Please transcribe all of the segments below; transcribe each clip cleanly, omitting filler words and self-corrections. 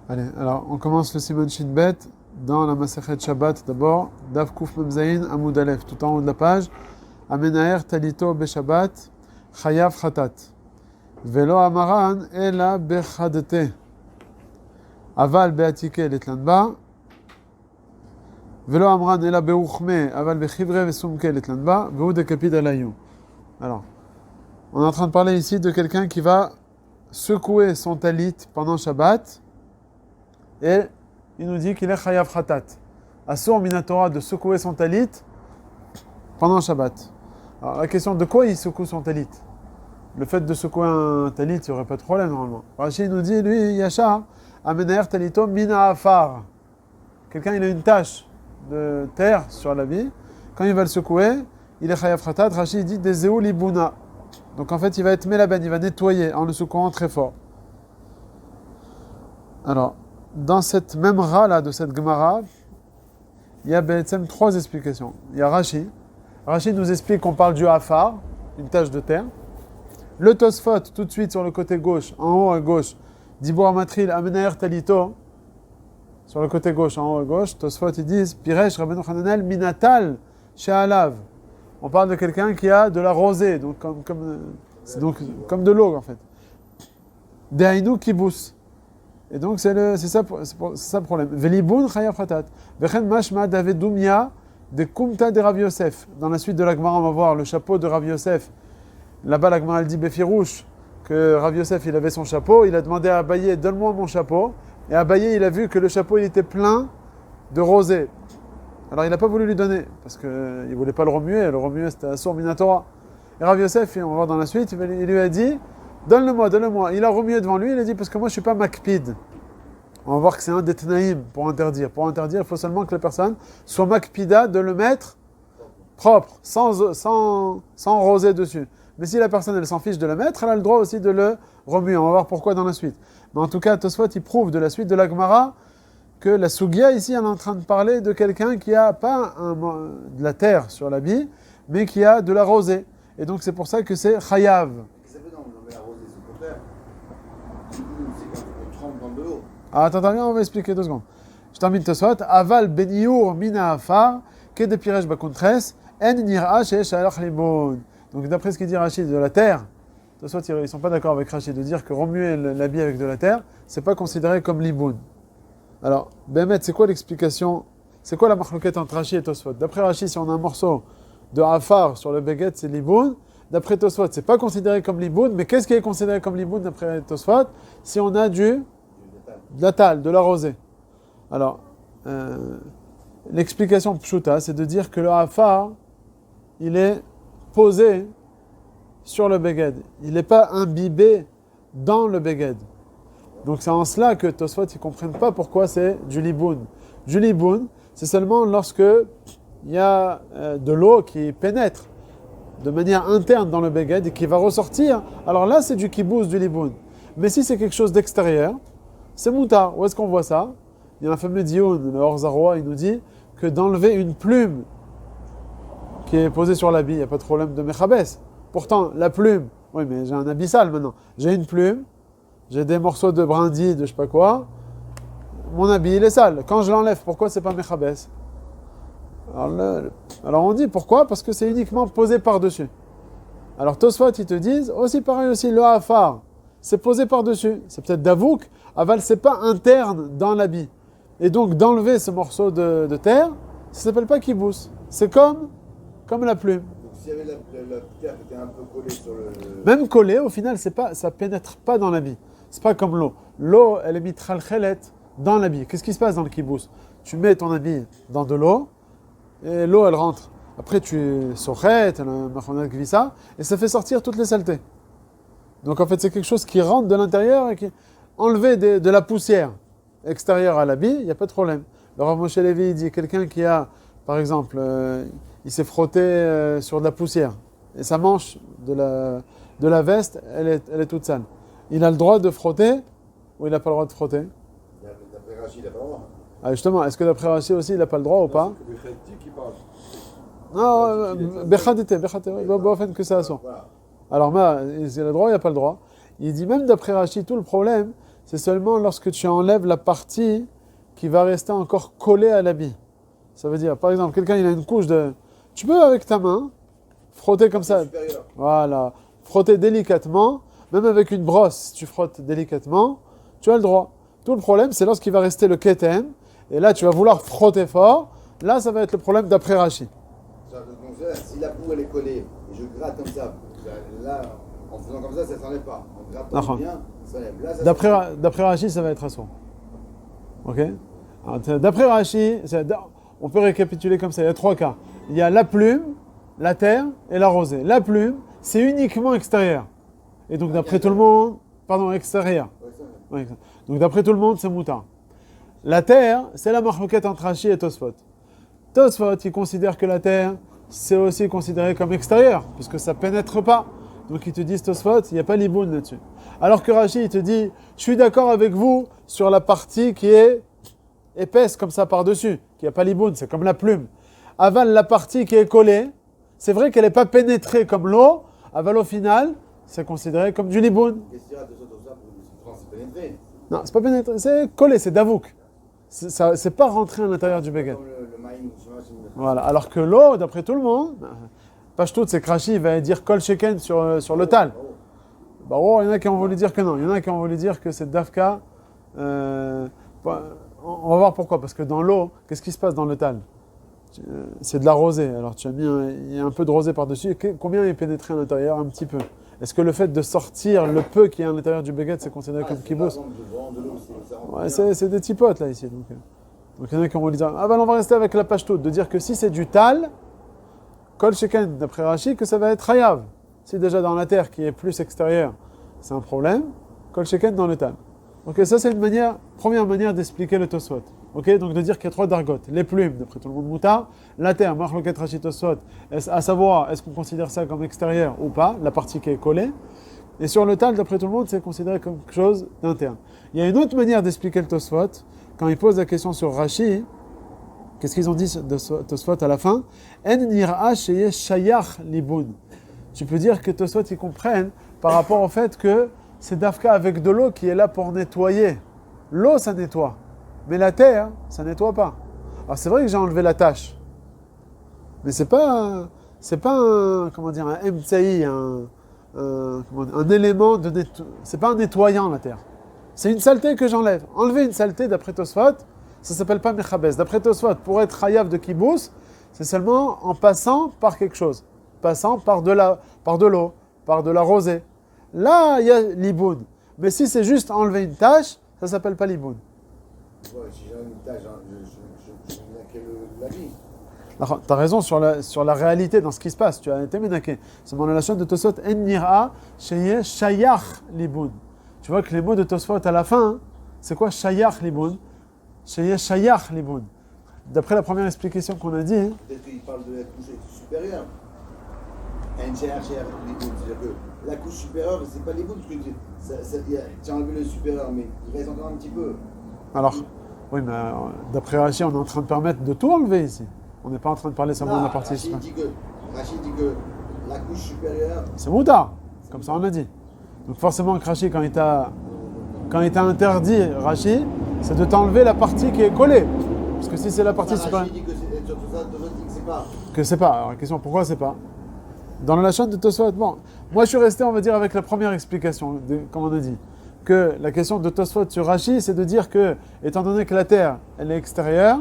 Allez, alors on commence le Simon Shin Bet dans la Masechet Shabbat d'abord, Daf Kuf Memzaïn Amoud Aleph, tout en haut de la page. Amenaer Talito Beshabbat, Chayav Chatat. Velo Amaran Ela Bechadete. Aval Beatike Letlanba. Velo Amran Ela Beuchme, Aval Bechivre Vesumke Letlanba, Veu de Kapid Alayou. Alors, on est en train de parler ici de quelqu'un qui va secouer son talit pendant Shabbat. Et il nous dit qu'il est chayav khatat. Assur minatora de secouer son talit pendant Shabbat. Alors la question de quoi il secoue son talit? Le fait de secouer un talit, il n'y aurait pas de problème normalement. Rachid nous dit, lui, Yachar, amener talito mina afar. Quelqu'un, il a une tache de terre sur l'habit. Quand il va le secouer, il est chayav khatat. Rachid dit, des zéou libuna. Donc en fait, il va être melaben, il va nettoyer en le secouant très fort. Alors, dans cette même ra de cette Gemara, il y a trois explications. Il y a Rashi. Rashi nous explique qu'on parle du afar, une tache de terre. Le Tosfot, tout de suite sur le côté gauche, en haut à gauche, Dibur Matril, Amenaer Talito, sur le côté gauche, en haut à gauche, Tosfot, ils disent Piresh Rabbeinu Hananel Minatal She'alav. On parle de quelqu'un qui a de la rosée, donc c'est donc comme de l'eau en fait. Dehainu Kibus. Et donc c'est ça le problème. Velibun chayav khatat. Vechen mashma davedumia de kumta de Rav Yosef. Dans la suite de la Gemara, on va voir le chapeau de Rav Yosef. Là-bas, la Gemara elle dit Befirouche que Rav Yosef il avait son chapeau. Il a demandé à Abaye donne-moi mon chapeau. Et Abaye il a vu que le chapeau il était plein de rosée. Alors il n'a pas voulu lui donner parce qu'il ne voulait pas le remuer. Le remuer c'était Assur Minatora. Et Rav Yosef, on va voir dans la suite, il lui a dit donne-le-moi, donne-le-moi. Il a remué devant lui, il a dit parce que moi je ne suis pas makpid. On va voir que c'est un des tnaïm pour interdire. Pour interdire, il faut seulement que la personne soit makpida de le mettre propre, sans rosée dessus. Mais si la personne elle s'en fiche de le mettre, elle a le droit aussi de le remuer. On va voir pourquoi dans la suite. Mais en tout cas, Tosfot il prouve de la suite de la Gemara que la Sugia ici elle est en train de parler de quelqu'un qui a pas de la terre sur l'habit, mais qui a de la rosée. Et donc c'est pour ça que c'est chayav. Ah, attends, on va expliquer 2 secondes. Je termine Tosfot. Aval ben yur mina afar, ke de piresh bakuntres, en nira sheesh alach libon. Donc d'après ce qu'il dit Rachid de la terre, Tosfot ils ne sont pas d'accord avec Rachid de dire que remuer l'habit avec de la terre, c'est pas considéré comme liboun. Alors, Bémet, c'est quoi l'explication? C'est quoi la marloquette entre Rachid et Tosfot? D'après Rachid, si on a un morceau de afar sur le baguet, c'est liboun. D'après Tosfot, c'est pas considéré comme liboun, mais qu'est-ce qui est considéré comme liboun d'après Tosfot? Si on a de la talle, de la rosée. Alors, l'explication pshuta, c'est de dire que le afar, il est posé sur le beged. Il n'est pas imbibé dans le beged. Donc c'est en cela que Tosfot ne comprennent pas pourquoi c'est du liboun. Du liboun, c'est seulement lorsque il y a de l'eau qui pénètre de manière interne dans le beged et qui va ressortir. Alors là, c'est du kibouz, du liboun. Mais si c'est quelque chose d'extérieur, c'est moutar. Où est-ce qu'on voit ça? Il y a un fameux dioun, le Orzaroa, il nous dit que d'enlever une plume qui est posée sur l'habit, il n'y a pas de problème de mechabès. Pourtant, la plume, oui, mais j'ai un habit sale maintenant. J'ai une plume, j'ai des morceaux de brindilles, de je sais pas quoi. Mon habit, il est sale. Quand je l'enlève, pourquoi c'est pas mechabès? Alors on dit pourquoi? Parce que c'est uniquement posé par-dessus. Alors Tosfot, ils te disent, aussi pareil aussi, le hafar, c'est posé par-dessus. C'est peut-être davouk, aval, c'est pas interne dans l'habit. Et donc d'enlever ce morceau de terre, ça s'appelle pas kibous. C'est comme la plume. Donc s'il y avait la terre qui était un peu collée sur le... Même collée, au final, ça pénètre pas dans l'habit. C'est pas comme l'eau. L'eau, elle est mitralchelet dans l'habit. Qu'est-ce qui se passe dans le kibous? Tu mets ton habit dans de l'eau, et l'eau, elle rentre. Après, tu sochet, et ça fait sortir toutes les saletés. Donc en fait, c'est quelque chose qui rentre de l'intérieur et qui enlever de la poussière extérieure à l'habit, il n'y a pas de problème. Le Rav Moshe Levi il dit quelqu'un qui a, par exemple, il s'est frotté sur de la poussière et sa manche de la veste, elle est toute sale. Il a le droit de frotter ou il n'a pas le droit de frotter? D'après Rachid, il n'a pas le droit. Ah justement, est-ce que d'après Rachid aussi, il n'a pas le droit ou pas? C'est Bechati qui parle. Non, Bechadete, que ça a son. Alors, il a le droit, il n'a pas le droit. Il dit même d'après Rachid, tout le problème, c'est seulement lorsque tu enlèves la partie qui va rester encore collée à l'habit. Ça veut dire, par exemple, quelqu'un il a une couche de... Tu peux avec ta main frotter comme ça. Supérieur. Voilà. Frotter délicatement, même avec une brosse, si tu frottes délicatement, tu as le droit. Tout le problème, c'est lorsqu'il va rester le ketem, et là tu vas vouloir frotter fort, là ça va être le problème d'après Rashi. Donc, si la boue elle est collée, et je gratte comme ça, là, en faisant comme ça ne s'enlève pas. En grattant bien, ça s'enlève. Là, ça s'enlève. D'après Rashi, ça va être assourd. Ok? Alors, d'après Rashi, on peut récapituler comme ça, il y a 3 cas. Il y a la plume, la terre et la rosée. La plume, c'est uniquement extérieur. Et donc d'après tout le monde, extérieur. Ouais, donc d'après tout le monde, c'est moutar. La terre, c'est la marloquette entre Rashi et Tosfot. Tosfot, il considère que la terre, c'est aussi considéré comme extérieur, parce que ça pénètre pas. Donc ils te disent Tosfot, il n'y a pas l'iboun là-dessus. Alors que Rashi, il te dit, je suis d'accord avec vous sur la partie qui est épaisse comme ça par-dessus, qui n'a pas l'iboun, c'est comme la plume. Aval, la partie qui est collée, c'est vrai qu'elle n'est pas pénétrée comme l'eau, aval au final, c'est considéré comme du liboun. Qu'est-ce qu'il y a de ça pour c'est pénétré? Non, c'est pas pénétré, c'est collé, c'est davouk. C'est pas rentré à l'intérieur du baguette. Comme le maïm, Voilà, alors que l'eau, d'après tout le monde, Pashtout, c'est que Rashi, il va dire kol sheken sur le tal. Bah, oh, il y en a qui ont voulu dire que non, il y en a qui ont voulu dire que c'est dafka. On va voir pourquoi, parce que dans l'eau, qu'est-ce qui se passe dans le tal? C'est de la rosée, alors tu as mis il y a un peu de rosée par-dessus, combien est pénétré à l'intérieur? Un petit peu. Est-ce que le fait de sortir le peu qui est à l'intérieur du baguette, c'est considéré comme kibous? Ouais, c'est des tipotes là ici. Donc il y en a qui ont voulu dire, ah ben on va rester avec la pashtout, de dire que si c'est du tal, kol sheken, d'après Rashi, que ça va être hayav. Si déjà dans la terre qui est plus extérieure, c'est un problème, kol sheken dans le tal. Ok, ça c'est première manière d'expliquer le Tosfot. Ok, donc de dire qu'il y a 3 dargotes. Les plumes, d'après tout le monde moutard. La terre, marloquet Rashi Tosfot, à savoir, est-ce qu'on considère ça comme extérieur ou pas, la partie qui est collée. Et sur le tal, d'après tout le monde, c'est considéré comme quelque chose d'interne. Il y a une autre manière d'expliquer le Tosfot. Quand ils posent la question sur Rashi, qu'est-ce qu'ils ont dit de Tosfot à la fin? En nira sheye shayach liboun. Tu peux dire que Tosfot, ils comprennent par rapport au fait que c'est Dafka avec de l'eau qui est là pour nettoyer. L'eau, ça nettoie. Mais la terre, ça nettoie pas. Alors c'est vrai que j'ai enlevé la tâche. Mais c'est pas un, comment dire, un MCI, un élément de c'est pas un nettoyant la terre. C'est une saleté que j'enlève. Enlever une saleté, d'après Tosfot, ça s'appelle pas Mechabez. D'après Tosfot, pour être Hayav de Kibbutz, c'est seulement en passant par quelque chose. Passant par de l'eau, par de la rosée. Là, il y a l'iboun. Mais si c'est juste enlever une tâche, ça s'appelle pas l'iboun. Ouais, si j'ai une tâche, je n'ai que la vie. Tu as raison sur la réalité dans ce qui se passe. Tu as été ménaqué. C'est mon relation de Tosfot. En nira sheye shayach liboun. Tu vois que les mots de Tosfot à la fin, c'est quoi shayach liboun? Sheye shayach liboun. D'après la première explication qu'on a dit. Peut-être qu'il parle de la couche supérieure. En shayach liboun. C'est-à-dire que la couche supérieure, c'est pas liboun. Tu as enlevé le supérieur, mais il reste encore un petit peu. Alors, oui, mais d'après Rashi, on est en train de permettre de tout enlever ici. On n'est pas en train de parler seulement de la partie supérieure. Rachid dit que la couche supérieure... C'est moutard, comme ça on a dit. Donc forcément que Rashi, quand il t'a interdit, Rashi, c'est de t'enlever la partie qui est collée. Parce que si c'est la partie supérieure... Rachid dit que c'est sur tout ça, Tosfot dit que c'est pas. Que c'est pas. Alors la question, pourquoi c'est pas? Dans la chaîne de Tosfot, bon, moi je suis resté, on va dire, avec la première explication, comme on a dit. Que la question de Tosfot sur Rashi, c'est de dire que, étant donné que la terre, elle est extérieure,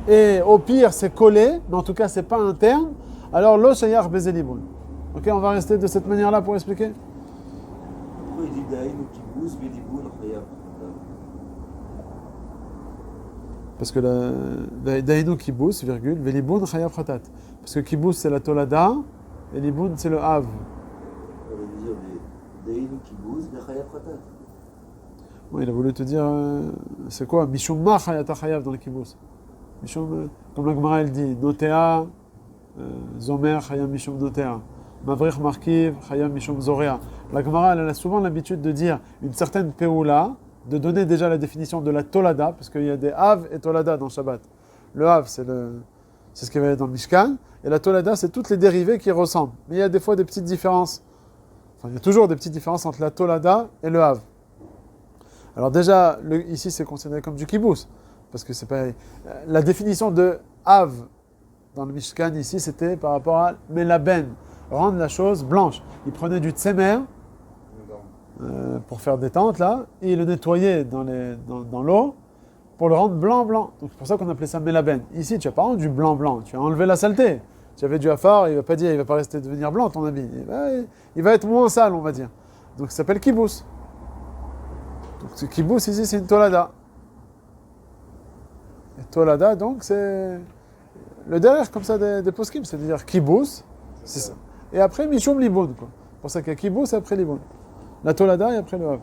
et au pire, c'est collé, mais en tout cas, c'est pas interne, alors lo shayar bezeliboun. Ok, on va rester de cette manière-là pour expliquer. Pourquoi il dit Daïn ou Kibbutz, Beliboun, Chayav? Parce que Daïnou Kibbutz, virgule, Veliboun Chayav Khatat. Parce que Kibbutz, c'est la Tolada, et Liboun, c'est le Hav. On va dire Daïn ou Kibbutz, Chayav Khatat. Bon, il a voulu te dire, c'est quoi? Mishum ma Chayata Chayav dans le Kibbutz. Mishum, comme la Gemara elle dit, Notea, Zomer Chayam Mishum Notea. Mavrich Markiv Chayam Mishum Zorea. La Gemara elle a souvent l'habitude de dire une certaine Peoula, de donner déjà la définition de la Tolada, parce qu'il y a des Hav et Tolada dans Shabbat. Le Hav, c'est ce qui va être dans le Mishkan, et la Tolada, c'est toutes les dérivés qui ressemblent. Mais il y a des fois des petites différences. Enfin, il y a toujours des petites différences entre la Tolada et le Hav. Alors déjà, ici c'est considéré comme du kibbutz, parce que c'est pas... La définition de Av dans le Mishkan ici, c'était par rapport à Melaben, rendre la chose blanche. Il prenait du tsemer pour faire des tentes là, et il le nettoyait dans l'eau pour le rendre blanc. Donc c'est pour ça qu'on appelait ça Melaben. Ici, tu n'as pas rendu du blanc, tu as enlevé la saleté. Tu avais du afar, il ne va pas rester devenir blanc ton habit. Il va être moins sale, on va dire. Donc ça s'appelle kibbutz. Donc ce kibbutz ici, c'est une tolada. Et tolada, donc, c'est le derrière comme ça des poskim, c'est-à-dire kibbutz, c'est ça. Et après mishum liboun, quoi. C'est pour ça qu'il y a kibbutz après liboun. La tolada et après le hav.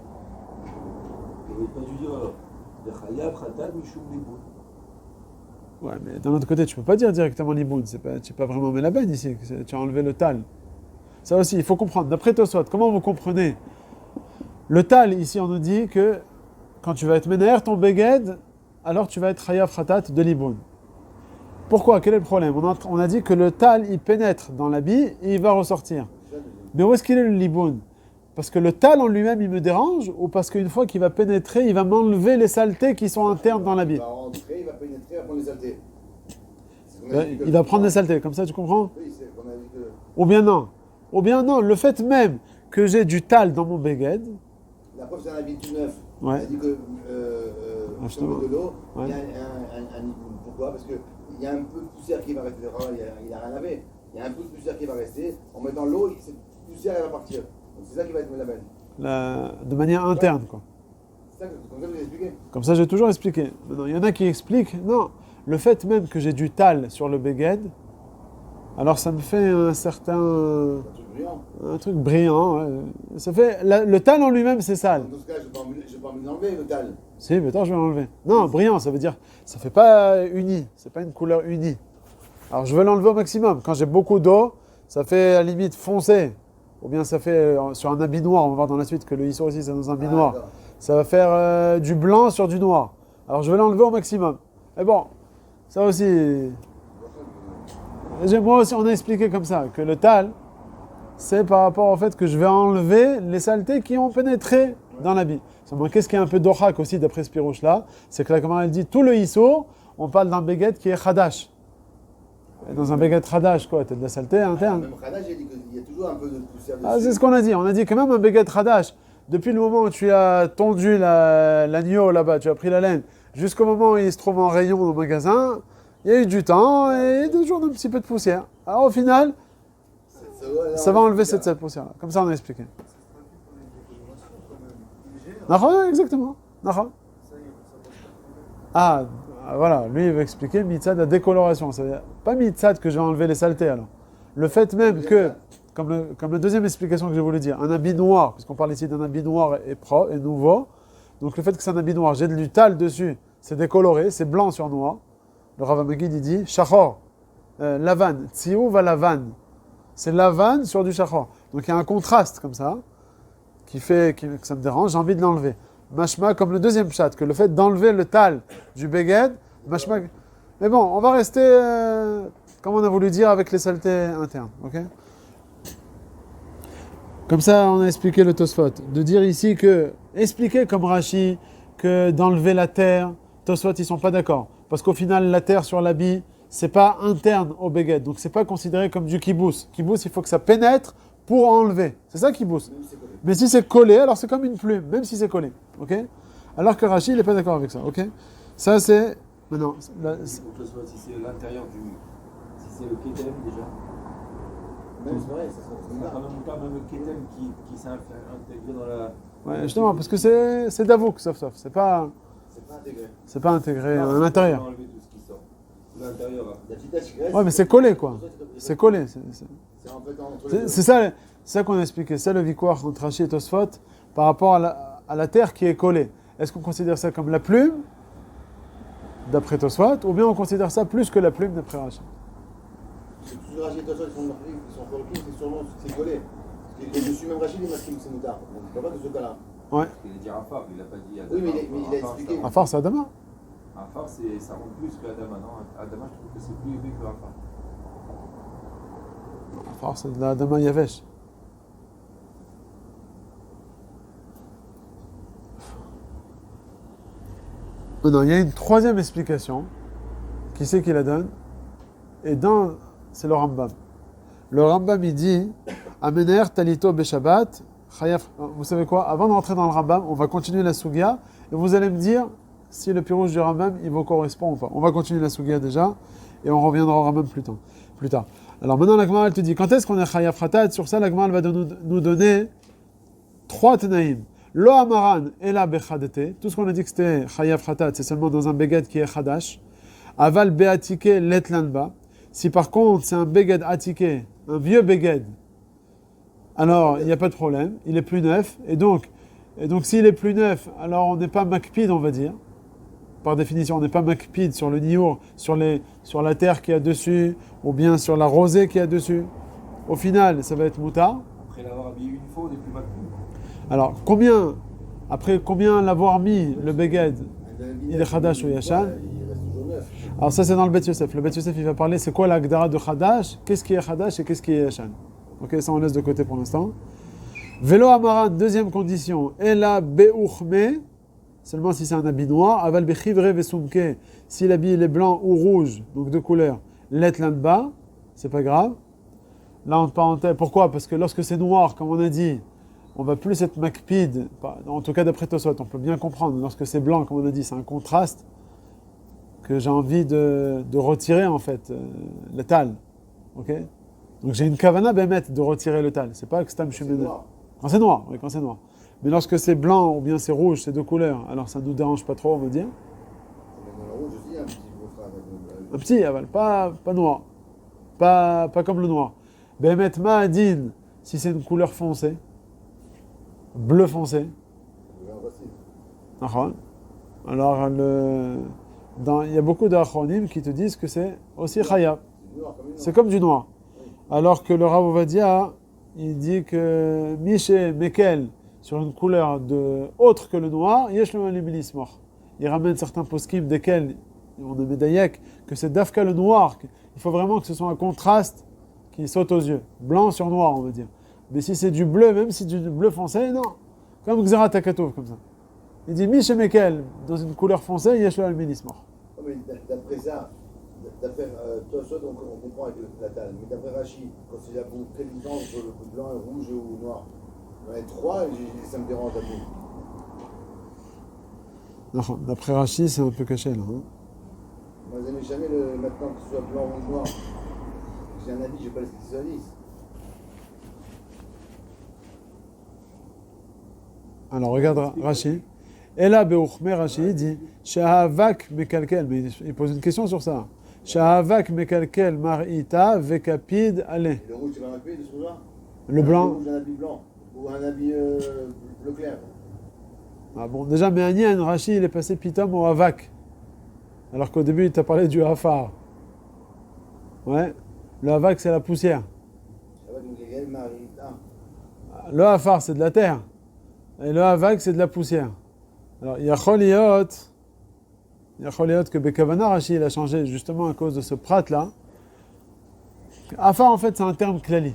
Il n'aurait pas dû dire alors. Chayav, Khatat, Mishum, Liboun. Ouais, mais d'un autre côté, tu peux pas dire directement liboun. Tu n'es pas vraiment melaben ici. Tu as enlevé le tal. Ça aussi, il faut comprendre. D'après Tosfot, comment vous comprenez le tal ici, on nous dit que quand tu vas être ménère, ton beged, alors tu vas être chayav khatat de liboun. Pourquoi? Quel est le problème? On a dit que le tal, il pénètre dans l'habit et il va ressortir. Mais où est-ce qu'il est le liboun? Parce que le tal en lui-même, il me dérange, ou parce qu'une fois qu'il va pénétrer, il va m'enlever les saletés qui sont internes dans l'habit? Il va rentrer, il va pénétrer, il va prendre les saletés. Il va prendre les saletés, comme ça tu comprends? Oui, c'est qu'on a dit que... Ou bien non, le fait même que j'ai du tal dans mon beged. La preuve, c'est un habit tout neuf. Ouais. Il a dit que Justement. de l'eau, Ouais. il y a un hiboum. Pourquoi? Parce qu'il y a un peu de poussière qui va rester. Il n'a rien lavé. Il y a un peu de poussière qui va rester. En mettant l'eau, cette poussière elle va partir. Donc c'est ça qui va être la benne. De manière interne, quoi. C'est ça, comme ça que je vous ai expliqué. Comme ça, j'ai toujours expliqué. Maintenant, il y en a qui expliquent, non, le fait même que j'ai du tal sur le beged, alors ça me fait un certain... Un truc brillant. Un truc brillant. Ouais. Ça fait, le tal en lui-même, c'est sale. Dans ce cas, je n'ai pas envie de l'enlever, le tal. Si, mais attends, je vais l'enlever. Non, brillant, ça veut dire, ça fait pas uni, c'est pas une couleur unie. Alors je veux l'enlever au maximum. Quand j'ai beaucoup d'eau, ça fait à la limite foncé. Ou bien ça fait sur un habit noir, on va voir dans la suite que le Issur aussi c'est dans un habit noir. D'accord. Ça va faire du blanc sur du noir. Alors je vais l'enlever au maximum. Et bon, ça aussi... Moi aussi, on a expliqué comme ça, que le tal, c'est par rapport au fait que je vais enlever les saletés qui ont pénétré dans l'habit. Qu'est-ce qui est un peu dohak aussi d'après ce pirouche-là? C'est que là, comment elle dit, tout le Issur, on parle d'un beged qui est khadash. Et dans un beged khadash, quoi, t'as de la saleté interne. Même Khadash, j'ai dit qu'il y a toujours un peu de poussière dessus. Ah, c'est ce qu'on a dit. On a dit que même un beged khadash, depuis le moment où tu as tondu l'agneau là-bas, tu as pris la laine, jusqu'au moment où il se trouve en rayon au magasin, il y a eu du temps et toujours un petit peu de poussière. Alors au final, ça va enlever cette poussière-là. Comme ça, on a expliqué. Nahon, exactement. Nahon. Ah, voilà. Lui, il va expliquer mitzad la décoloration. C'est-à-dire, pas mitzad que je vais enlever les saletés, alors. Le fait même que, comme la deuxième explication que j'ai voulu dire, un habit noir, parce qu'on parle ici d'un habit noir et nouveau, donc le fait que c'est un habit noir, j'ai du tal dessus, c'est décoloré, c'est blanc sur noir. Le Rav Magid, il dit, shachor, lavan, tsiou va lavan. C'est lavan sur du shachor. Donc il y a un contraste comme ça, qui fait que ça me dérange, j'ai envie de l'enlever. Mashma, comme le deuxième chat, que le fait d'enlever le tal du beged, mashma. Mais bon, on va rester, comme on a voulu dire, avec les saletés internes. Ok? Comme ça, on a expliqué le Tosfot. De dire ici que, expliquer comme Rashi, que d'enlever la terre, Tosfot, ils sont pas d'accord. Parce qu'au final, la terre sur l'habit, c'est pas interne au beged. Donc c'est pas considéré comme du kibbutz. Kibbutz, il faut que ça pénètre pour enlever. C'est ça kibbutz. Mais si c'est collé, alors c'est comme une plume, même si c'est collé. Ok? Alors que Rashi, il n'est pas d'accord avec ça. Ok? Ça, c'est. Maintenant. Si c'est l'intérieur du. Si c'est le kétem déjà. Même c'est vrai, ça C'est quand même pas même le kétem qui s'est intégré dans la. Ouais, justement, parce que c'est d'avouk, sauf. C'est pas. C'est pas intégré. C'est pas intégré à l'intérieur. On va enlever tout ce qui sort. L'intérieur. La petite tache qui reste. Ouais, mais c'est collé, quoi. C'est collé. C'est en fait entre les deux. C'est ça qu'on a expliqué. C'est le vikouach entre Rashi et Tosfot par rapport à la terre qui est collée. Est-ce qu'on considère ça comme la plume, d'après Tosfot, ou bien on considère ça plus que la plume d'après Rashi? C'est toujours Rachid et Tosfot qui sont colqués, c'est sûrement c'est collé. Et je suis même Rachid et Maskim, c'est moutard. Donc je ne parle pas de ce cas-là. Ouais. Il a dit Afar, il n'a pas dit Adama. Oui, mais il a expliqué. Afar, c'est Adama. Afar, ça rend plus que Adama, non? Adama, je trouve que c'est plus élevé que Afar. Afar, c'est de la Adama Yavesh. Maintenant, il y a une troisième explication. Qui c'est qui la donne? C'est le Rambam. Le Rambam, il dit Amener talito beshabbat, chayaf. Vous savez quoi? Avant de rentrer dans le Rambam, on va continuer la Sugia et vous allez me dire si le pirouge du Rambam, il vous correspond ou pas. On va continuer la Sugia déjà et on reviendra au Rambam plus tard. Alors maintenant, la Gemara, elle te dit quand est-ce qu'on est chayaf khatat? Sur ça, la Gemara, elle va nous donner 3 tenaïm. Lo amaran ela bechadete. Tout ce qu'on a dit que c'était chayaf khatat, c'est seulement dans un beged qui est chadash. Aval beatike letlanba. Si par contre c'est un beged atike, un vieux beged, alors il n'y a pas de problème, il est plus neuf. Et donc s'il est plus neuf, alors on n'est pas makpid, on va dire. Par définition, on n'est pas makpid sur le niour, sur la terre qui est dessus, ou bien sur la rosée qui est dessus. Au final, ça va être moutard. Après l'avoir habillé une fois, on n'est plus mal. Alors, après combien l'avoir mis, le beged, il est Khadash ou Yashan? Il reste toujours neuf. Alors ça, c'est dans le Bet Yosef. Le Bet Yosef, il va parler, c'est quoi l'agdara de Khadash? Qu'est-ce qui est Khadash et qu'est-ce qui est Yashan? Ok, ça on laisse de côté pour l'instant. Vélo Amaran, deuxième condition. Ela Beuchme, seulement si c'est un habit noir. Aval Bechivre Vesumke, si l'habit il est blanc ou rouge, donc de couleur. Letlanba, c'est pas grave. Là, entre parenthèses, pourquoi? Parce que lorsque c'est noir, comme on a dit, on va plus être makpid, en tout cas d'après Tosot, on peut bien comprendre. Lorsque c'est blanc, comme on a dit, c'est un contraste que j'ai envie de retirer en fait, le tal. Ok? Donc j'ai une kavana bémet de retirer le tal. C'est pas que stam shumene. Quand c'est noir, oui, quand c'est noir. Mais lorsque c'est blanc ou bien c'est rouge, c'est 2 couleurs, alors ça ne nous dérange pas trop, on va dire. Dans le rouge aussi, un petit beau-frère. Un petit, pas noir. Pas comme le noir. Bémet ma'adin, si c'est une couleur foncée. Bleu foncé. Alors, il y a beaucoup d'achronim qui te disent que c'est aussi chayab. C'est comme du noir. Alors que le Rav Ovadia, il dit que Miché Mekel, sur une couleur autre que le noir, yesh le malibilis mort. Il ramène certains poskim desquels on est médaillek, que c'est dafka le noir. Il faut vraiment que ce soit un contraste qui saute aux yeux. Blanc sur noir, on va dire. Mais si c'est du bleu, même si c'est du bleu foncé, non. Comme Xera Takatov, comme ça. Il dit Miche Mekel, dans une couleur foncée, Yesh le alminis mort. Mais d'après ça, d'après Tosot, on comprend avec la dalle. Mais d'après Rachi, quand c'est la boue très différente entre le blanc, rouge ou noir, il y en a 3 et ça me dérange un peu. Non, d'après Rachi, c'est un peu caché là. Hein. Moi, je n'aimais jamais maintenant que ce soit blanc, rouge, noir. J'ai un avis, je ne vais pas laisser que ce soit lisse. Alors regarde Rachi. Et là, Beuchme Rachi dit Shahavak mekalkel. Mais il pose une question sur ça. Shahavak mekalkel marita vekapid ale. Le rouge, c'est pas marqué de ce rouge-là? Le blanc. Le rouge, un habit blanc. Ou un habit bleu clair. Ah bon, déjà, Méanien, Rachi, il est passé pitam au havak. Alors qu'au début, il t'a parlé du hafar. Ouais. Le havak, c'est la poussière. Le hafar, c'est de la terre. Et le havak, c'est de la poussière. Alors, il y a Choliot que Bekavana Rashi, il a changé justement à cause de ce prat-là. Hafar, en fait, c'est un terme klali.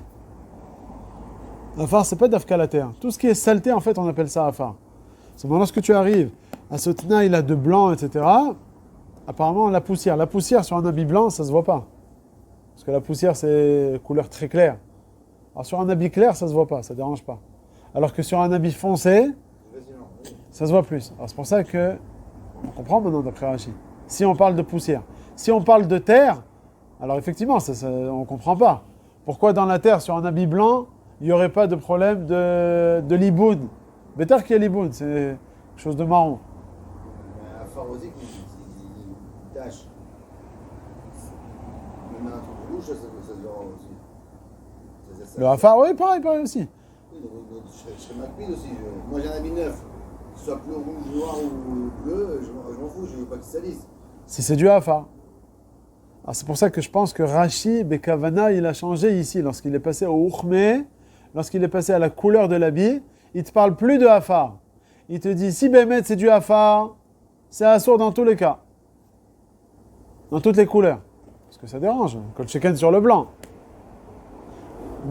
Hafar, c'est pas d'afka la terre. Tout ce qui est saleté, en fait, on appelle ça hafar. Seulement, lorsque tu arrives à ce tenaï là de blanc, etc., apparemment, la poussière sur un habit blanc, ça se voit pas. Parce que la poussière, c'est couleur très claire. Alors, sur un habit clair, ça se voit pas, ça dérange pas. Alors que sur un habit foncé, ça se voit plus. Alors c'est pour ça que on comprend maintenant d'après Rachi. Si on parle de poussière, si on parle de terre, alors effectivement, on ne comprend pas. Pourquoi dans la terre, sur un habit blanc, il n'y aurait pas de problème de liboun? Better qu'il y ait liboun, c'est quelque chose de marron. Un phare aussi qui tâche. Même un truc rouge, ça se verra aussi. Le hafar, oui, pareil aussi. Oui, donc je serais McPeed aussi. Moi j'ai un habit neuf, que ce soit bleu, rouge, noir ou bleu, je m'en fous, je veux pas qu'il salisse. Si c'est du hafar. Alors c'est pour ça que je pense que Rashi Bekavana, il a changé ici, lorsqu'il est passé au Uchme, lorsqu'il est passé à la couleur de l'habit, il ne te parle plus de hafar. Il te dit, si Bémet c'est du hafar, c'est assourd dans tous les cas. Dans toutes les couleurs. Parce que ça dérange, quand le chicken sur le blanc.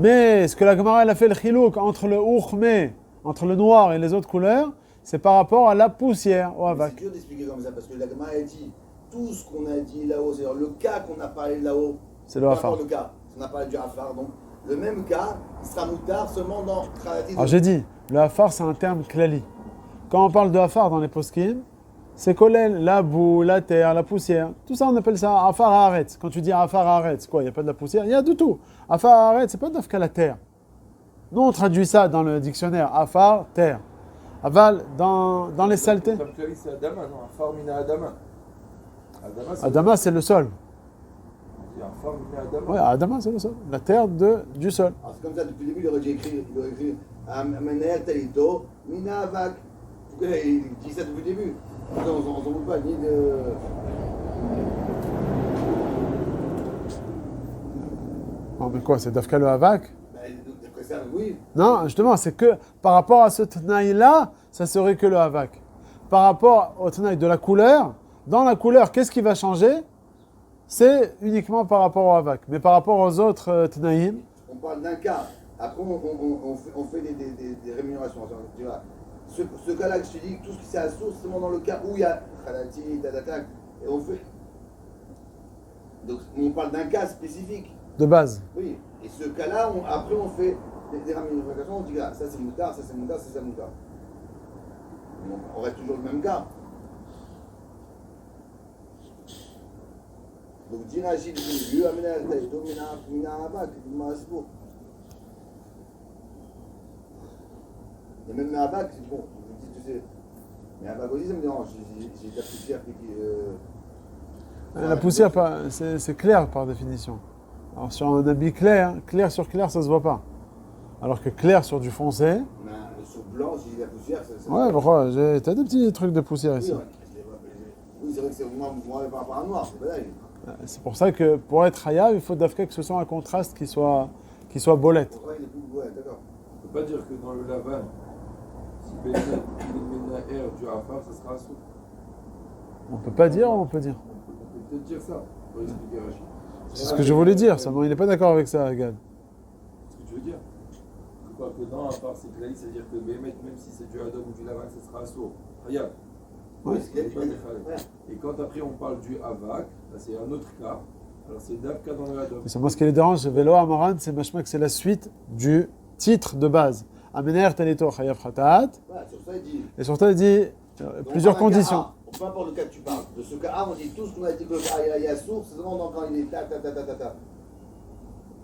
Mais ce que la Gemara elle a fait le chilouk entre le Uchme, entre le noir et les autres couleurs, c'est par rapport à la poussière, au C'est havak. dur d'expliquer comme ça parce que la Gemara a dit tout ce qu'on a dit là-haut, c'est-à-dire le cas qu'on a parlé là-haut, C'est le par afar. rapport au cas, on a parlé du afar, donc le même cas il sera moutard seulement dans Khalati. Alors j'ai dit, le afar c'est un terme klali. Quand on parle de afar dans les poskim, c'est kolel, la boue, la terre, la poussière. Tout ça on appelle ça afar haaretz. Quand tu dis afar haaretz, quoi, il n'y a pas de la poussière, il y a de tout. Afar haaretz, c'est pas d'afka la terre. Nous on traduit ça dans le dictionnaire, afar, terre. Aval, dans les saletés. Comme tu as dit, c'est Adama, non? Afar mina Adama. Adama, c'est Adama c'est le sol. Afar mina Adama. Ouais, Adama c'est le sol. La terre du sol. Alors, c'est comme ça depuis le début, il aurait écrit Amener Talito, Mina Avak. Il dit ça depuis le début. On s'en fout pas, ni de. Non mais quoi, c'est d'afka le havak? D'après ça, oui. Non, justement, c'est que par rapport à ce tenaï-là, ça serait que le havak. Par rapport au tenaï de la couleur, dans la couleur, qu'est-ce qui va changer? C'est uniquement par rapport au havak. Mais par rapport aux autres tenaïm, On parle d'un cas. Après, on fait des rémunérations. Attends, tu vois. Ce cas-là que je te dis, tout ce qui c'est à source, c'est seulement dans le cas où il y a Khalati, Tatatak. Et on fait. Donc, on parle d'un cas spécifique. de base. Oui. Et ce cas-là, après, on fait des ramifications. On dit, ah, ça c'est moutard, ça c'est moutard, ça c'est moutard. On reste toujours le même cas. Donc, dire Rachid, lui, amener à la mina abak, c'est bon. Et même la abak, c'est bon. Tu sais. Mais abak aussi, ça me dérange. J'ai de la poussière qui. La poussière, c'est clair par définition. Alors sur un habit clair, clair sur clair, ça se voit pas. Alors que clair sur du foncé, Sur blanc, j'ai de la poussière. ouais, pourquoi? T'as des petits trucs de poussière Oui, ici. ouais. Oui, c'est vrai que c'est moi par rapport à noir, c'est pas dingue. C'est pour ça que pour être hayav, il faut d'afka que ce soit un contraste qui soit bolette. Pourquoi il est plus. Ouais, d'accord. On ne peut pas dire que dans le Lavan, si il est air du Afar, ça sera assaut. On peut pas dire ou on peut dire? On peut peut-être dire ça pour expliquer Rachid. C'est ce que je voulais dire, seulement il n'est pas d'accord avec ça, Gad. Ce que tu veux dire. Quoi que dans Afar, c'est clair, c'est-à-dire que Bémet, même si c'est du Adam ou du Lavan, ça sera assaut. Regarde. Ouais. Et quand après on parle du Havak, là c'est un autre cas. Alors c'est Davka dans le Adam. Mais c'est moi ce qui les dérange, Vélo Amaran, c'est machma que c'est la suite du titre de base. Amener Talito Chayav Khatat. Voilà, sur ça, il dit. Et sur ça, il dit Donc, plusieurs on parle d'un conditions. cas A. Peu importe le cas que tu parles. De ce cas A, on dit tout ce qu'on a dit que le cas A, il y a source, c'est vraiment quand il est ta.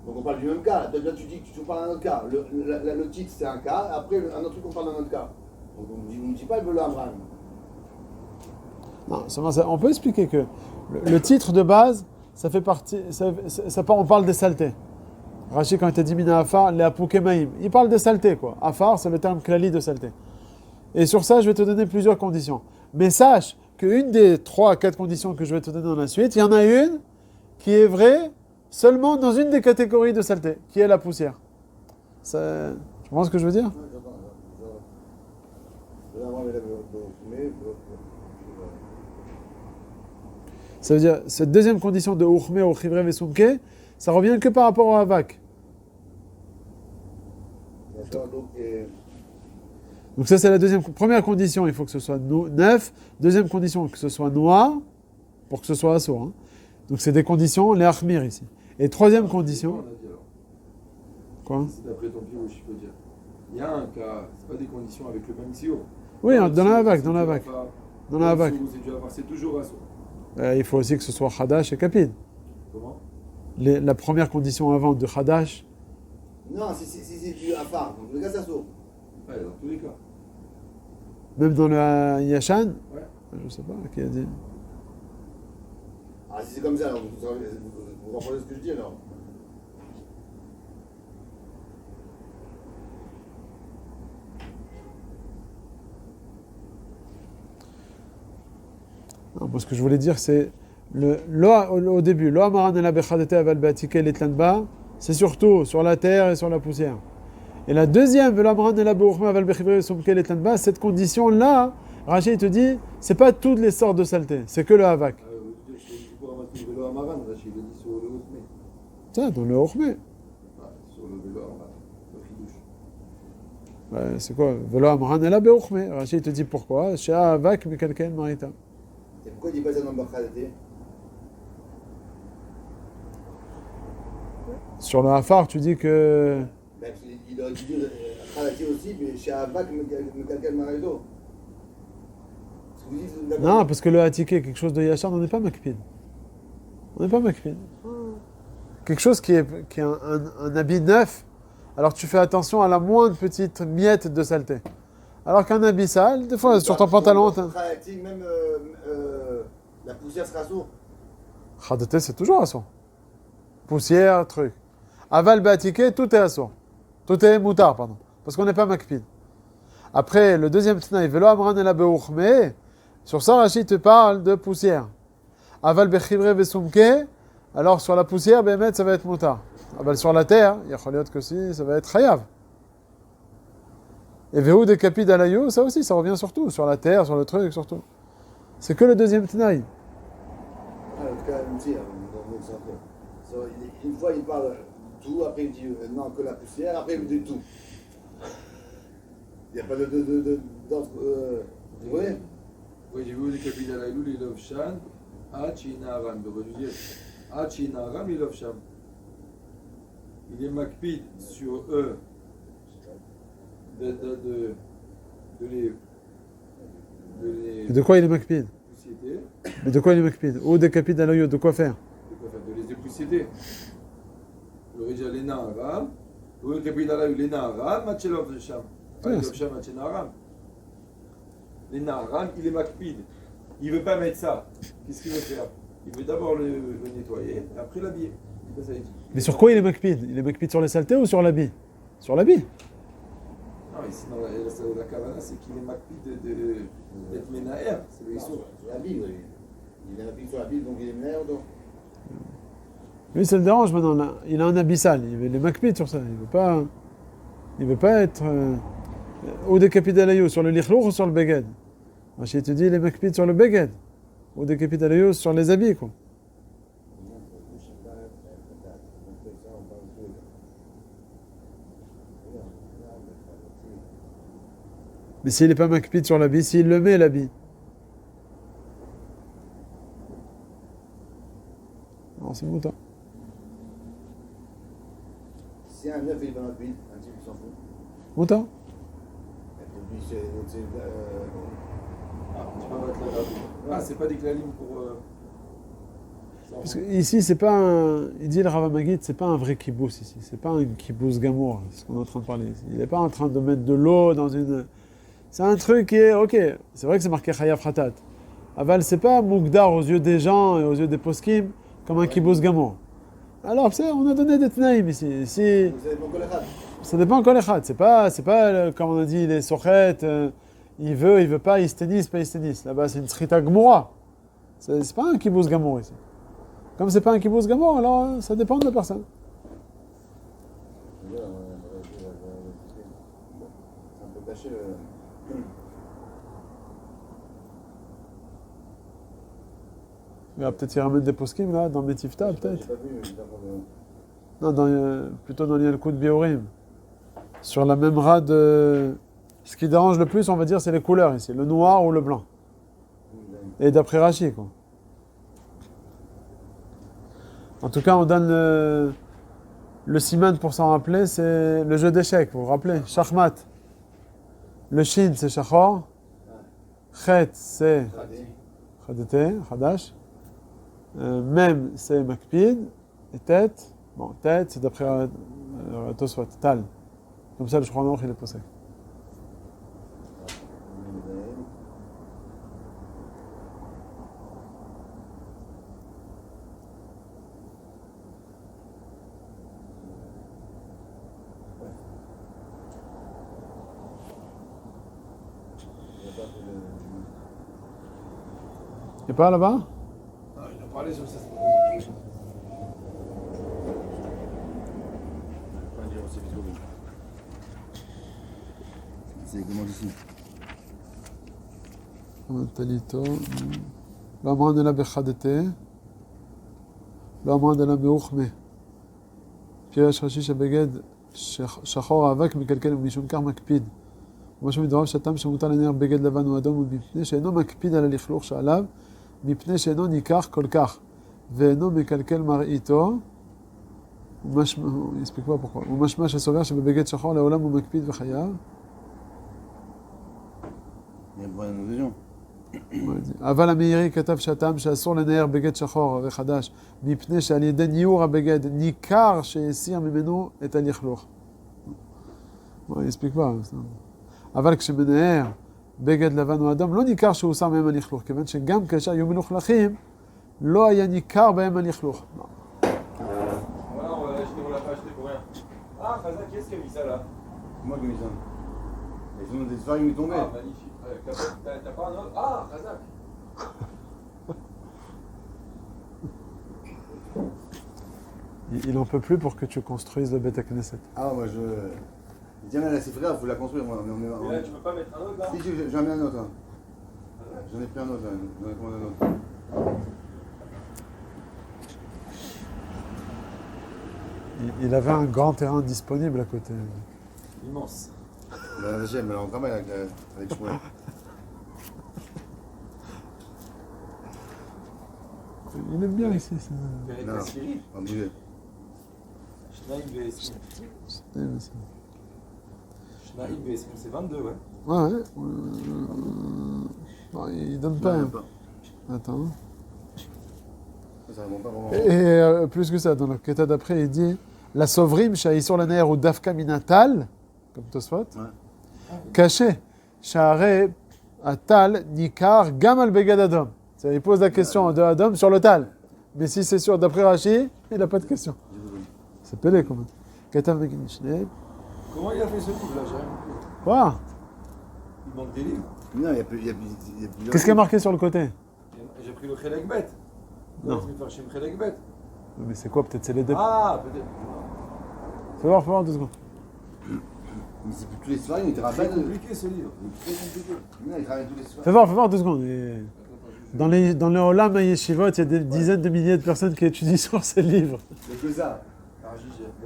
Donc on parle du même cas. Là tu dis que tu parles d'un autre cas. Le titre c'est un cas, après un autre truc on parle d'un autre cas. Donc on ne dit pas le Velo Amran. Non, seulement ça, on peut expliquer que le titre de base, ça fait partie. On parle des saletés. Rachid, quand il t'a dit Mina Afar, les Apoukémaïm, il parle des saletés, quoi. Afar, c'est le terme klali de saleté. Et sur ça, je vais te donner plusieurs conditions. Mais sache qu'une des 3 à 4 conditions que je vais te donner dans la suite, il y en a une qui est vraie seulement dans une des catégories de saleté, qui est la poussière. Ça, tu comprends ce que je veux dire? Ça veut dire, cette deuxième condition de Urme ou Chivre Vesumke, ça revient que par rapport au Havak. Donc ça, c'est la première condition, il faut que ce soit neuf. Deuxième condition, que ce soit noir, pour que ce soit assourd. Hein. Donc c'est des conditions, les Achmir ici. Et troisième condition... Quoi? C'est d'après ton pire, je peux dire. Il y a un cas, c'est pas des conditions avec le même Sio. Oui, dans la Havak, dans la Havak. Dans la Havak. C'est toujours assaut. Il faut aussi que ce soit Hadash et Kapid. Comment? La première condition avant de Hadash. Non, c'est du Afar. Donc le gars, ça saute. Ouais, dans tous les cas. Même dans le Yashan. Ouais. Je sais pas, qui a dit. Ah, si c'est comme ça, alors, vous comprenez ce que je dis alors. Non, moi, ce que je voulais dire, c'est au début, lo amaran ela bechadete aval beatike letlanba, c'est surtout sur la terre et sur la poussière. Et la deuxième, lo amaran ela beurchma aval bechivre sumke letlanba, cette condition-là, Rachid te dit, c'est pas toutes les sortes de saleté, c'est que le havak. Je peux ramasser le vélo à Maran, là, il le dit sur le Hotme. Ça, dans le Urme. Sur le vélo à Maran, le Khidouche. C'est quoi? Velo amran ela beuchme. Rashi te dit pourquoi? Shea avak mekalken marita. Et pourquoi il dit pas ça dans le Bachalati? Sur le Hafar, tu dis que. Ben, il aurait dû dire Khalati aussi, mais chez Avak, Mekalken Marito. Non, parce que le Hatiké, quelque chose de Yachar, on n'est pas Makpid. On n'est pas Makpid. Quelque chose qui est un habit neuf, alors tu fais attention à la moindre petite miette de saleté. Alors qu'un habit sale, des fois, sur ton pantalon. Khalati, même la poussière sera sourde. Khadete, c'est toujours assourd. Poussière, truc. Aval Batiké, tout est assourd. Tout est moutard, pardon. Parce qu'on n'est pas Makpid. Après, le deuxième tnaï, Velo Amran el Abeuchme, sur ça, Rachid te parle de poussière. Aval Bechibre Besumke, alors sur la poussière, Bémet, ça va être moutard. Aval sur la terre, Yacholiot que si, ça va être Chayav. Et Vehu de Kapid Alayou, ça aussi, ça revient sur tout. Sur la terre, sur le truc, surtout. C'est que le deuxième tnaï. Ah, le cas, une fois, il parle tout, après il dit non, que la poussière, après il dit tout. Il n'y a pas d'ordre. Vous voyez? Oui, j'ai vu les capitales à Loul, il Shan, Hachina Aram. Donc, je veux dire, Hachina Aram, il Sham. Il est Makpid sur eux de les. Et de quoi il est Makpid? Poussiéter. Mais de quoi il est Makpid? Ou des Kapid Alayou, de quoi faire? De les époussiéter. Le Rija Lena Aram, ou le capitale à Lena Aram, Machelov Sham. Pas Lena Sham, Hachina Aram. Lena Aram, il est Makpid. Il ne veut pas mettre ça. Qu'est-ce qu'il veut faire? Il veut d'abord le nettoyer, et après l'habiller. Mais sur quoi il est Makpid? Il est Makpid sur les saletés ou sur l'habit? Sur l'habit. Non, ici, dans la Kavana, c'est qu'il est Makpid d'être Menaher. C'est le Issou. Sur la Bible, il est Makpid sur la Bible, donc il est Menaher. Lui, ça le dérange maintenant. Là. Il a un habit sale. Il est Makpid sur ça. Il veut pas être. Ou des Kapid sur le Lichlour ou sur le Beged. Rachid te dit, il est Makpid sur le Beged. Ou des Kapid sur les habits, quoi. Mais s'il n'est pas Makpid sur l'habit, s'il le met, l'habit. Non, c'est mouton. Si un neuf il va Makpid, un type il s'en fout. Mouton. Et puis c'est Tu peux mettre la grave. Ah, c'est pas des clalimes pour. Parce que ici, c'est pas un. Il dit le Rav Magid, c'est pas un vrai kibbutz ici. C'est pas un kibbutz gamour, c'est ce qu'on est en train de parler ici. Il n'est pas en train de mettre de l'eau dans une. C'est un truc qui est. Ok, c'est vrai que c'est marqué Chayav Khatat. Aval, c'est pas Moukdar aux yeux des gens et aux yeux des poskim comme un kibbutz gamour. Alors, on a donné des tnaïm ici. Ça dépend de Kolechad. C'est pas comme on a dit, les sochet, il veut pas, il se tennis, pas il se tennis. Là-bas, c'est une srita gmoura. C'est pas un kibbutz gamour ici. Comme c'est pas un kibbutz gamour, alors ça dépend de la personne. C'est un peu caché le. Mais peut-être il ramène des poskim là, dans Metifta, peut-être. J'ai pas vu, Non, plutôt dans Yalkut Biorim. Sur la même rade. Ce qui dérange le plus, on va dire, c'est les couleurs ici, le noir ou le blanc. Et d'après Rashi, quoi. En tout cas, on donne le siman pour s'en rappeler, c'est le jeu d'échecs, vous vous rappelez? Shachmat. Le shin, c'est shachor. Chet, c'est chadete, chadash. Mem, c'est makpid. Et tête, c'est d'après Tosfot, tal. Comme ça, le Shulchan Aruch, il est posé. Il n'est pas là-bas? Non, il a parlé sur ça. C'est comment ici? Talito. L'amran de la bechadete. L'amran de la beuchme. Puis Rashi Shabeged שחור האבק מקלקל ומשום כך מקפיד. ומשהו מדבריו שהטעם שמותר לנער בגד לבן או אדום הוא מפני שאינו מקפיד על הלכלוך שעליו, מפני שאינו ניכח כל כך, ואינו מקלקל מראיתו, ומשמע שסובר שבבגד שחור לעולם הוא מקפיד וחייב. אבל המאירי כתב שהטעם שאסור לנער בגד שחור וחדש, מפני שעל ידי ניעור הבגד ניכר שהסיר ממנו את הלכלוך. הספיק כבר. אבל כשמנער בגד לבן או אדום, לא ניכר שהוא שם מהם הלכלוך, כיוון שגם כאשר היו מלוכלכים, לא היה ניכר בהם הלכלוך. Ah, Khazak, qu'est-ce qu'il a mis ça là? Moi qui ai mis ça. Ils ont des sphères qui sont tombées. Ah, magnifique. T'as pas un autre? Ah, Khazak. Il en peut plus pour que tu construises le Beth Knesset. Ah, moi je. Tiens, là, c'est frère, il faut la construire. Moi. Et là, tu peux pas mettre un autre là? Si, j'en ai un autre. Là. J'en ai pris un autre. Là. J'en ai commandé un autre. Il avait un grand terrain disponible à côté. Immense. Ben, j'aime, mais on travaille avec Shmuel. Il aime bien ici. Ça. Non, on va bouger. Shnaïm Veskim. Shnaïm Veskim, c'est 22, ouais. Ouais. Bon, il donne pas. Non, Hein. Attends. Ça ne pas vraiment. Et plus que ça, dans le quêta d'après, il dit la sovrim sur la ner ou dafka minatal, comme Tosfot, caché, share atal nikar gamal begad adam. Il pose la question de Adam sur le tal. Mais si c'est sûr, d'après Rashi, il n'a pas de question. C'est pelé quand même. Comment il a fait ce livre là? J'ai rien compris. Quoi? Il manque des livres. Non, il y a plus. Qu'est-ce qui est marqué sur le côté? J'ai pris le Chelek Bet. Non. Je vais faire chez le Chelek Bet. Mais c'est quoi? Peut-être c'est les deux. Ah, peut-être. Fais voir 2 secondes. Mais c'est plus tous les soirs, il était C'est rappelé. compliqué ce livre. C'est très compliqué. Non, il travaille tous les soirs. Fais voir 2 secondes. Et dans le Olam et Yeshivot, il y a des dizaines de milliers de personnes qui étudient sur ces livres. C'est que ça.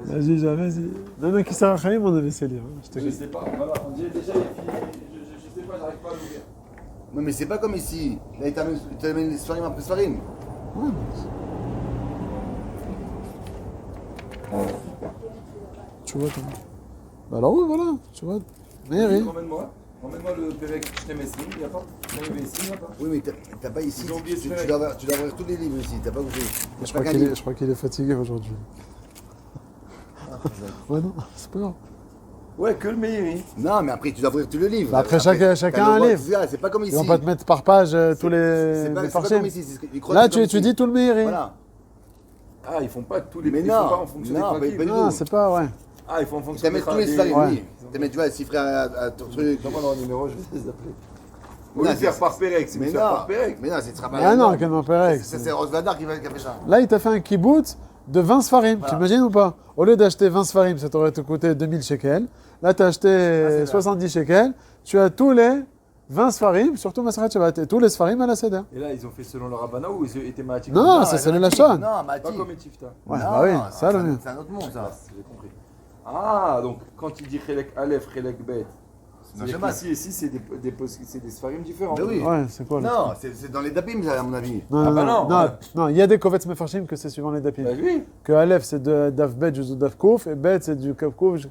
Vas-y. Même qui s'est Chaim, on avait ces livres. Je sais pas, voilà, on dirait déjà il est fini. Je sais pas, j'arrive pas à l'ouvrir. Non, mais c'est pas comme ici. Là, il t'amène les soirim après soirim. Ouais. Tu vois, bah alors oui, voilà, tu vois. Mairie. Emmène-moi le Perek Shnemesim, il n'y a pas? Shnemesim, il n'y a pas? Oui, mais t'as pas ici. Ils ont oublié de Tu faire. dois avoir tous les livres ici. T'as pas compris. Je crois qu'il est fatigué aujourd'hui. Ouais, non, c'est pas grave. Ouais, que le Meiri. Non, mais après, tu dois ouvrir tous les livres. Bah après, chacun a un livre. C'est pas comme ici. Ils vont pas te mettre par page tous les C'est pas farshim. comme ici. Là, tu étudies tout le Meiri. Voilà. Ah, ils font pas tous les. Mais ils non. font pas en fonction Non, des mais prakim. pas- Non, c'est pas, ouais. Ah, ils font en fonction T'as mis tous les des soirim, Ouais. oui. T'as mis, tu vois, 6 frères à ton truc. Donne-moi leur numéro, je vais les appeler. Non, Au lieu de c'est- faire par Perek, c'est Mais faire non, par Perek. mais non, c'est travail. Ah non, quel Perek. C'est Rose Vadar qui a fait ça. Là, il t'a fait un kibbutz de 20 sfarim. Voilà. T'imagines ou pas? Au lieu d'acheter 20 sfarim, ça t'aurait te coûté 2000 shekels. Là, t'as acheté c'est 70 shekels. Tu as tous les 20 sfarim, surtout Maseret Shabbat, et tous les sfarim à la Seder. Et là, ils ont fait selon le rabbana ou ils étaient mathématiques? Non, c'est celui de la Shon. Non, Pas Mati. comme Etifta. Ouais, Non, bah oui, ça le mieux. C'est un autre monde, ça. J'ai compris. Ah, donc quand il dit Chelek Aleph, Chelek Bet, Non, c'est Shabbat. ici, c'est des sfarim différents. Mais oui. Ouais, c'est quoi le Non, c'est dans les dapim, ça, à mon avis. Non, Ah non, bah non, non, non, non, il y a des Kovetz Mefarshim que c'est suivant les dapim. Bah oui. Que Aleph c'est de Daf Bet jusqu'au Daf Kouf, et Bet c'est du Kaf Kouf.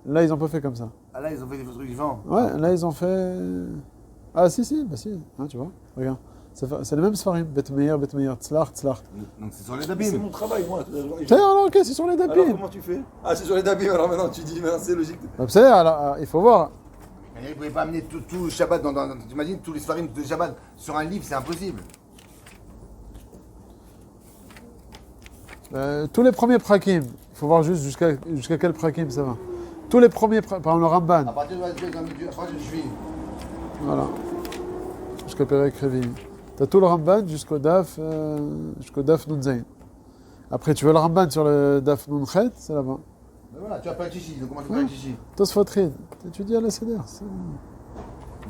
Là, ils ont pas fait comme ça. Ah là, ils ont fait des trucs différents. Ouais, là, ils ont fait. Ah, si, bah si. Hein, tu vois, regarde. C'est le même Sfarim. Bet Meir, Tzlach. Donc c'est sur les C'est dapim. mon travail, moi. toute la journée. Tiens, alors, ok, c'est sur les Alors dapim. comment tu fais? Ah, c'est sur les dabim, alors maintenant tu dis, maintenant c'est logique. Bah, c'est, alors, il faut voir. Mais ils ne pouvaient pas amener tout le Shabbat tu imagines tous les Sfarim de Shabbat sur un livre, c'est impossible. Tous les premiers prakim, il faut voir juste jusqu'à quel prakim ça va. Tous les premiers, par exemple le Ramban, À partir de la je suis. voilà, jusqu'à Perek Revi. Tu as tout le Ramban jusqu'au Daf Nunzain. Après, tu veux le Ramban sur le Daf Nunchet, c'est là-bas. Mais voilà, tu as pas le chichi, donc comment tu fais le chichi? Tosfot Rid, tu étudies à la Seder.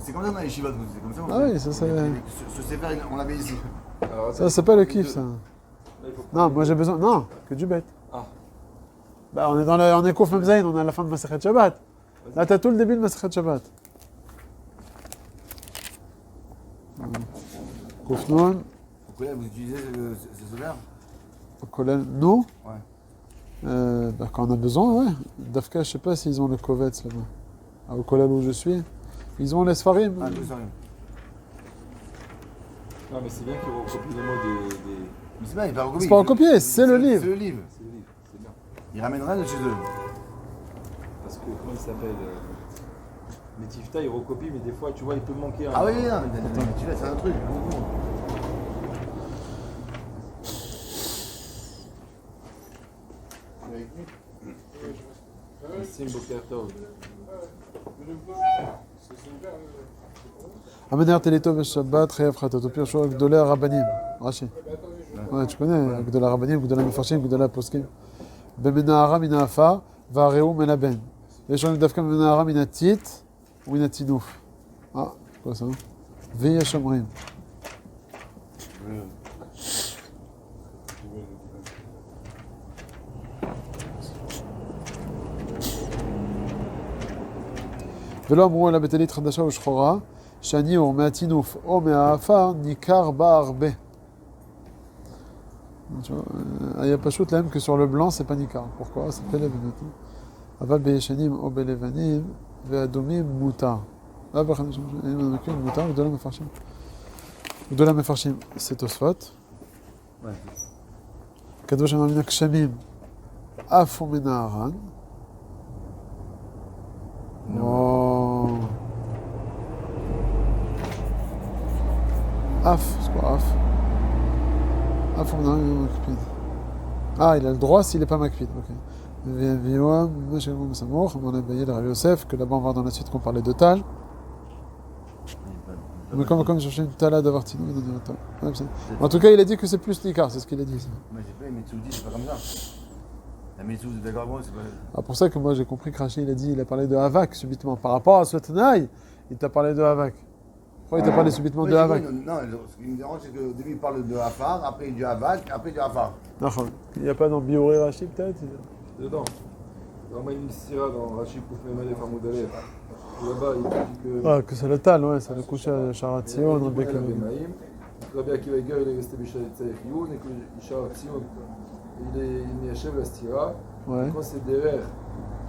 C'est comme ça dans les Shivot, c'est comme ça. Ah oui, ça c'est. Ce sévère, on l'avait ici. Alors, Ça, c'est pas le kiff, ça. Là, il faut- Non, moi j'ai besoin. Non, que du bête. Ah. Bah, on est Kouf Memzaïn, on est à la fin de Masechet Shabbat. Là, tu as tout le début de Masechet Shabbat. Kouf Nun, Au collège, vous utilisez ce verbe? au collège, nous, Ouais. bah, quand on a besoin, ouais. Dafka, je sais pas s'ils ont le Kovetz là-bas. Ah, au collège où je suis, ils ont les Sfarim. Ah, tout ça. Non, mais c'est bien qu'ils recopient les mots des... Mais c'est bien, il va recopier. C'est pas recopié, c'est le livre. C'est le livre. C'est le livre, c'est bien. Il ramènera de chez eux. Parce que, comment il s'appelle les Tifta, ils recopient, mais des fois, tu vois, il peut manquer un... Ah oui, non, mais tu vois, c'est un truc. C'est une Bokertov. Amener Teletov et Shabbat, Chayav Khatat, au pire choix, Gdola Rabbanim. Rachi. Ouais, tu connais, Gdola Rabbanim, Gdola Mefarshim, Gdola Poskim. Bemenahara Minafa, Vareu Menaben. Les gens d'Afka Bemenahara Minatit, ou Minatinouf. Ah, c'est quoi ça? Veya Shamrim. ולא אמרו אלא בטלית חדשה ושחורה, שאני או מהטינוף או מהעפר ניכר בה הרבה. Il y a pas shoot même que sur le blanc c'est pas ניכר. Pourquoi? C'est פלא באמת. אבל בישנים או בלבנים ואדומים מותר. לא בחדשים, אין מנמקים מותר, גדולה מפרשים. גדולה מפרשים, c'est תוספות. כתוב שם מן הגשמים עפו מן הארן. Oh. Af, c'est quoi Af? Af, on a un Makpid. Ah, il a le droit s'il n'est pas Makpid, ok. Vivoam, Meshemom Samour, on a payé le Rav Yosef, que là-bas on va voir dans la suite qu'on parlait de Tal. Mais comme chercher une Tala d'Avartino, il a dit un Tal. En tout cas, il a dit que c'est plus Nikar, c'est ce qu'il a dit. Mais c'est pas, Metsoudi, c'est pas comme ça. La Metsoudi, d'accord, moi, c'est pas. Ah, pour ça que moi j'ai compris que Rachid il a parlé de Havak subitement. Par rapport à ce Tanaï, il t'a parlé de Havak. Pourquoi il t'a parlé subitement de Havak? Non, ce qui me dérange, c'est qu'au début il parle de Afar, après du Havak, après du Afar. Il n'y a pas dans Bioré Rachid peut-être? Dedans. Dans Maïm Sira, dans Rachid Koufem Alef Amoudalef. Là-bas, il dit que... Ah, que c'est le tal, ouais, c'est le coucher à Sharatzion, dans Bek. Rabbi Akiva Eger, il est resté Béchalet Tzarech Youn, et que Sharatzion, il est Miachev la Stira. Ouais. Quand c'est derrière,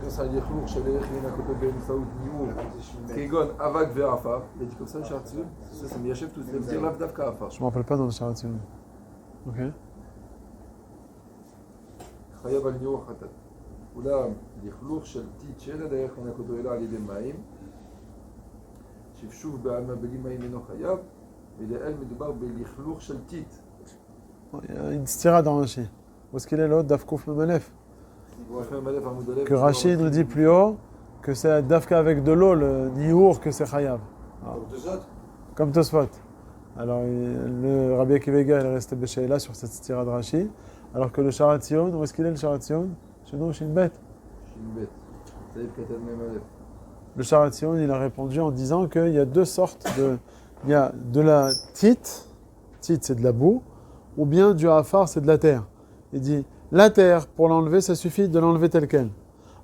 quand c'est un Yechlour, Shalerech, Yena Koto Ben Saoud, Niour, Kegon, Avak Verafar, il a dit comme ça, Sharatzion, ça c'est Miachev tout, ça veut dire Lavdavka Afar. Je me rappelle pas dans le Sharatzion. Ok. Chayav al Niour Khatat. אולם לכלוך של טיט שאין הדרך מן הכותו על ידי מים שפשוף בעלמא בלי מים אינו חייב ולאל מדובר בלכלוך של טיט. Il y a une stira dans Rashi. Où est-ce qu'il est l'autre Dafkouf Memalef? Que Rashi nous dit plus haut que c'est Dafka avec de l'eau, le Niour, que c'est Chayav. Ah. Comme Tosfot. Alors le Rabbi Akiva Eger est resté Béchaïla sur cette stira de Rashi. Alors que le Sharatzion, où est-ce qu'il est le Sharatzion? Chez nous, chez une bête. Le Sharatzion, il a répondu en disant qu'il y a deux sortes de... Il y a de la tite c'est de la boue, ou bien du hafar, c'est de la terre. Il dit, la terre, pour l'enlever, ça suffit de l'enlever telle qu'elle.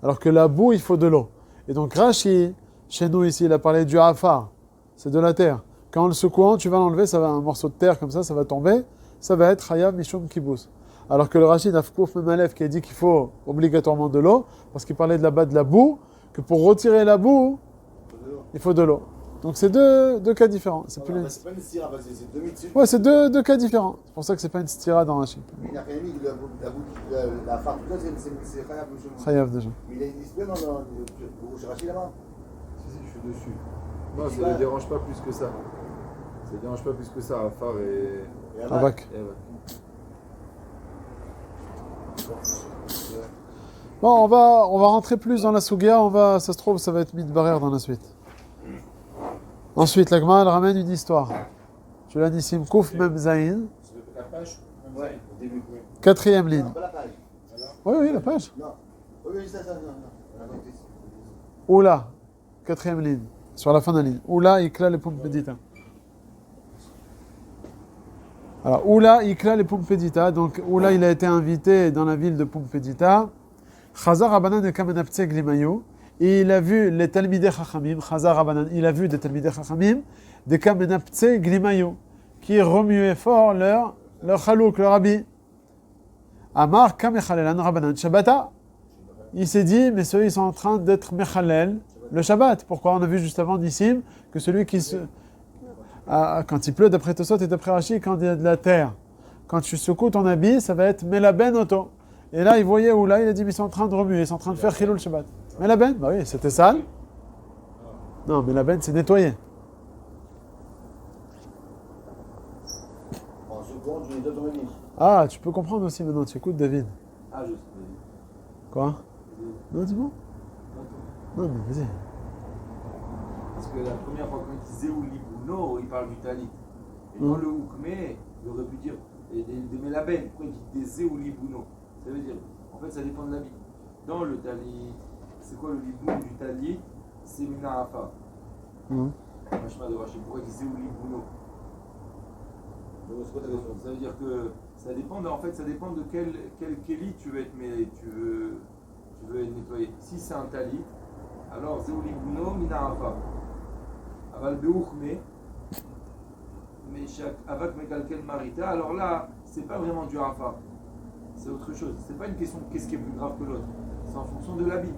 Alors que la boue, il faut de l'eau. Et donc Rashi, chez nous ici, il a parlé du hafar, c'est de la terre. Quand en le secouant, tu vas l'enlever, ça va un morceau de terre comme ça va tomber, ça va être Chayav Mishum Kibous. Alors que le Rashi Nafkouf Memalef qui a dit qu'il faut obligatoirement de l'eau, parce qu'il parlait de là-bas de la boue, que pour retirer la boue, il faut de l'eau. Donc c'est deux cas différents. C'est pas une stira, c'est deux mitzvot. Ouais, c'est deux cas différents. C'est pour ça que c'est pas une stira dans Rashi. Il a rien mis, la farce, c'est Chayav Mishum. Chayav déjà. Mais il a dit bien dans Rashi là-bas. Si, je suis dessus. Non, ça ne dérange pas plus que ça. Ça ne dérange pas plus que ça, Afar et Avak. Bon, on va rentrer plus dans la Sugia, ça se trouve, ça va être Midbarer dans la suite. Ensuite, la Gemara, elle ramène une histoire. Je la Nissim Kouf Mem Zain. La page? Ouais, au début. Quatrième ligne. Non, pas la page. Oui, la page. Non. Oui, ça, non. Oula, quatrième ligne, sur la fin de la ligne. Oula, Ikla, les Pumpedita. Alors, Oula, Ikla, les Pumpedita. Donc, Oula, il a été invité dans la ville de Pumpedita. Chazar Rabbanan et Kamenaptse Glimayu. Et il a vu les Talmidei Chachamim, Chazar Rabbanan, il a vu des Talmidei Chachamim, des Kamenaptse Glimayu, qui remuaient fort leur chalouk, leur habit. Amar Kamechalelan Rabbanan Shabbata. Il s'est dit, mais ceux, ils sont en train d'être Mechalel le Shabbat. Pourquoi? On a vu juste avant Nissim que celui qui se. Quand il pleut, d'après Tosot et d'après Rashi, quand il y a de la terre, quand tu secoues ton habit, ça va être Melaben Oto. Et là, il voyait où là, il a dit, mais ils sont en train de remuer, ils sont en train de faire Chilul Shabbat. Melaben, bah oui, c'était sale. Non, Melaben, c'est nettoyé. En seconde, tu nettoies ton habit. Ah, tu peux comprendre aussi maintenant, tu écoutes David. Ah, je sais. Quoi? Non, dis-moi. Non, mais vas-y. Parce que la première fois qu'on disait ou Libuno, il parle du talit. Et dans le Oukmé, il aurait pu dire des Melaben. Pourquoi il dit des Zé ou Libuno? Ça veut dire, en fait, ça dépend de l'habit. Dans le talit, c'est quoi le Liboun du talit? C'est Mina Afa. Machma de Rashi. Pourquoi il dit Zé ou Libuno? Ça veut dire que ça dépend de quel kéli tu veux être mêlé, tu veux être nettoyé. Si c'est un talit, alors Zéouli Bouno, Mina Afa. Aval Beouchme, mais Avak Mekalkel Marita, alors là, c'est pas vraiment du Afa. C'est autre chose. C'est pas une question de qu'est-ce qui est plus grave que l'autre. C'est en fonction de l'habit.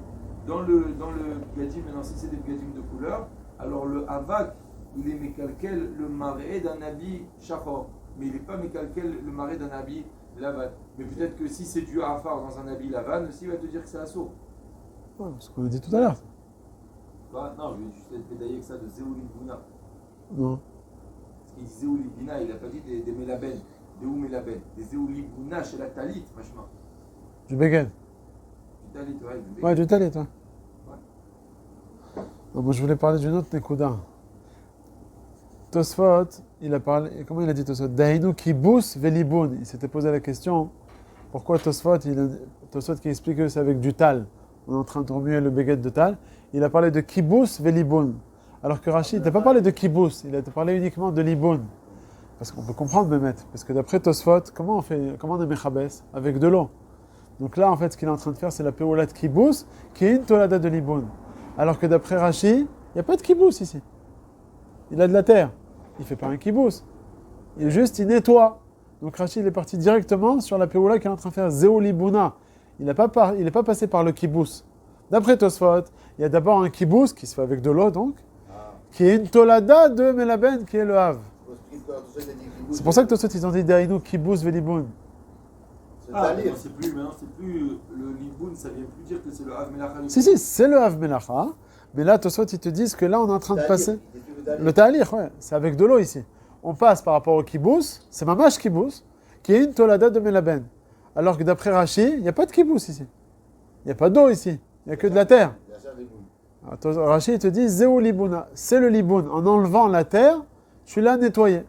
Dans le Gadim, maintenant, si c'est des Gadim de couleur, alors le Avak, il est Mekalkel le marais d'un habit Shachor. Mais il n'est pas Mekalkel le marais d'un habit Lavan. Mais peut-être que si c'est du Afar dans un habit Lavan, aussi il va te dire que c'est Assour. Ouais, ce qu'on a dit tout à l'heure. Bah, non, je vais juste être médaillé avec ça de Zéouli Bouna. Non. Parce qu'il dit Zéouli Bina, il n'a pas dit des Melaben. Des où Melaben? Des Zéouli Bouna chez la Talit, franchement. Du Beged. Du Talit, ouais. Du Ouais, du Talit, ouais. Ouais. Non, moi, je voulais parler d'une autre Nekuda. Tosfot, il a parlé, comment il a dit Tosfot? Dainu kibus velibun. Il s'était posé la question, pourquoi Tosfot qui explique que c'est avec du tal. On est en train de remuer le béguet de tal. Il a parlé de kibus velibun. Alors que Rachid n'a pas parlé de kibus, il a parlé uniquement de libun. Parce qu'on peut comprendre Mehmet, parce que d'après Tosfot, comment on est mechabes? Avec de l'eau. Donc là, en fait, ce qu'il est en train de faire, c'est la péola de kibus, qui est une tolada de libun. Alors que d'après Rachid, il n'y a pas de kibus ici. Il a de la terre. Il ne fait pas un kibous. Il nettoie. Donc Rachid est parti directement sur la péoula qu'il est en train de faire Zéolibuna. Il n'est pas passé par le kibous. D'après Tosfot, il y a d'abord un kibous qui se fait avec de l'eau, donc, qui est une tolada de Melaben, qui est le Hav. C'est pour ça que Tosfot, ils ont dit Dainu kibous velibun. Maintenant, c'est plus le Liboun, ça vient plus dire que c'est le Hav Melacha. Si, c'est le Hav Melacha. Mais là, Tosfot, ils te disent que là, on est en train de passer. Le ta'alir, ouais, c'est avec de l'eau ici. On passe par rapport au kibous, c'est mamash kibous, qui est une tolada de Melaben. Alors que d'après Rashi, il n'y a pas de kibous ici. Il n'y a pas d'eau ici. Il n'y a que de la terre. Rashi, il te dit Zéou Libouna. C'est le Liboun. En enlevant la terre, tu l'as nettoyé.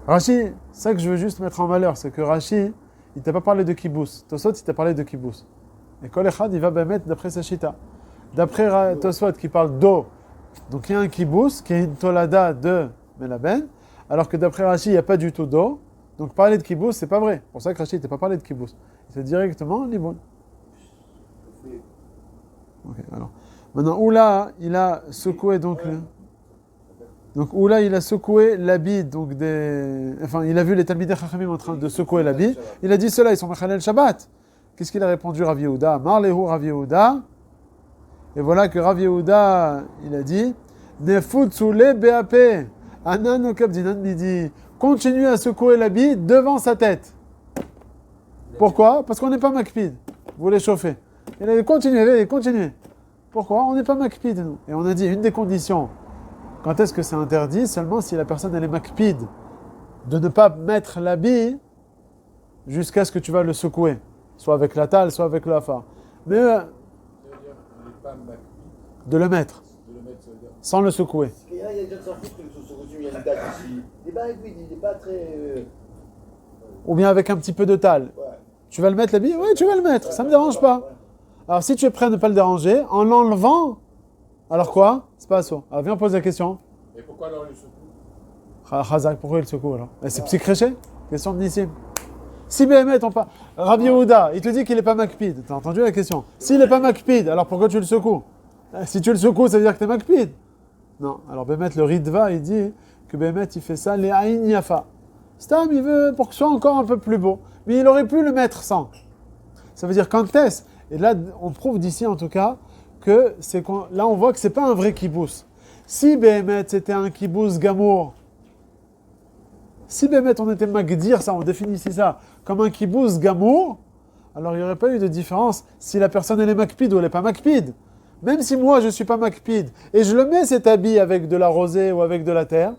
Rashi, c'est ça que je veux juste mettre en valeur, c'est que Rashi, il ne t'a pas parlé de kibous. Tosot, il t'a parlé de kibous. Et Kol Echad, il va mettre d'après sa chita. D'après Tosfot qui parle d'eau, donc il y a un kibous qui est une tolada de Melaben, alors que d'après Rashi, il n'y a pas du tout d'eau. Donc parler de kibous, c'est pas vrai. C'est pour ça que Rashi n'était pas parlé de kibous. C'est directement Liboun. Ok, alors. Maintenant, Oula, il a secoué donc. Donc Oula, il a secoué l'habit donc Enfin, il a vu les Talmidei Chachamim en train de secouer l'habit. Il a dit ceux-là, ils sont Mechalel Shabbat. Qu'est-ce qu'il a répondu Rav Yehuda? Marlehu Rav Yehuda. Et voilà que Rav Yehuda, il a dit Nefutsule BAP Anan Okabdinan Midi. Continue à secouer l'habit devant sa tête. Pourquoi? Parce qu'on n'est pas makpid. Vous les chauffez. Il a dit continuez. Pourquoi? On n'est pas makpid, nous. Et on a dit une des conditions. Quand est-ce que c'est interdit? Seulement si la personne elle est makpid. De ne pas mettre l'habit jusqu'à ce que tu vas le secouer. Soit avec la talle, soit avec le hafar. Mais de le mettre, sans le secouer. Il y a des gens qui s'en foutent que ce costume, il y a une date ici. Il n'est pas avec lui, il n'est pas très. Ou bien avec un petit peu de talle. Ouais. Tu vas le mettre l'habit? Oui, tu vas le mettre, ça ne me dérange pas. Alors si tu es prêt à ne pas le déranger, en l'enlevant, alors quoi? C'est pas ça. Alors viens poser la question. Et pourquoi alors il secoue? Chazak, pourquoi il secoue alors? C'est psychréché? Question de Nissim. Si Béhémet, on parle. Rav Yehuda, il te dit qu'il n'est pas Makpid. T'as entendu la question? S'il n'est pas Makpid, alors pourquoi tu le secoues? Si tu le secoues, ça veut dire que tu es Makpid. Non. Alors Béhémet, le Ritva, il dit que Béhémet, il fait ça, les Aïn Yafa. Stam, il veut pour que ce soit encore un peu plus beau. Mais il aurait pu le mettre sans. Ça veut dire quand est-ce? Et là, on prouve d'ici en tout cas que là, on voit que c'est pas un vrai kibbutz. Si Béhémet, c'était un kibbutz gamour, si Béhémet, on était magdir, ça, on définissait ça comme un kibbutz gamour, alors il n'y aurait pas eu de différence si la personne elle est makpid ou elle n'est pas makpid. Même si moi je ne suis pas makpid et je le mets cet habit avec de la rosée ou avec de la terre,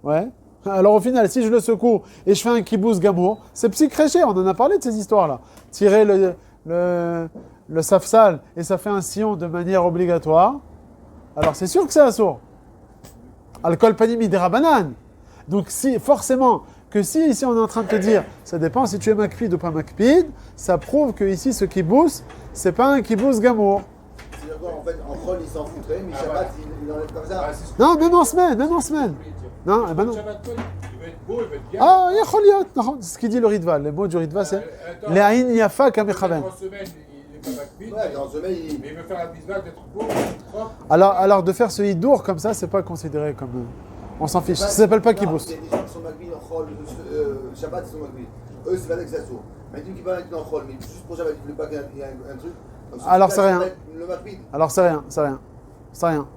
ouais. Alors au final, si je le secoue et je fais un kibbutz gamour, c'est psychréché, on en a parlé de ces histoires-là. Tirer le safsal et ça fait un sillon de manière obligatoire, alors c'est sûr que c'est assourd. Alcool panimi des rabanan. Donc si, forcément, que si ici on est en train de te dire, ça dépend si tu es makpid ou pas makpid, ça prouve que ici ce kibbutz, c'est pas un kibbutz gamour. C'est-à-dire quoi, en fait, en Chol, il s'en foutrait, mais Shabbat, il enlève comme ça. Non, même en semaine. Non, eh ben non. Il va être beau, il va être bien. Ah, yacholiot, non, c'est ce qu'il dit le Ritva. Le mot du Ritva, c'est les aïn yafa kamechaven. En semaine, il est pas makpid, Ouais, dans ce il... mais il veut faire la bisbate, d'être beau, propre. Alors de faire ce hidour comme ça, c'est pas considéré comme. On s'en fiche. Ça s'appelle pas kibbutz. Il y a des gens qui sont makbid en Chol, Shabbat, ils sont makbid. Eux, c'est pas que ça sourd. Mais tu qui va être en Chol, mais juste pour Shabbat, il ne veut pas qu'il y ait un truc. Donc, Alors c'est rien. Le makbid. Alors c'est rien.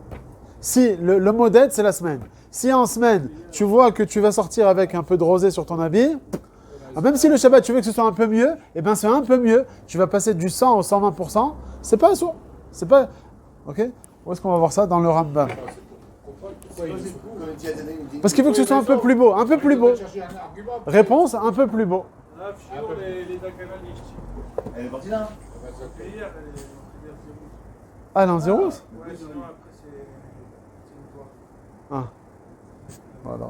Si le mot d'aide, c'est la semaine. Si en semaine, tu vois que tu vas sortir avec un peu de rosé sur ton habit, même si le Shabbat, tu veux que ce soit un peu mieux, eh bien c'est un peu mieux. Tu vas passer du 100 au 120%. C'est pas sourd. C'est pas. Ok? Où est-ce qu'on va voir ça? Dans le Rambam. Parce qu'il veut que ce soit un peu plus beau. Un peu plus beau. Réponse, un peu plus beau. Elle est partie là. Ah, non, zéro? Ah. Voilà.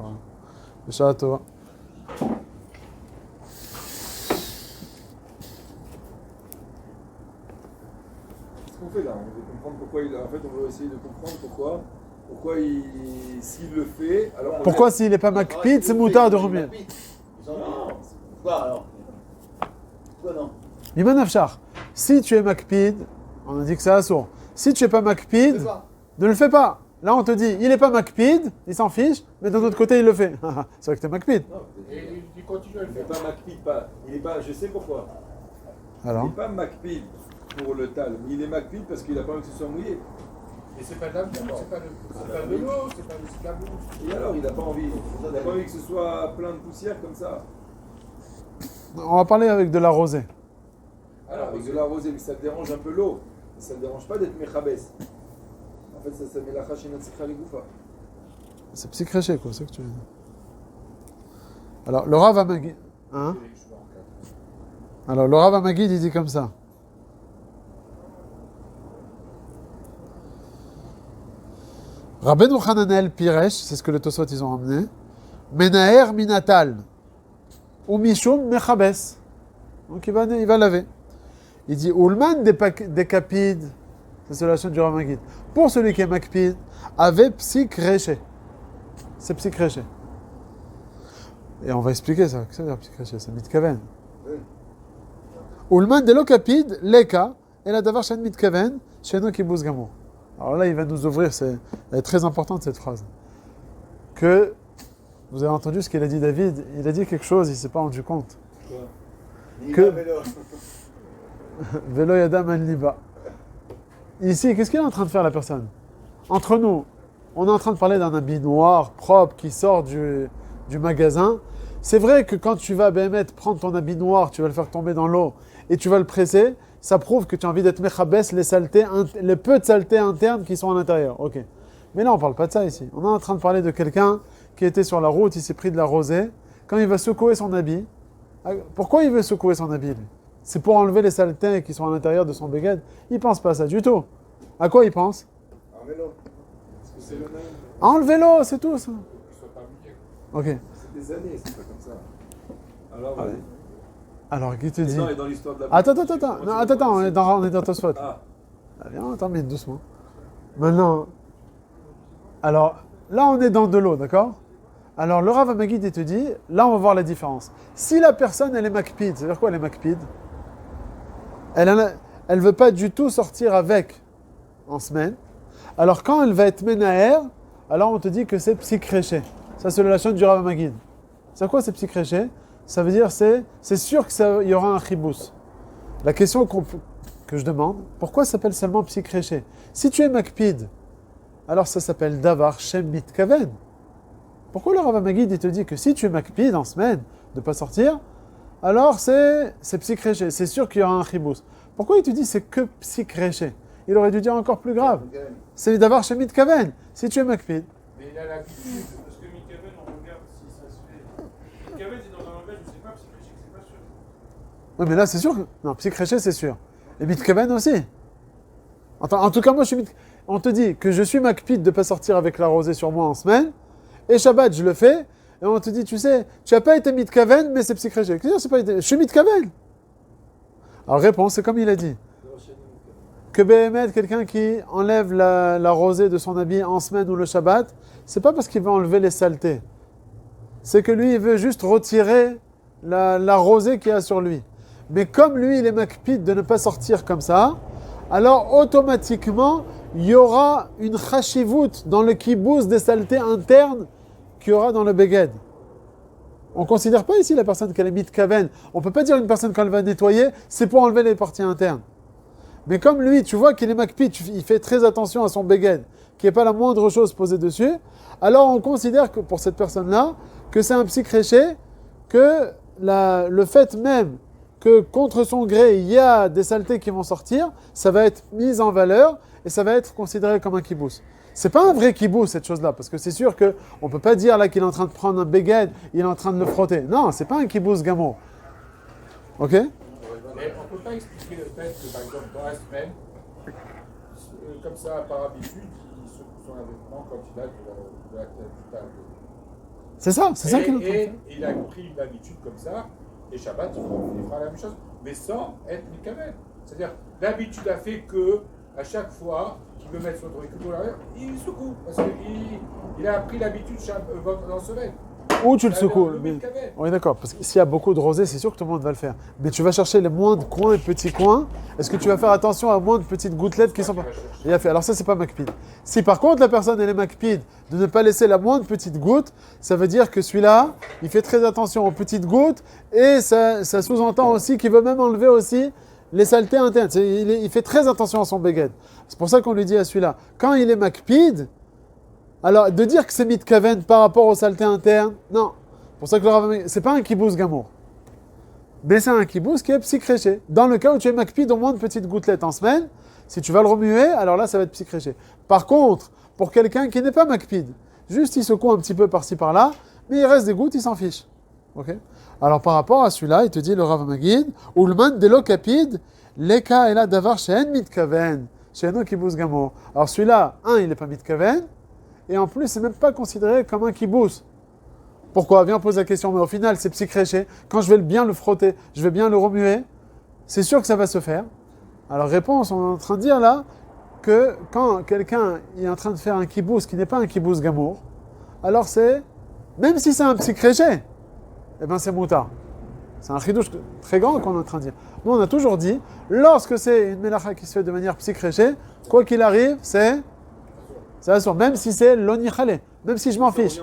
Le château. Qu'est-ce qu'on fait là? On veut comprendre pourquoi il. En fait, on veut essayer de comprendre pourquoi s'il le fait. Alors Pourquoi s'il n'est pas makpid, c'est moutard de remuer? Pourquoi alors? Pourquoi non? Liman Afshar, si tu es makpid, on a dit que c'est assourd. Si tu n'es pas makpid, ne le fais pas. Là, on te dit, il n'est pas makpid, il s'en fiche, mais d'un autre côté, il le fait. C'est vrai que tu es makpid. Et il continue à le Il n'est faire. pas makpid, il est pas. Je sais pourquoi. Alors Il n'est pas makpid pour le tal, mais il est makpid parce qu'il a pas envie que ce soit mouillé. Et c'est pas d'amour, c'est pas de l'eau, c'est pas de l'amour. Et alors, il n'a pas envie. Il n'a pas envie que ce soit plein de poussière comme ça. On va parler avec de la rosée. Alors, avec de la rosée, mais ça te dérange un peu l'eau. Mais ça ne te dérange pas d'être mechabès. En fait, ça met la chachina tzikha les goufa. C'est psychréché, quoi, c'est ce que tu veux dire. Alors, le Rav Amagid. Hein? Alors, le Rav Amagid, il dit comme ça. Rabbeinu Hananel Piresh, c'est ce que les Tosot ils ont emmené. Menaher minatal. Ou mishum mechabes. Donc il va laver. Il dit Ulman des kapides. C'est la chaîne du Rav Amagid. Pour celui qui est makpid, avec psychréché. C'est psychréché. Et on va expliquer ça. Qu'est-ce que ça veut dire psychréché? C'est mitkaven. Ulman de lokapid, leka, et la davar shen mitkaven, chez nous qui bouse gamou. Alors là, il va nous ouvrir, elle est très importante cette phrase. Que, vous avez entendu ce qu'il a dit David, il a dit quelque chose, il ne s'est pas rendu compte. Que Vélo yadam al liba. Ici, qu'est-ce qu'il est en train de faire la personne? Entre nous, on est en train de parler d'un habit noir, propre, qui sort du magasin. C'est vrai que quand tu vas prendre ton habit noir, tu vas le faire tomber dans l'eau et tu vas le presser, ça prouve que tu as envie d'être mechabès les peu de saletés internes qui sont à l'intérieur. Ok. Mais là, on ne parle pas de ça ici. On est en train de parler de quelqu'un qui était sur la route, il s'est pris de la rosée. Quand il va secouer son habit, pourquoi il veut secouer son habit, lui? C'est pour enlever les saletés qui sont à l'intérieur de son béguet. Il ne pense pas à ça du tout. À quoi il pense? En vélo. Parce que c'est le même. Enlever l'eau, c'est tout ça. Il soit pas mouillé. Ok. C'est des années, c'est pas comme ça. Alors, Allez. Alors, qui te dit? non, et dans l'histoire de la. Attends. Non, attends, on est dans Tosfot. Ah, Viens, attends, mais doucement. Maintenant, alors, là, on est dans de l'eau, d'accord? Alors le Rav Hamagid, il te dit, là on va voir la différence. Si la personne, elle est makpid, c'est-à-dire quoi elle est makpid? Elle veut pas du tout sortir avec en semaine. Alors quand elle va être menaher, alors on te dit que c'est psychréché. Ça c'est la chaîne du Rav Hamagid. C'est quoi c'est psychréché? Ça veut dire c'est sûr qu'il y aura un chibous. La question que je demande, pourquoi ça s'appelle seulement psychréché? Si tu es makpid, alors ça s'appelle davar shem mitkaven. Pourquoi le Rav Hamagid il te dit que si tu es makpid en semaine, de ne pas sortir, alors c'est psychréché, c'est sûr qu'il y aura un chibous. Pourquoi il te dit c'est que psychréché? Il aurait dû dire encore plus grave. C'est davar shem mitkaven, si tu es makpid. Mais il a l'habitude, parce que Mikaven, on regarde si ça se fait. Mikaven, c'est dans un langage, je ne sais pas, psychréché, c'est pas sûr. Oui, mais là c'est sûr. Non, psychréché c'est sûr. Et mitkaven aussi. En tout cas, moi je suis on te dit que je suis makpid de ne pas sortir avec la rosée sur moi en semaine. Et Shabbat, je le fais, et on te dit, tu sais, tu n'as pas été mitkaven, mais c'est psychréché. Je suis mitkaven. Alors, réponse, c'est comme il a dit. Que Béhémet, quelqu'un qui enlève la rosée de son habit en semaine ou le Shabbat, c'est pas parce qu'il veut enlever les saletés. C'est que lui, il veut juste retirer la rosée qu'il y a sur lui. Mais comme lui, il est makpid de ne pas sortir comme ça, alors automatiquement, il y aura une chashivut dans le kibbutz des saletés internes qu'il y aura dans le beged. On ne considère pas ici la personne qu'elle est mitkaven. On ne peut pas dire une personne quand elle va nettoyer, c'est pour enlever les parties internes. Mais comme lui, tu vois qu'il est makpid, il fait très attention à son beged, qu'il n'y ait pas la moindre chose posée dessus, alors on considère que pour cette personne-là, que c'est un psychréché, que le fait même que contre son gré, il y a des saletés qui vont sortir, ça va être mis en valeur et ça va être considéré comme un kibbutz. C'est pas un vrai kibbutz, cette chose-là, parce que c'est sûr qu'on peut pas dire là qu'il est en train de prendre un beged, il est en train de le frotter. Non, c'est pas un kibbutz gamour. Ok? Mais on ne peut pas expliquer le fait que, par exemple, dans la semaine, comme ça, par habitude, il secoue son vêtement quand il a de la table. C'est ça qu'il est en train de faire. Et il a pris une habitude comme ça, et Shabbat, il fera la même chose, mais sans être mikaven. C'est-à-dire, l'habitude a fait que, à chaque fois qu'il veut mettre son truc, il secoue, parce qu'il a pris l'habitude dans ce semaine. Ou tu le secoues. Oui, d'accord. Parce que s'il y a beaucoup de rosée, c'est sûr que tout le monde va le faire. Mais tu vas chercher les moindres coins et petits coins. Est-ce que tu vas faire attention à moindres petites gouttelettes qui sont pas... Il a fait. Alors ça, c'est pas makpid. Si par contre la personne elle est makpid de ne pas laisser la moindre petite goutte, ça veut dire que celui-là, il fait très attention aux petites gouttes et ça sous-entend aussi qu'il veut même enlever aussi les saletés internes. Il fait très attention à son beged. C'est pour ça qu'on lui dit à celui-là, quand il est makpid, alors, de dire que c'est mitkaven par rapport aux saletés internes, non. Pour ça que le Rav, c'est pas un kibbutz gamour. Mais c'est un kibbutz qui est psychréché. Dans le cas où tu es makpid au moins de petites gouttelettes en semaine, si tu vas le remuer, alors là, ça va être psychréché. Par contre, pour quelqu'un qui n'est pas makpid, juste il secoue un petit peu par-ci par-là, mais il reste des gouttes, il s'en fiche. Ok? Alors, par rapport à celui-là, il te dit le Rav Magid, Ulman delo kapid, leka ela davar she'en mitkaven, she'eno kibbutz gamour. Alors celui-là, il n'est pas mitkaven, et en plus, c'est même pas considéré comme un kibbutz. Pourquoi? Viens, on pose la question, mais au final, c'est psychréché. Quand je vais bien le frotter, je vais bien le remuer, c'est sûr que ça va se faire. Alors, réponse, on est en train de dire là que quand quelqu'un est en train de faire un kibbutz qui n'est pas un kibbutz gamour, alors c'est, même si c'est un psychréché, eh ben c'est moutar. C'est un chidouche très grand qu'on est en train de dire. Nous, on a toujours dit, lorsque c'est une mélacha qui se fait de manière psychréché, quoi qu'il arrive, c'est assour, même si c'est l'onichale, même si je m'en fiche.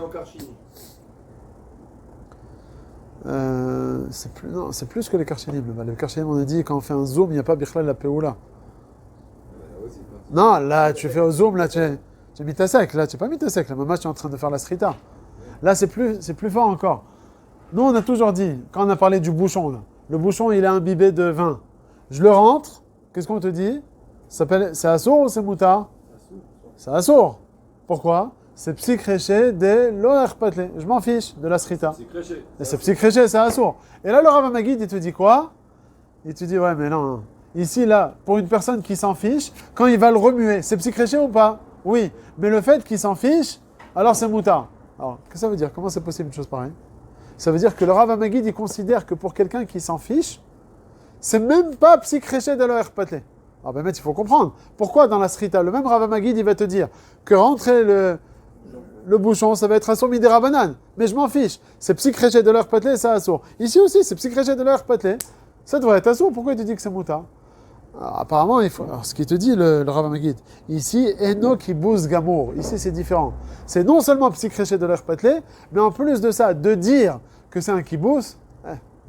C'est plus que les karchinim. Les karchinim, on a dit, quand on fait un zoom, il n'y a pas bichlal la peoula. Non, là, tu fais au zoom, là, tu es mitasek. Là, tu n'es pas mitasek. Là, maman, tu es en train de faire la srita. Là, c'est plus fort encore. Nous, on a toujours dit, quand on a parlé du bouchon, là, le bouchon, il est imbibé de vin. Je le rentre, qu'est-ce qu'on te dit? C'est assour ou c'est moutar? C'est assour. Pourquoi? C'est psychréché de l'oerpatlé. Je m'en fiche de la srita. Et c'est psychréché, c'est assour. Et là, le Rav Magid, il te dit quoi? Il te dit, ouais, mais non. Ici, là, pour une personne qui s'en fiche, quand il va le remuer, c'est psychréché ou pas? Oui. Mais le fait qu'il s'en fiche, alors c'est moutar. Alors, qu'est-ce que ça veut dire? Comment c'est possible une chose pareille? Ça veut dire que le Rav Magid, il considère que pour quelqu'un qui s'en fiche, c'est même pas psychréché de l'oerpatlé. Alors, il faut comprendre. Pourquoi dans la srita, le même Rav Magid, il va te dire que rentrer le le bouchon, ça va être assour midi rabanan. Mais je m'en fiche. C'est psychréché de leur patelé, c'est assour. Ici aussi, c'est psychréché de leur patelé. Ça devrait être assour. Pourquoi tu dis que c'est mouta? Apparemment, il faut. Alors, ce qu'il te dit, le Rav Magid, ici, Eno Kibuz Gamour. Ici, c'est différent. C'est non seulement psychréché de leur patelé, mais en plus de ça, de dire que c'est un kibous,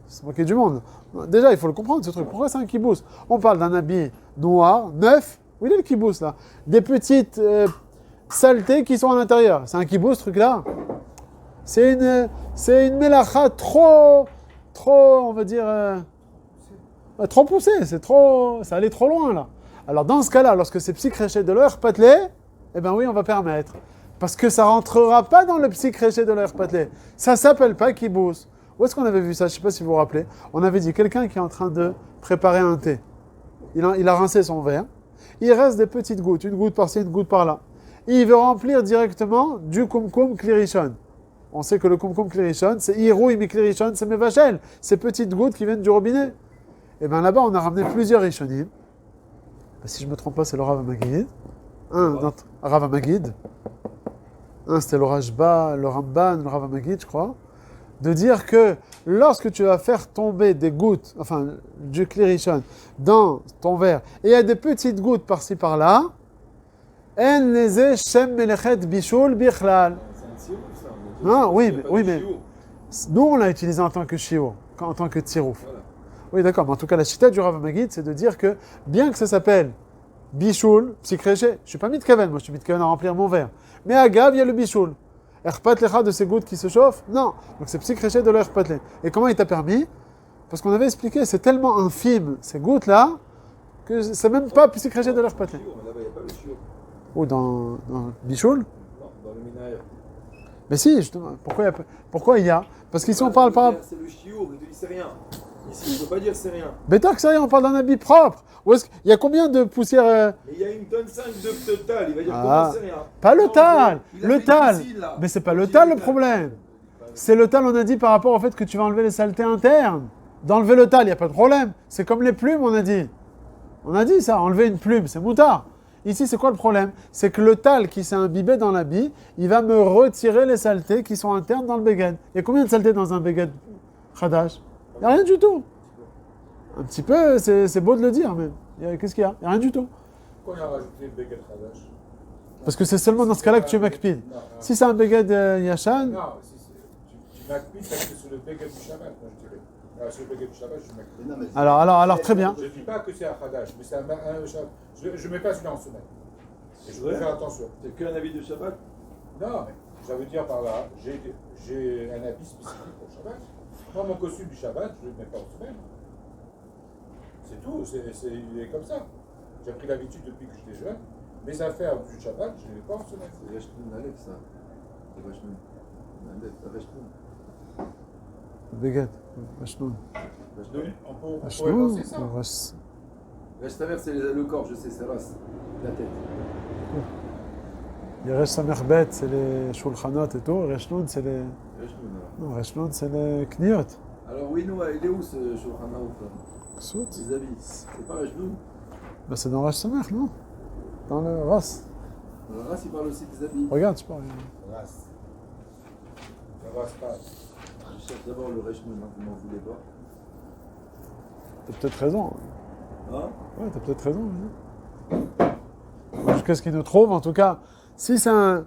c'est moquer du monde. Déjà, il faut le comprendre, ce truc. Pourquoi c'est un kibous? On parle d'un habit noir, neuf. Où il est le kibous, là? Des petites saletés qui sont à l'intérieur. C'est un kibous, ce truc-là? C'est une mélacha trop, on va dire, trop poussée. Ça allait trop loin, là. Alors, dans ce cas-là, lorsque c'est psychréché de leur patelé, eh bien oui, on va permettre. Parce que ça rentrera pas dans le psychréché de leur patelé. Ça s'appelle pas kibous. Où est-ce qu'on avait vu ça? Je ne sais pas si vous vous rappelez. On avait dit quelqu'un qui est en train de préparer un thé. Il a rincé son verre. Il reste des petites gouttes, une goutte par-ci, une goutte par-là. Il veut remplir directement du kumkum klirishon. On sait que le kumkum klirishon, c'est irouï mi klirishon, c'est mevachel. Ces petites gouttes qui viennent du robinet. Et bien là-bas, on a ramené plusieurs rishonim. Si je ne me trompe pas, c'est le Rav Magid. Rav Magid. Un, c'était le Rajba, le Ramban, le Rav Magid, je crois. De dire que lorsque tu vas faire tomber des gouttes, enfin du klirishon, dans ton verre, et il y a des petites gouttes par-ci par-là, en leze shem melechet bishul bichlal. C'est un tirou, ça. Ah, oui, C'est pas oui, du mais chiou. nous on l'a utilisé en tant que shiur, en tant que tirouf. Voilà. Oui, d'accord, mais en tout cas, la chita du Rav Magid, c'est de dire que bien que ça s'appelle bishul, psychréché, je ne suis pas mitkaven, moi je suis mitkaven à remplir mon verre. Mais à Gav, il y a le bishul. Erpat lecha de ces gouttes qui se chauffent? Non. Donc c'est psychréché de l'erpat le. Et comment il t'a permis? Parce qu'on avait expliqué, c'est tellement infime, ces gouttes-là, que c'est même pas psychréché de l'erpat le. Chiou, mais là-bas, il n'y a pas le chiou. Ou dans Bichoul? Non, dans le minaire. Mais si, justement. Pourquoi il y a? Parce qu'ici on parle pas. C'est le chiou, mais tu dis c'est rien. Ici, on ne peut pas dire c'est rien. Bêta que ça y est, on parle d'un habit propre. Il y a combien de poussières Mais il y a une tonne 5 de total, il va dire Ah. comment c'est rien. Pas le Non, tal. il a Le fait tal. difficile, là. Mais c'est pas le Il tal est le tal. problème. C'est le tal, on a dit, par rapport au fait que tu vas enlever les saletés internes. D'enlever le tal, il n'y a pas de problème. C'est comme les plumes, on a dit. On a dit ça, enlever une plume, c'est moutard. Ici, c'est quoi le problème? C'est que le tal qui s'est imbibé dans l'habit, il va me retirer les saletés qui sont internes dans le beged. Il y a combien de saletés dans un beged Khadash? Il n'y a rien du tout. Un petit peu, c'est beau de le dire, mais qu'est-ce qu'il y a? Il n'y a rien du tout. Pourquoi on a rajouté le Beged Hadash? Parce que c'est seulement dans ce cas-là que tu makpid. Si c'est un beged Yashan, Non, tu makpid parce que c'est le Beged du Shabbat, moi je dirais. Alors, sur le Beged du Shabbat, je makpid. Mais non, mais alors très bien. Je ne dis pas que c'est un Hadash, mais c'est un Shabbat. Je ne mets pas celui-là en semaine. Et je veux faire attention. C'est qu'un avis de Shabbat. Non, mais ça veut dire par là, j'ai un habit spécifique pour le Shabbat. Moi, mon costume du Shabbat, je ne le mets pas en semaine. C'est tout, il est comme ça. J'ai pris l'habitude depuis que j'étais jeune. Mes affaires du Shabbat, je ne les mets pas en semaine. C'est Reshtoun Alef, ça. C'est Reshtoun. Alef, c'est Reshtoun. Beged. Vachement. On pourrait Vachement. penser ça. Reshtamer, c'est le corps, je sais, c'est Ras. La tête. Les Resh Samerbet, c'est les Shulchanot et tout. Reshnoun, c'est les. Reshtoun, alors. Non, Reshnoun, c'est les Kniot. Alors, oui, nous, il est où ce Shulchan Aruch, là? Ksout. Les habits. C'est pas Reshtoun. Ben, c'est dans Resh Samer, non? Dans le Ras. Alors, Ras, il parle aussi des habits. Regarde, tu parles. Race. Ça va se passer. Je cherche d'abord le Reshtoun, hein, vous m'en voulez pas. T'as peut-être raison. Hein? Ouais, t'as peut-être raison. Jusqu'à ce qu'il nous trouve, en tout cas. Si c'est un.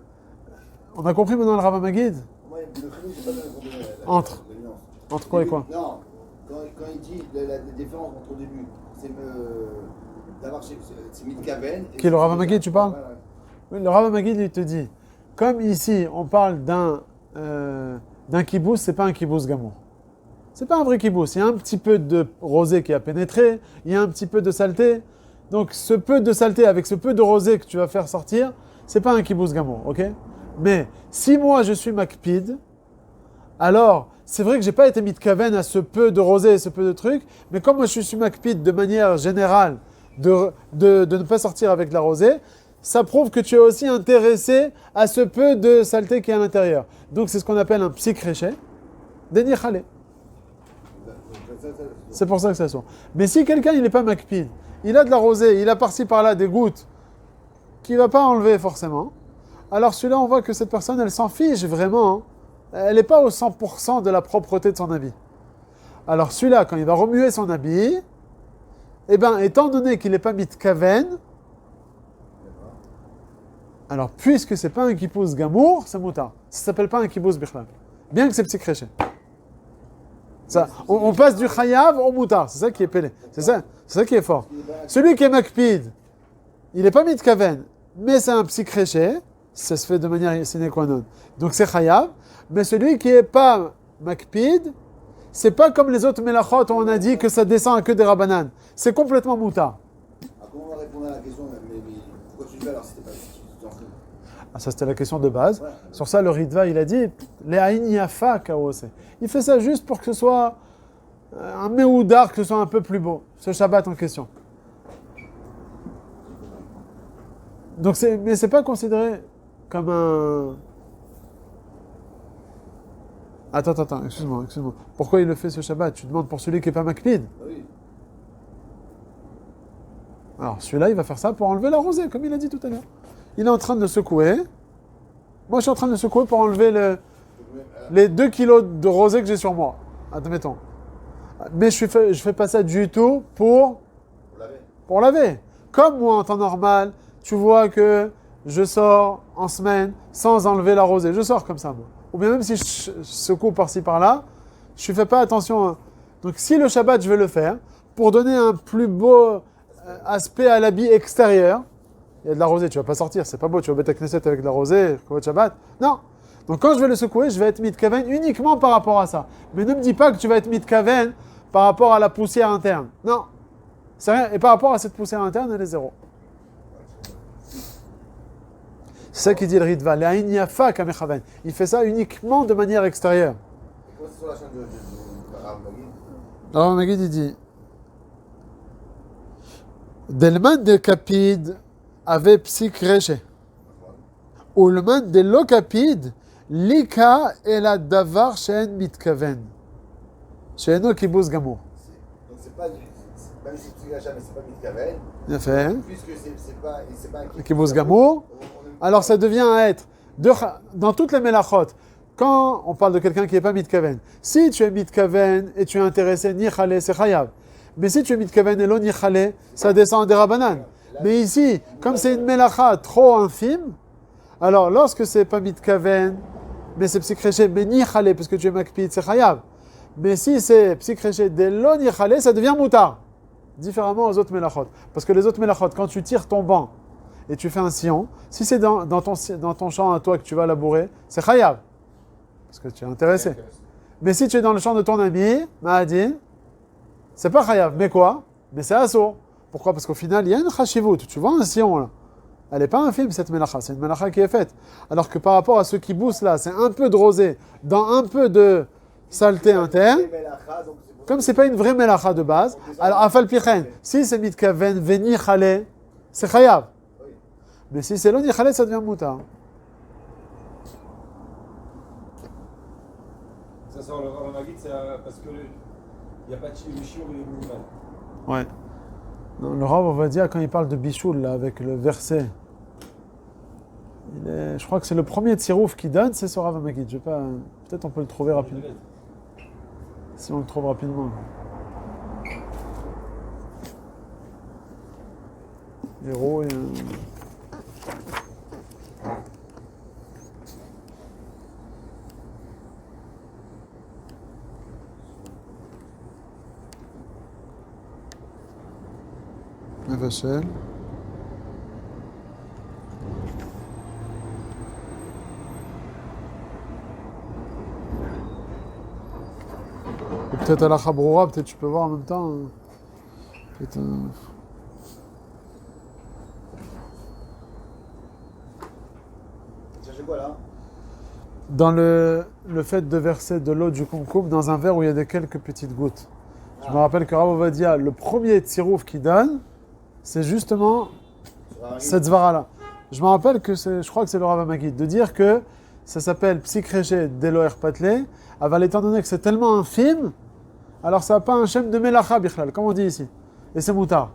On a compris maintenant le Rav Magid? moi, le chinois, j'ai pas bien compris Entre. la nuance. Entre quoi et quoi? Non, quand il dit la différence entre au début, c'est d'avoir c'est Mitkaven. Qui est le Rav Magid, tu parles? Ouais, ouais. Oui, le Rav Magid, il te dit, comme ici, on parle d'un kibbutz, c'est pas un kibbutz gamour. C'est pas un vrai kibbutz. Il y a un petit peu de rosée qui a pénétré, il y a un petit peu de saleté. Donc, ce peu de saleté avec ce peu de rosée que tu vas faire sortir, c'est pas un kibbutz gamour, ok? Mais si moi je suis makpid, alors c'est vrai que j'ai pas été mitkaven à ce peu de rosée et ce peu de trucs, mais comme moi je suis makpid de manière générale de ne pas sortir avec de la rosée, ça prouve que tu es aussi intéressé à ce peu de saleté qui est à l'intérieur. Donc c'est ce qu'on appelle un psychréché, dénichale. C'est pour ça que ça sort. Mais si quelqu'un il n'est pas makpid, il a de la rosée, il a par-ci par-là des gouttes qu'il ne va pas enlever forcément, alors celui-là, on voit que cette personne, elle s'en fiche vraiment. Hein. Elle n'est pas au 100% de la propreté de son habit. Alors celui-là, quand il va remuer son habit, eh bien, étant donné qu'il n'est pas mitkaven, alors puisque c'est pas un kibbutz gamour, c'est moutar. Ça s'appelle pas un kibbutz bichlal. Bien que c'est petit créché. Ça, on passe du chayav au moutar. C'est ça qui est pelé. C'est ça qui est fort. Celui qui est makpid, il n'est pas mitkaven, mais c'est un petit créché. Ça se fait de manière sine qua non. Donc c'est chayav. Mais celui qui n'est pas makpid, c'est pas comme les autres melachot où on a dit que ça descend à que des rabanan. C'est complètement moutar. Alors, comment on va répondre à la question mais pourquoi tu le fais alors si t'es pas si tu t'en fous? Ah, ça, c'était la question de base. Ouais. Sur ça, le Ritva, il a dit les aïn yafa kaose. Il fait ça juste pour que ce soit un méoudar, que ce soit un peu plus beau. Ce Shabbat en question. Donc, mais c'est pas considéré comme un. Attends, excuse-moi. Pourquoi il le fait ce Shabbat? Tu demandes pour celui qui n'est pas makpid. Ah oui. Alors, celui-là, il va faire ça pour enlever la rosée, comme il a dit tout à l'heure. Il est en train de le secouer. Moi, je suis en train de le secouer pour enlever les 2 kilos de rosée que j'ai sur moi. Admettons. Mais je fais pas ça du tout pour laver. Comme moi, en temps normal, tu vois que je sors en semaine sans enlever la rosée. Je sors comme ça, moi. Ou bien même si je secoue par-ci, par-là, je ne fais pas attention. Hein. Donc, si le Shabbat, je vais le faire, pour donner un plus beau aspect à l'habit extérieur, il y a de la rosée, tu ne vas pas sortir, c'est pas beau, tu vas mettre ta Knesset avec de la rosée, comme Shabbat. Non. Donc quand je vais le secouer, je vais être mitkaven uniquement par rapport à ça. Mais ne me dis pas que tu vas être mitkaven par rapport à la poussière interne. Non. C'est rien. Et par rapport à cette poussière interne, elle est zéro. C'est ça qui dit le Ritva. Il fait ça uniquement de manière extérieure. Et quoi, c'est sur la chaîne de Rav Magid? Alors Magid, il dit Delman de Kapid avait psik reche. Ulman de lo Kapid, lika el davar shen mitkaven. She'eno kibbutz gamour. Donc c'est pas même si c'est Gacha, mais c'est pas Mitkaven. Bien fait. Puisque c'est pas un Kibbutz gamour. Alors ça devient à être, dans toutes les melachot, quand on parle de quelqu'un qui n'est pas mitkaven, si tu es mitkaven et tu es intéressé, nichale, c'est chayav. Mais si tu es mitkaven et lo nichale, ça descend des rabanan. Mais ici, comme c'est une melacha trop infime, alors lorsque c'est pas mitkaven, mais c'est psychréché, mais nichale, parce que tu es makpid, c'est chayav. Mais si c'est psychréché de lo nichale, ça devient moutar. Différemment aux autres melachot. Parce que les autres melachot, quand tu tires ton banc, et tu fais un sillon, si c'est dans ton champ à toi que tu vas labourer, c'est chayav, parce que tu es intéressé. Mais si tu es dans le champ de ton ami, Mahadin, c'est pas chayav, mais quoi? Mais c'est assour. Pourquoi? Parce qu'au final, il y a une chashivut. Tu vois un sillon là, elle n'est pas infime cette melacha, c'est une melacha qui est faite. Alors que par rapport à ceux qui boussent là, c'est un peu de rosée, dans un peu de saleté interne, comme c'est pas une vraie melacha de base, alors afal pichen, si c'est mitkaven, veni chale, c'est chayav. Mais si c'est l'on yichalé, ça devient moutar. Ça sort le Rav Magid, c'est parce que il n'y a pas de shiur et minimal. Ouais. Non, le Rav, on va dire, quand il parle de Bichoul, là, avec le verset, je crois que c'est le premier tsirouf qui donne, c'est ce Rav Magid. Peut-être on peut le trouver rapidement. Si on le trouve rapidement. Héros et... Vachel. Ou peut-être à la Chabroura, peut-être tu peux voir en même temps. Peut-être Cherchez quoi là? dans le fait de verser de l'eau du concombre dans un verre où il y a quelques petites gouttes. Je me rappelle que Rav Ovadia, le premier tsirouf qu'il donne, c'est justement cette zvara-là. Je me rappelle que je crois que c'est le Rav Magid, de dire que ça s'appelle Psikreché d'Eloher Patlé, aval étant donné que c'est tellement infime, alors ça n'a pas un shem de Melacha Bichlal, comme on dit ici. Et c'est moutar.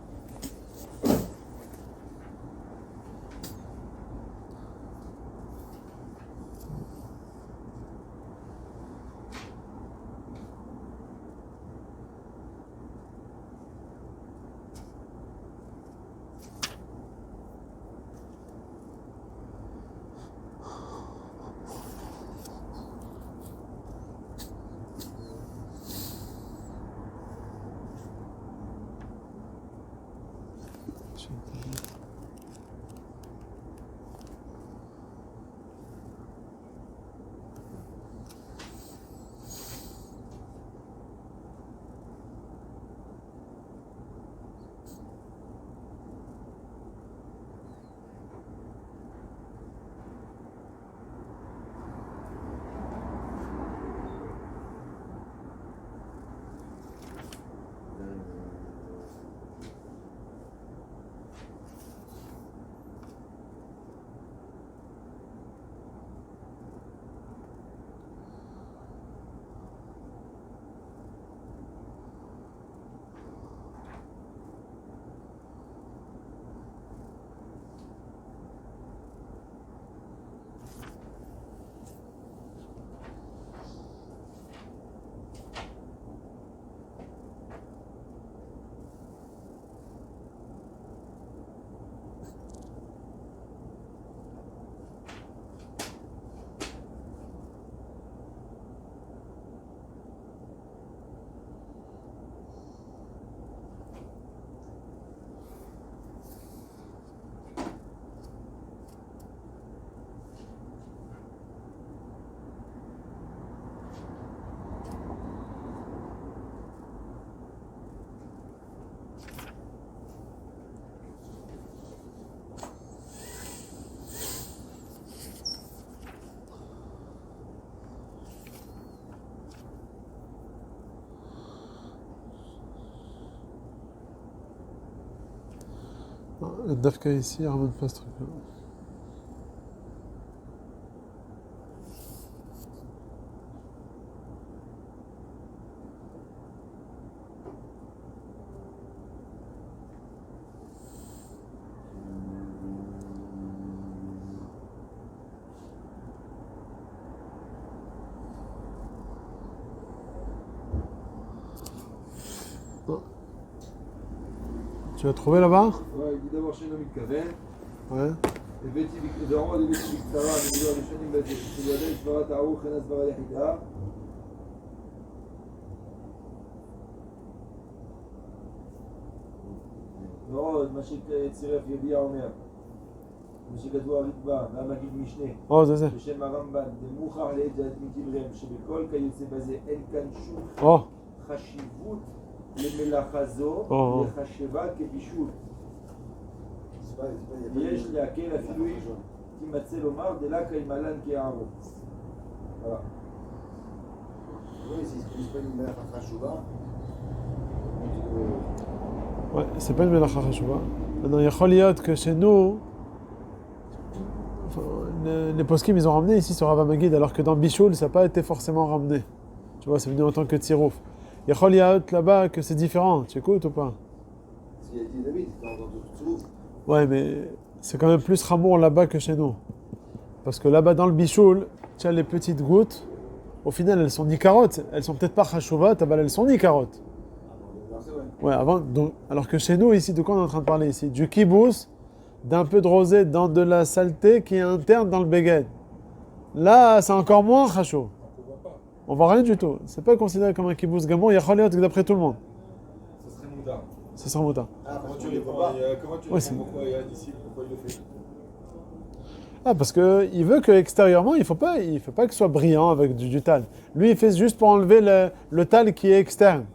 Le Dafka ici, il ramène pas ce truc-là. Tu l'as trouvé là-bas? Ouais, il dit d'abord chez Nomi Kaven. Ouais. הבאתי בקדרון, הבאתי בקצרה, אני מדבר ראשונים בזה, שתגלה סברת הערוך, אין הסברה יחידה. ועוד, מה שצירף ידיעה אומר, מה שכתבו הרדב"א, והמגיד משנה, Oh, זה. בשם הרמב"ן, דמוכח לעת דעת מדבריהם, שבכל כיוצא בזה אין כאן שום Oh, חשיבות למלאכה זו, או. לחשבה כבישול. C'est pas- il y a pas יש de- להקל אפילו אם תימצא לומר דלקה עם מלן כערוב. Voilà. Oui, c'est pas une mère Khashouba. ouais, c'est pas une melacha chashuva. Maintenant, יכול להיות que chez nous, enfin, les poskim, ils ont ramené ici sur Rav Magid, alors que dans Bichoul, ça n'a pas été forcément ramené. Tu vois, c'est venu en tant que tsirouf. יכול להיות là-bas que c'est différent. Tu écoutes ou pas? S'il y a dit David, dans tout Ouais, mais c'est quand même plus ramour là-bas que chez nous. Parce que là-bas, dans le Bichoul, tu as les petites gouttes. Au final, elles sont ni carottes. Elles sont peut-être pas chashuva, elles sont ni carottes. c'est vrai. Ouais, avant, donc, alors que chez nous, ici, de quoi on est en train de parler ici? Du kibous, d'un peu de rosée dans de la saleté qui est interne dans le beged. Là, c'est encore moins chashou. On voit rien du tout. C'est pas considéré comme un kibous gamon, il y a chaliot d'après tout le monde. Ça serait moudar. C'est sans mouta. Ah, Comment parce tu qu'on les réponds voit pas. Comment tu Ouais, réponds c'est- pourquoi il y a ici, pourquoi il le fait? Ah, parce qu'il veut que extérieurement, il faut pas que ce soit brillant avec du tal. Lui, il fait juste pour enlever le tal qui est externe,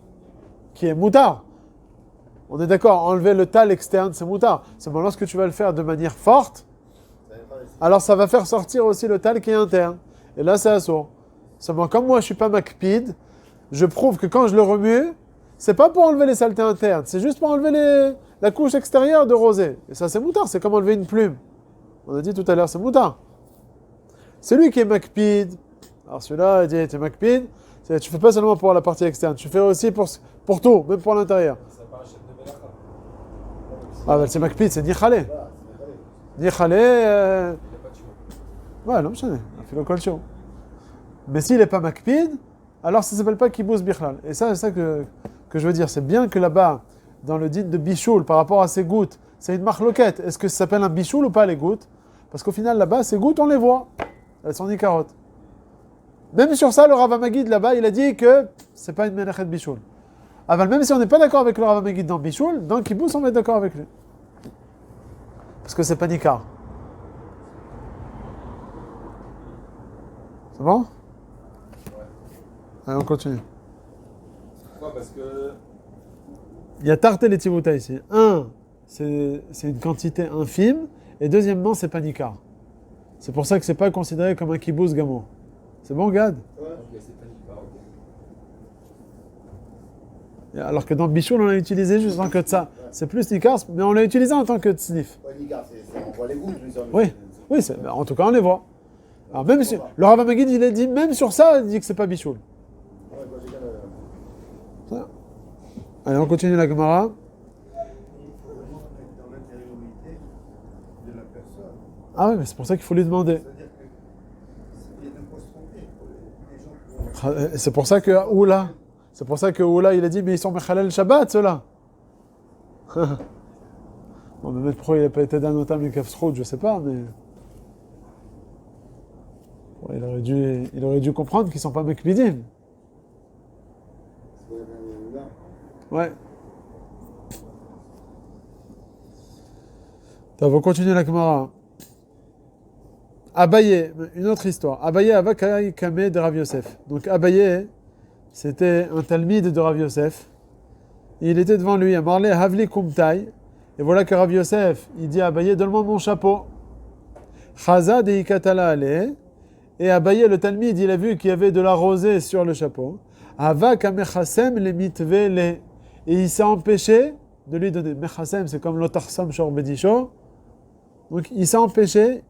qui est moutard. On est d'accord, enlever le tal externe, c'est moutard. Seulement lorsque tu vas le faire de manière forte, Ça n'est pas resté. alors ça va faire sortir aussi le tal qui est interne. Et là, c'est assourd. Seulement, comme moi, je suis pas makpid, je prouve que quand je le remue, c'est pas pour enlever les saletés internes, c'est juste pour enlever la couche extérieure de rosée. Et ça, c'est moutard, c'est comme enlever une plume. On a dit tout à l'heure, c'est moutard. Celui qui est makpid, alors celui-là, il dit, tu es makpid, tu fais pas seulement pour la partie externe, tu fais aussi pour tout, même pour l'intérieur. Ça parachète de Melacha. Ah, ben c'est makpid, c'est nichale. Voilà, c'est vrai. Nichale, Il n'a pas de choix. ouais, non, je sais, fait le colchon. Mais s'il n'est pas makpid, alors ça ne s'appelle pas kibous bichlal. Et ça, c'est ça que je veux dire. C'est bien que là-bas, dans le din de bichoul, par rapport à ces gouttes, c'est une marloquette. Est-ce que ça s'appelle un bichoul ou pas, les gouttes? Parce qu'au final, là-bas, ces gouttes, on les voit. Elles sont ni carottes. Même sur ça, le Rav Magid, là-bas, il a dit que c'est pas une menachet bichoul. Aval, même si on n'est pas d'accord avec le Rav Magid dans bichoul, dans kibous, on va être d'accord avec lui. Parce que c'est pas nikar. C'est bon? Allez, on continue. Pourquoi? Parce que Il y a tarté les tivuta ici. Un, c'est une quantité infime. Et deuxièmement, c'est pas nikar. C'est pour ça que c'est pas considéré comme un kibous gamo. C'est bon, Gad? ok, c'est pas nikar, ok. Alors que dans Bichoul, on l'a utilisé juste en tant que tsa. C'est plus nikar, mais on l'a utilisé en tant que tsnif. Ouais, Nigar, on voit les gouttes, mais ça, Oui, oui, en tout cas, on les voit. Alors même si, le Rav Magid, il a dit, même sur ça, il dit que c'est pas Bichoul. Ouais, quand j'ai qu'à Ça. Allez, on continue la Gemara. Il faut vraiment être dans l'intériorité de la personne. Ah oui, mais c'est pour ça qu'il faut lui demander. C'est-à-dire qu'il ne faut se tromper. Les gens qui ont- C'est pour ça que Oula, il a dit, mais ils sont Mechalel Shabbat, ceux-là. Bon, mais même pourquoi il n'a pas été d'un notam et Kafsroud, je sais pas, mais. Bon, il aurait dû comprendre qu'ils ne sont pas Mekbidim. C'est pas là. Ouais. On va continuer la Gemara. Abaye, une autre histoire. Abaye Avakai Kame de Rav Yosef. Donc Abaye, c'était un talmide de Rav Yosef. Il était devant lui, à Marley Havli Kumtai. Et voilà que Rav Yosef, il dit à Abaye, donne-moi mon chapeau. Chaza de Ikatala Ale. Et Abaye, le talmide, il a vu qu'il y avait de la rosée sur le chapeau. Ava Kamechasem le mitve le. Et il s'est empêché de lui donner. Mechasem, c'est comme l'otarsam shor bedisho. Donc il s'est empêché,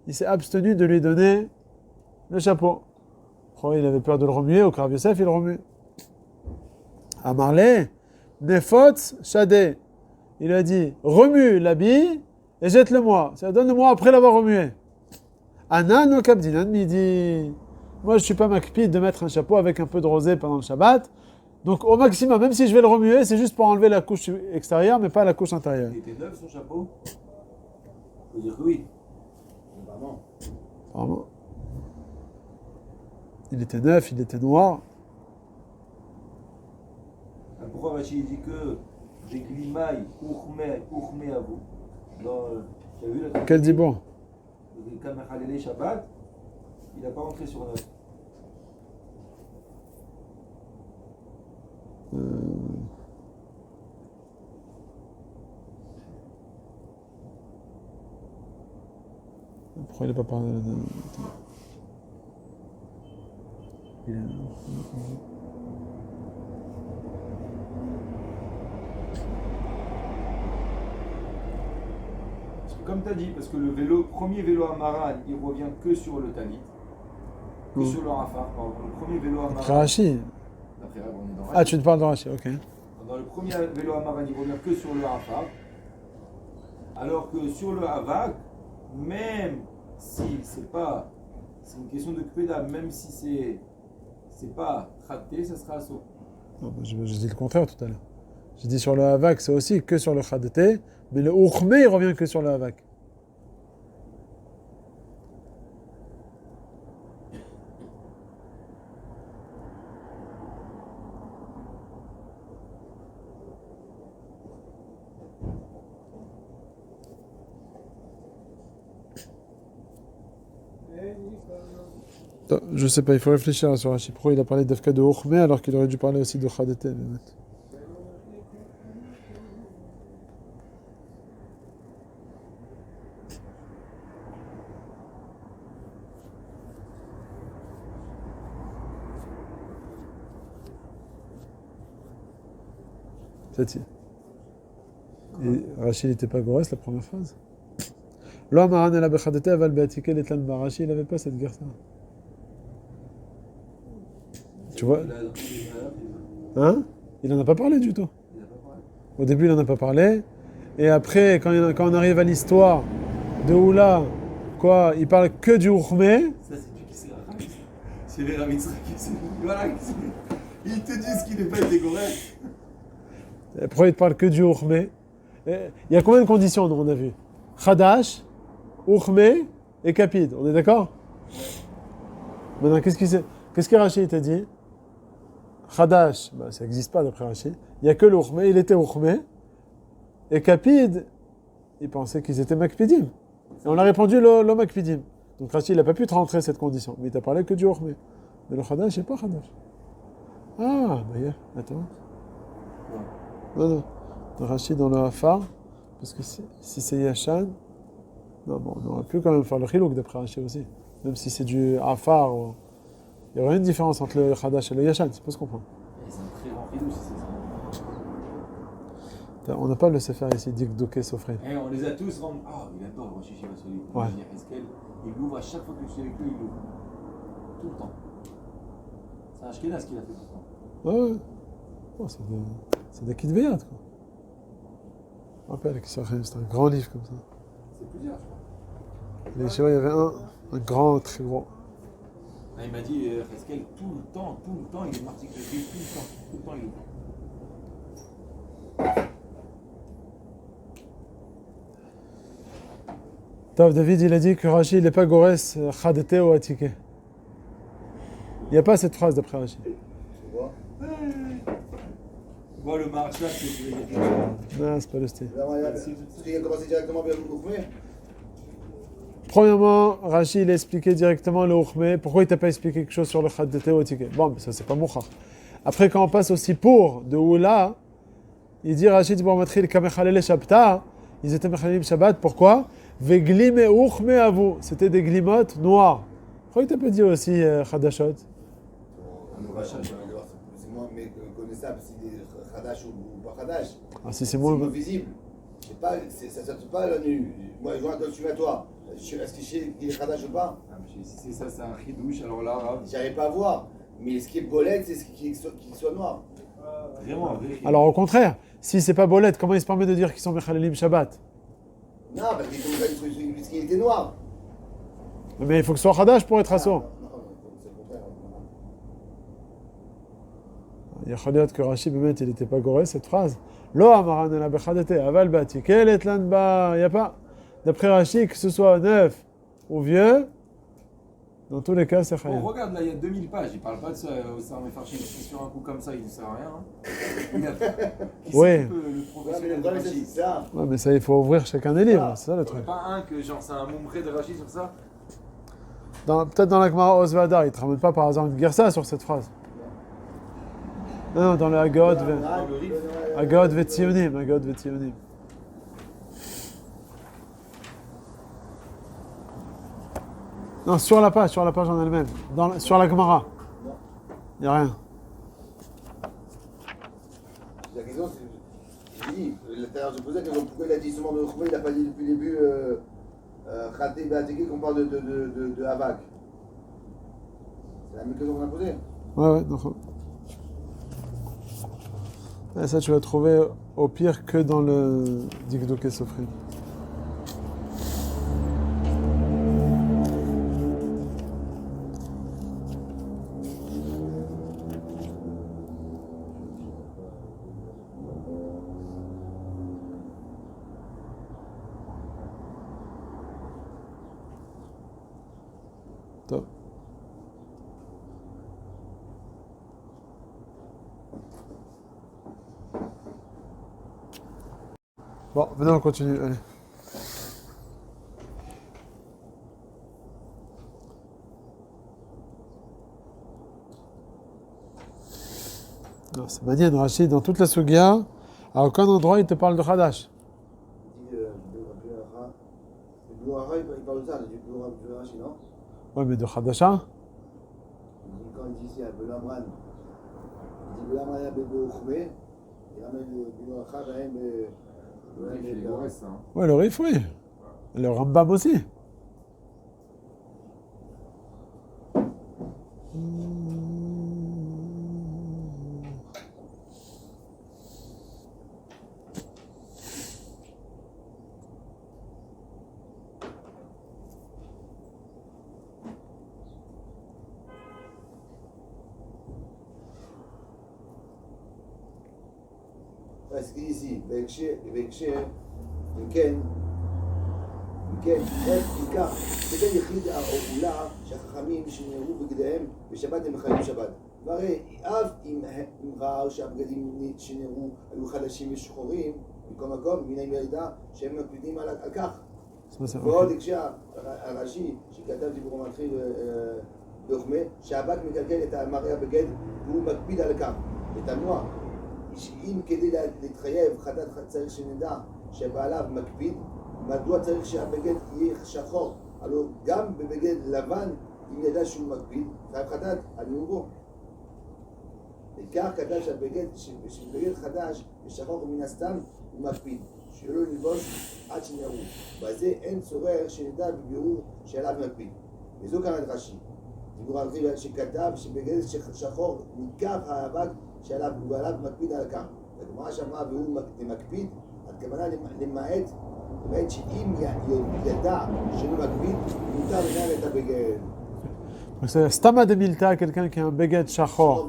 il s'est abstenu de lui donner le chapeau. Oh, il avait peur de le remuer, au Rav Yosef, il le remue. Amarle, nefotz shadeh. Il a dit, remue l'habit et jette-le-moi. Donne-le-moi après l'avoir remué. Anan ou kabdinan, il dit, moi je ne suis pas makpid de mettre un chapeau avec un peu de rosée pendant le Shabbat. Donc au maximum, même si je vais le remuer, c'est juste pour enlever la couche extérieure, mais pas la couche intérieure. Il était neuf son chapeau? Faut dire que oui. Vraiment. Apparemment. Il était neuf, il était noir. Pourquoi Rachid dit que des glimailles, ourmé à vous? Tu as vu la Quel dit bon? Le Kamachalele Shabbat, il n'a pas rentré sur neuf. Pourquoi il n'a pas parlé de... Comme tu as dit, parce que le premier vélo à Maran, il revient que sur le talit, que sur le rafar. Le premier vélo à Après Maran. Rashi. Après, on est dans Ah, tu te parles de Rashi, ok. Dans le premier vélo à Maran, il revient que sur le rafar. Alors que sur le havak, même si c'est une question de kpeda, même si c'est pas khaté, ça sera assaut. Non, j'ai dit le contraire tout à l'heure. J'ai dit sur le havak, c'est aussi que sur le khadete, mais le urmé, il revient que sur le havak. Je sais pas, il faut réfléchir sur Rashi. Pourquoi il a parlé d'Afka de urmé alors qu'il aurait dû parler aussi de khadete. Peut-être. Et Rachid n'était pas Gorès, la première phrase. L'homme a ramené la Bechadete, aval Beatike, l'étlan de Rachid, il n'avait pas cette guerre-là. Tu vois? Hein? Il n'en a pas parlé du tout. Au début, il n'en a pas parlé. Et après, quand on arrive à l'histoire de Oula, quoi, il parle que du Urmé. Ça, c'est du qui c'est Ramitz. C'est les Ramitz qui c'est. Voilà, ils te disent qu'il n'est pas été correct. Pourquoi il te parle que du Urmé? Il y a combien de conditions, on a vu? Khadash, Urmé et Kapid. On est d'accord? Maintenant, qu'est-ce que Rachid t'a dit? Khadash, bah, ça n'existe pas d'après Rachid. Il n'y a que l'Urmé, il était Urmé. Et Kapid, il pensait qu'ils étaient Makpidim. Et on a répondu le Makpidim. Donc Rachid, il n'a pas pu te rentrer cette condition. Mais il t'a parlé que du Urmé. Mais le Khadash, c'est pas Khadash. Ah, bah yeah, attends. Non. Rachid dans le Hafar, parce que si c'est Yashan, non, bon, on aurait pu quand même faire le Chilouk d'après Rachid aussi. Même si c'est du Hafar, il y aurait une différence entre le Khadash et le Yashan, tu peux se comprendre. C'est un très grand Chidouch, c'est ça. On n'a pas le Sefer ici, Dik Doké Sofré. On les a tous rendus. Ah, il adore Rosh Hashanah Solide. Ouais. Il l'ouvre à chaque fois que je suis avec lui, il l'ouvre. Tout le temps. C'est un Ashkenaz qu'il a fait tout le temps. Ouais. Oh, c'est des Kidveyat, quoi. Je me rappelle que c'était un grand livre comme ça. C'est plusieurs, je crois. Les Shiva, il y avait un grand, très gros. Là, il m'a dit, Reskel, tout le temps, il est marqué que tout le temps, il ouvre. Tov, David, il a dit que Rachid n'est pas Gorès, Khadete ou Atike. Il n'y a pas cette phrase d'après Rachid. Tu vois? Moi, le marchal, c'est ce que je veux dire. Non, c'est pas le style. Parce qu'il a commencé directement vers l'Ourmé. Premièrement, Rachid il a expliqué directement le Urmé. Pourquoi il t'a pas expliqué quelque chose sur le Khadete ou Atike? Bon, mais ça c'est pas Mouchar. Après, quand on passe au Sipour de Oula, il dit Rachid bon matril kamechalele shabta, ils étaient mechalim Shabbat. Pourquoi? Veglim et Urmé à vous. C'était des glimotes noires. Pourquoi il t'a pas dit aussi Khadashot? C'est mais connaissable, c'est des Khadash ou pas Khadash. Ah, si c'est C'est moins. moins visible. Ça ne saute pas à l'œil nu. Moi, je vois quand je suis à toi. Est-ce que je sais qu'il est Khadash ou pas? Ah, mais si c'est ça, c'est un chidouche, alors là, Rav, J'arrive pas à voir. Mais ce qui est bolette, c'est qu'il soit noir. vraiment, un vrai chidouche. Alors au contraire, si c'est pas bolette, comment il se permet de dire qu'ils sont Mechalelim Shabbat? Non, parce qu'il était noir. Mais il faut que ce soit Hadash pour être assourd. Non, c'est le contraire. Il y a Khaliot que Rashi, il n'était pas goré cette phrase. Lo amaran la bechadete, aval bati, quel est l'anba? Il n'y a pas. D'après Rashi, que ce soit neuf ou vieux, dans tous les cas, c'est Bon, Khaliot. regarde, là, il y a 2000 pages, il parle pas de ça, ça me faire chier sur un coup comme ça, il ne sert à rien. Qui Oui. c'est qui peut le Ouais, mais le professionnel de problème, c'est Rashi? ça. Ouais, mais ça, il faut ouvrir chacun des livres, c'est ça le truc. Pas un que genre c'est un moumré de Rashi sur ça? Peut-être dans la Gemara Osvada, il ne te ramène pas par hasard une Gersa sur cette phrase. Non, dans le Agod Vetzionim, Agod Vetzionim. Non, sur la page en elle-même. Sur la Gemara. Il n'y a rien. La question, c'est. Je dis, tout à l'heure, je posais la question pourquoi il a dit seulement de Khoué, il n'a pas dit depuis le début Khaté Beateke qu'on parle de Havak. C'est la même question qu'on a posée. Ouais, non. Et ça, tu vas trouver au pire que dans le Dikdouké Sofrim. Top. Bon, venez, on continue, allez. Non, c'est Manian, Rachid, dans toute la Sugia, à aucun endroit il te parle de Hadash. Il dit le Blouhara, il parle de ça, il dit Blouhara, non? Ouais, mais de Hadasha. Quand il dit ici à Belamran, il dit Belamran à Bebo Khoué, il ramène le Blouhara quand même. Il est goré, ça. Hein. Ouais, le Rif, oui. Le Rambam aussi. ce qu'il dit ici, בהקשר, אם כן, בעיקר, שכן יחיד העולה שהחכמים שנראו בגדיהם בשבת הם מחללים שבת. והרי אף אם ראו שהבגדים שנראו היו חדשים ושחורים, מכל מקום, מן הירידה שהם מקפידים על כך. ועוד הקשר הרש"י, שכתב דיבורו מתחיל דוחמה, שהאבק מקלקל את מראה הבגד והוא מקפיד על כך. ותנוע, אם כדי להתחייב חדד צריך שנדע שבעליו מקפיד, מדוע צריך שהבגד יהיה שחור? הלוא גם בבגד לבן, אם ידע שהוא מקפיד, חייב חדד על נאורו. וכך כתב שבבגד חדש ושחור מן הסתם הוא מקפיד, שלא ללבוש עד שנראו. בזה אין צורך שנדע בבירור שעליו מקפיד. וזו כאן רש"י. דיבור על חיל שכתב שבבגד שחור ניכר האבק שעליו מקפיד על כך. הגמרא שאמרה והוא מקפיד, הכוונה למעט שאם ידע שלא מקפיד, מותר לנהל את הבגד. C'est Stama de Milta, quelqu'un qui a un beged shachor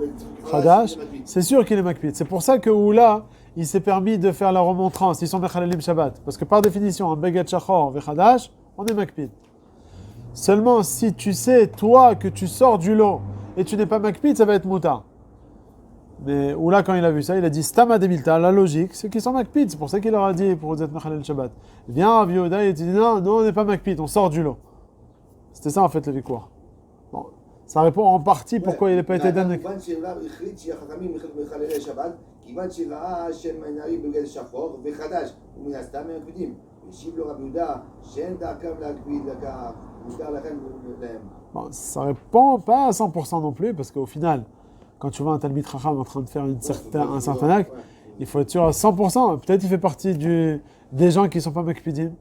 Hadash, c'est sûr qu'il est makpid. C'est pour ça que Oula, il s'est permis de faire la remontrance. Ils sont mechalelim Shabbat. Parce que par définition, un beged shachor vechadash, on est makpid. Seulement, si tu sais, toi, que tu sors du lot et tu n'es pas makpid, ça va être mouta. Mais Oula, quand il a vu ça, il a dit Stama de Milta. La logique, c'est qu'ils sont makpid. C'est pour ça qu'il leur a dit pour vous êtes mechalel Shabbat. Viens Rav Yehuda et il dit non, on n'est pas makpid, on sort du lot. C'était ça en fait le victoire. Bon, ça répond en partie pourquoi il n'a pas été donné. Bon, ça répond pas à 100% non plus, parce qu'au final, quand tu vois un Talmid Chacham en train de faire un certain acte, il faut être sûr à 100%. Peut-être il fait partie des gens qui ne sont pas Makpidim.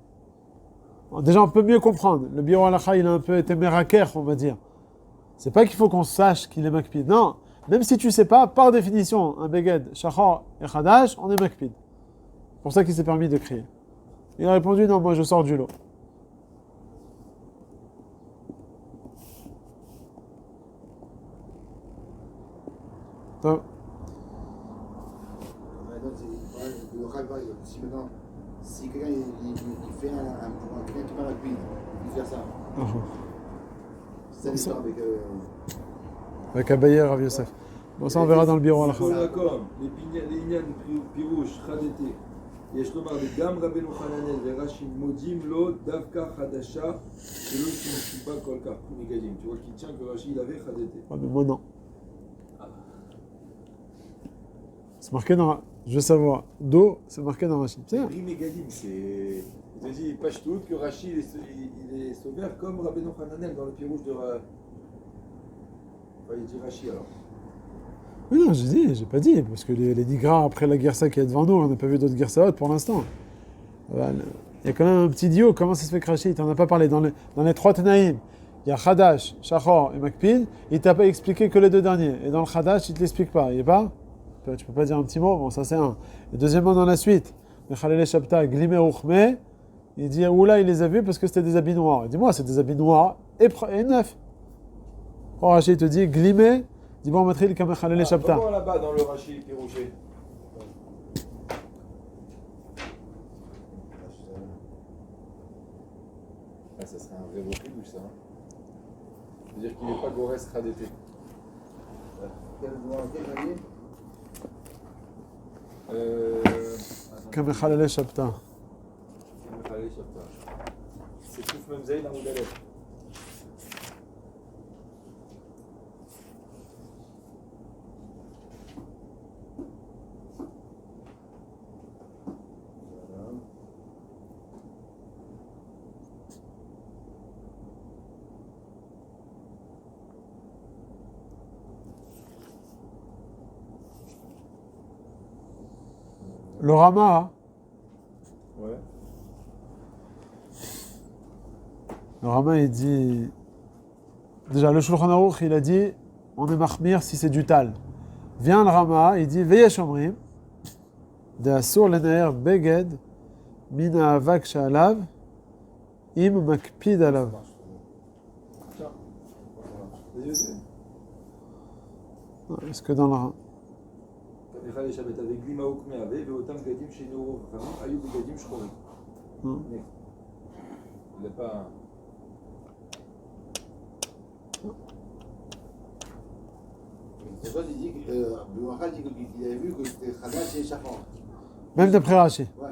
Déjà, on peut mieux comprendre. Le Biur Halacha, il a un peu été méraker, on va dire. C'est pas qu'il faut qu'on sache qu'il est Makpid. Non, même si tu ne sais pas, par définition, un Beged, Shachar et Khadash, on est Makpid. C'est pour ça qu'il s'est permis de crier. Il a répondu, non, moi je sors du lot. Top. Si quelqu'un il fait quelqu'un qui parle avec lui, il fait ça. C'est l'histoire Avec Abaye et Rav Yosef. Bon, ça on verra dans le bureau. כל מקום, לעניין פירוש חדתי, יש לומר גם רבנו חננאל ורש"י מודים לו דווקא חדשה שלא השתמשו בה כל כך מגדים. Tu vois qu'il tient que Rashi il avait חדתי. Ah, mais moi non. C'est marqué dans. Je veux savoir. Do, c'est marqué dans Rashi. C'est Bri Megadim, c'est. Il te dit, page toute, que Rashi il est sauvé comme Rabbeinu Hananel dans le Pirouche de. Enfin, il dit Rashi alors. Oui, non, j'ai pas dit. Parce que les Digra, après la guerre qui est devant nous, on n'a pas vu d'autres guerres saotes pour l'instant. Il y a quand même un petit dio. Comment ça se fait que Rashi, il t'en a pas parlé dans les trois Tanaïm. Il y a Khadash, Shachor et Makpid. Il t'a pas expliqué que les deux derniers. Et dans le Khadash, il te l'explique pas. Il est pas. Tu peux pas dire un petit mot, bon ça c'est un. Et deuxièmement dans la suite, Mechalele Shabta, Glimé Uchme, il dit oula il les a vus parce que c'était des habits noirs. Il dit moi c'est des habits noirs et neufs. Oh Rashi il te dit Glimé, dit bon matril comme Mechalele Shabta. Comment là-bas dans le Rashi Pirouché? Ah, ça serait un vrai refus, ça. C'est-à-dire qu'il n'est pas Gorès Khadete. Comme Mechalele Shabta. C'est tout même Zayn à Moudalef. Le Rama, Ouais. le Rama il dit déjà le Shulchan Aruch il a dit on est mahmir si c'est du tal. Vient le Rama, il dit veillez shomrim de asur lenaer beged mina avak shalav im makpid alav. Est-ce que dans le אחד יש הבית הזה, גלימה וקמיה, ואותם בגדים שנראו חכמים, היו בגדים שחורים. זה pas... C'est toi, il dit qu'il avait vu que c'était Khadash et Shachor. même d'après Rashi. Ouais.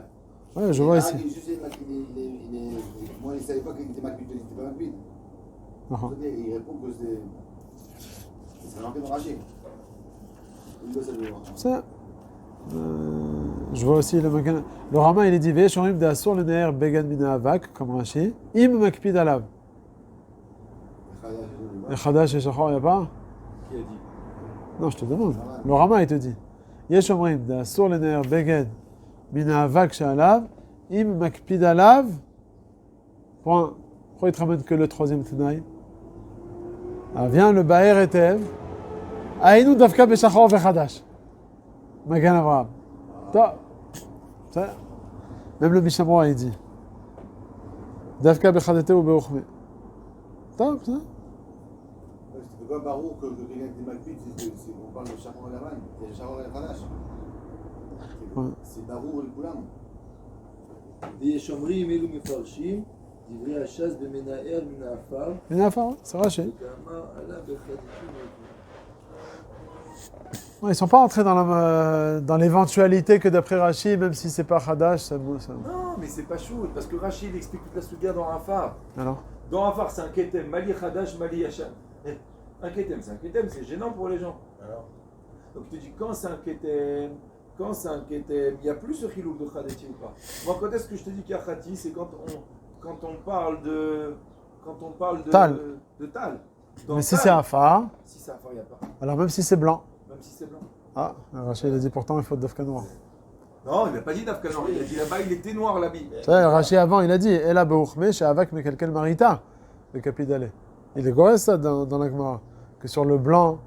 Ouais, je vois Ah, ici. Moi, il ne savait pas qu'il était Makpid, il n'était pas Makpid. Il répond que c'est marqué dans Rashi. Ça, je vois aussi le Rama, il est dit veillez shomrim de asur lenaer beged mina avak comme Rashi im makpid alav. Et Khadash et Shachor, il n'y a pas? Qui a dit? Non, je te demande. Le Rama, il te dit yesh omrim de asur lenaer beged mina avak shalav im makpid alav. Point. Pourquoi il te ramène que le troisième tenaï? Ah, vient le Baer Etev. Aïnou Davka Beshachor Vechadash. Magan Avraham. Même le Mishamroa il dit Davka Bechadete ou Beuchme. Top, ça. C'est pas Barouk que quelqu'un qui est Makpid, on parle de Shachor et Lavan, c'est Shachor et Khadash. C'est Barouk et Koulam. ויש אומרים אלו מפרשים דברי הש"ס במנער מן העפר Il y en a pas, c'est Rashi. וכאמר עלה בחדשים. Ils ne sont pas entrés dans l'éventualité que d'après Rashi, même si c'est pas Khadash, ça. Non, mais c'est pas chaud, parce que Rashi il explique toute la souga dans Afar. Alors Dans Afar, c'est un ketem, Mali Khadash, Mali Yashan. Un ketem, c'est gênant pour les gens. Alors, Donc tu dis, quand c'est un ketem, il n'y a plus ce chilouk de Khadeti ou pas. Moi, quand est-ce que je te dis qu'il y a Khati, c'est quand on parle de Tal. de Tal. Dans mais si Tal, c'est Afar, si c'est Afar, il n'y a pas. alors même si c'est blanc. même si c'est blanc. Ah, Rachid il a dit pourtant il faut Dafka noir. Non, il n'a pas dit d'Afka noir, il a dit là-bas il était noir l'habit. Tu sais, Rachid avant il a dit Ela Beouchme, chez Avak Mekelkel Marita, le Capidale. Il est goré ça dans la Gemara. Que sur le blanc,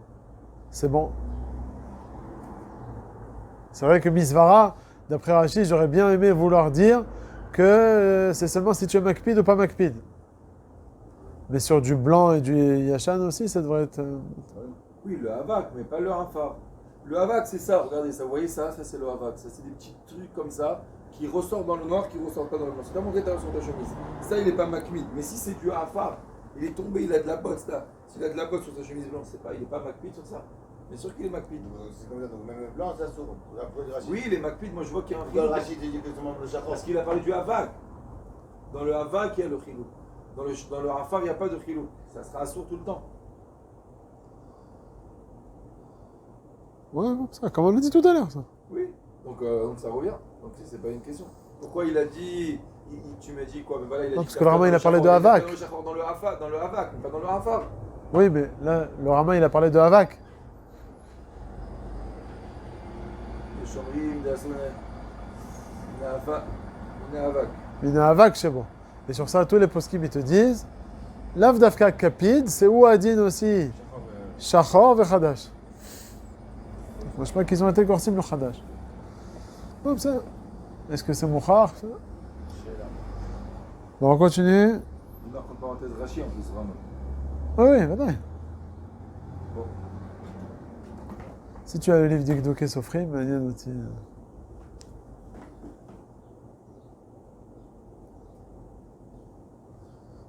c'est bon. C'est vrai que Misvara, d'après Rachid, j'aurais bien aimé vouloir dire que c'est seulement si tu es Makpid ou pas Makpid. Mais sur du blanc et du Yachan aussi, ça devrait être. Oui, le Havak, mais pas le Hafar. Le Havak, c'est ça, regardez ça, vous voyez ça, ça c'est le Havak. Ça c'est des petits trucs comme ça qui ressortent dans le noir, qui ressortent pas dans le blanc. C'est comme on dit sur ta chemise. Ça, il n'est pas Makpid. Mais si c'est du Hafar, il est tombé, il a de la bosse là. S'il a de la bosse sur sa chemise blanche, c'est pas, il n'est pas Makpid sur ça. Bien sûr qu'il est Makpid. C'est comme ça, donc même blanc, ça s'ouvre. Après le Rachid. Oui, il est Makpid, moi je vois qu'il y a un Pourquoi le chilou. Rachid dit que tout le monde le chakra? Parce qu'il a parlé du Havak. Dans le Havak, il y a le chilou. Dans le Hafar, il n'y a pas de chilou. Ça sera assourd tout le temps. Ouais, ça, comme on l'a dit tout à l'heure, ça. Oui, donc ça revient. Donc c'est pas une question. Pourquoi il a dit. Tu m'as dit quoi? Mais voilà, il a Non, dit parce que le Rama, il a parlé de Havak. Dans le Havak, mais pas dans le Hafar. Oui, mais là, le Rama, il a parlé de Havak. Le Shomrim, de la Sonnet. Il y a Havak. Il y a Havak, c'est bon. Et sur ça, tous les poskim, ils te disent Lav Dafka Kapid, c'est où Adin aussi Shachor et Khadash. Moi, je crois qu'ils ont été Gorsim le Khadash. Comme ça. Est-ce que c'est Moukhar ça? Bon, on continue. Il marque en parenthèse Rachi en plus, vraiment. Oui, voilà. Bon. Si tu as le livre d'Igdoké Sofrim, il y a aussi.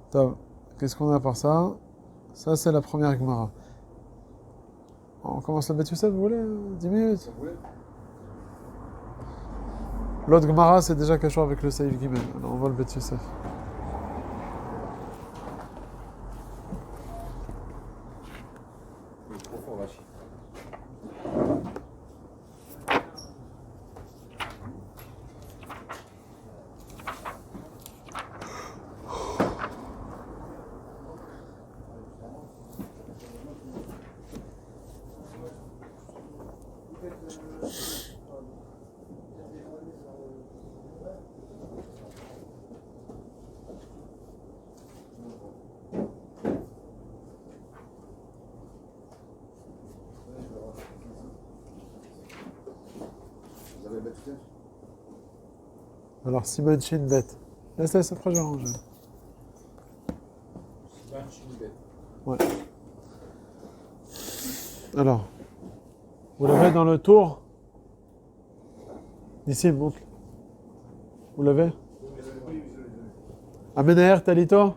Top. Qu'est-ce qu'on a par ça? Ça, c'est la première Gemara. On commence la bête Youssef, vous voulez 10 minutes? L'autre Gemara, c'est déjà Kachor avec le Saïf Gimel. Alors, on va le bête Youssef. Il est trop fort, Rachi. Vous avez battu ça? Alors, Simon Shin Bet. Laisse après, je range. Ouais. Alors, vous l'avez dans le tour. Ici, monte. Vous l'avez? Amenaher Talito.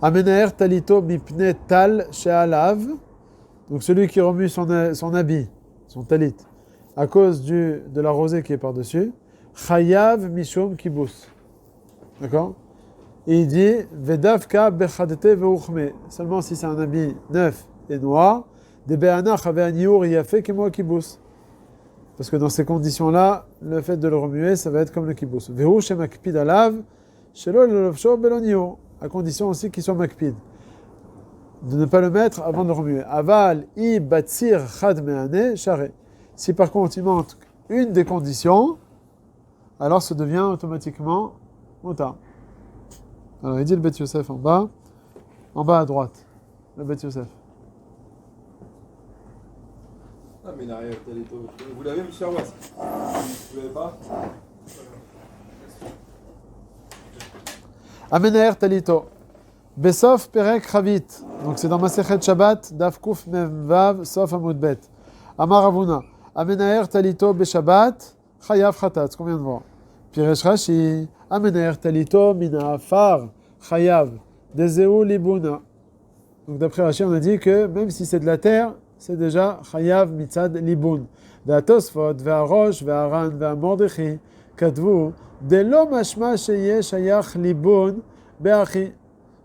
Amenaher Talito Mipne Tal She'alav. Donc celui qui remue son habit, son talit, à cause de la rosée qui est par-dessus. Chayav Mishum Kibus. D'accord? Et il dit Vedavka Bechadete Veuchme. Seulement si c'est un habit neuf et noir. De Be'ana Chave'aniur Yafe Kemo Kibus. Parce que dans ces conditions-là, le fait de le remuer, ça va être comme le kibus. Vehu shemakpid alav, shelo lelovsho belonio. À condition aussi qu'il soit makpid. De ne pas le mettre avant de le remuer. Aval i batsir chad me'ane share. Si par contre il manque une des conditions, alors ça devient automatiquement mota. Alors il dit le Bet Yosef en bas à droite. Le Bet Yosef. Ah, mais derrière, vous l'avez, Michel Wass? Vous l'avez pas? Amenaher Talito. Besof Perek Ravit. Donc c'est dans Masechet Shabbat, Daf Kuf Mem Vav, Sof Amud Bet. Amar Avuna. Amenaher Talito Beshabbat, Chayav Khatat. Ce qu'on vient de voir. Piresh Rashi. Amenaher Talito Mina Afar, Chayav. Dezeu Libuna. Donc d'après Rashi, on a dit que même si c'est de la terre, c'est déjà Chayav Mitzad Libun. Ve'atosfot, ve'arosh, ve'aran, ve'amordechi, kadvu, delo mashma sheye shayach libun be'achi.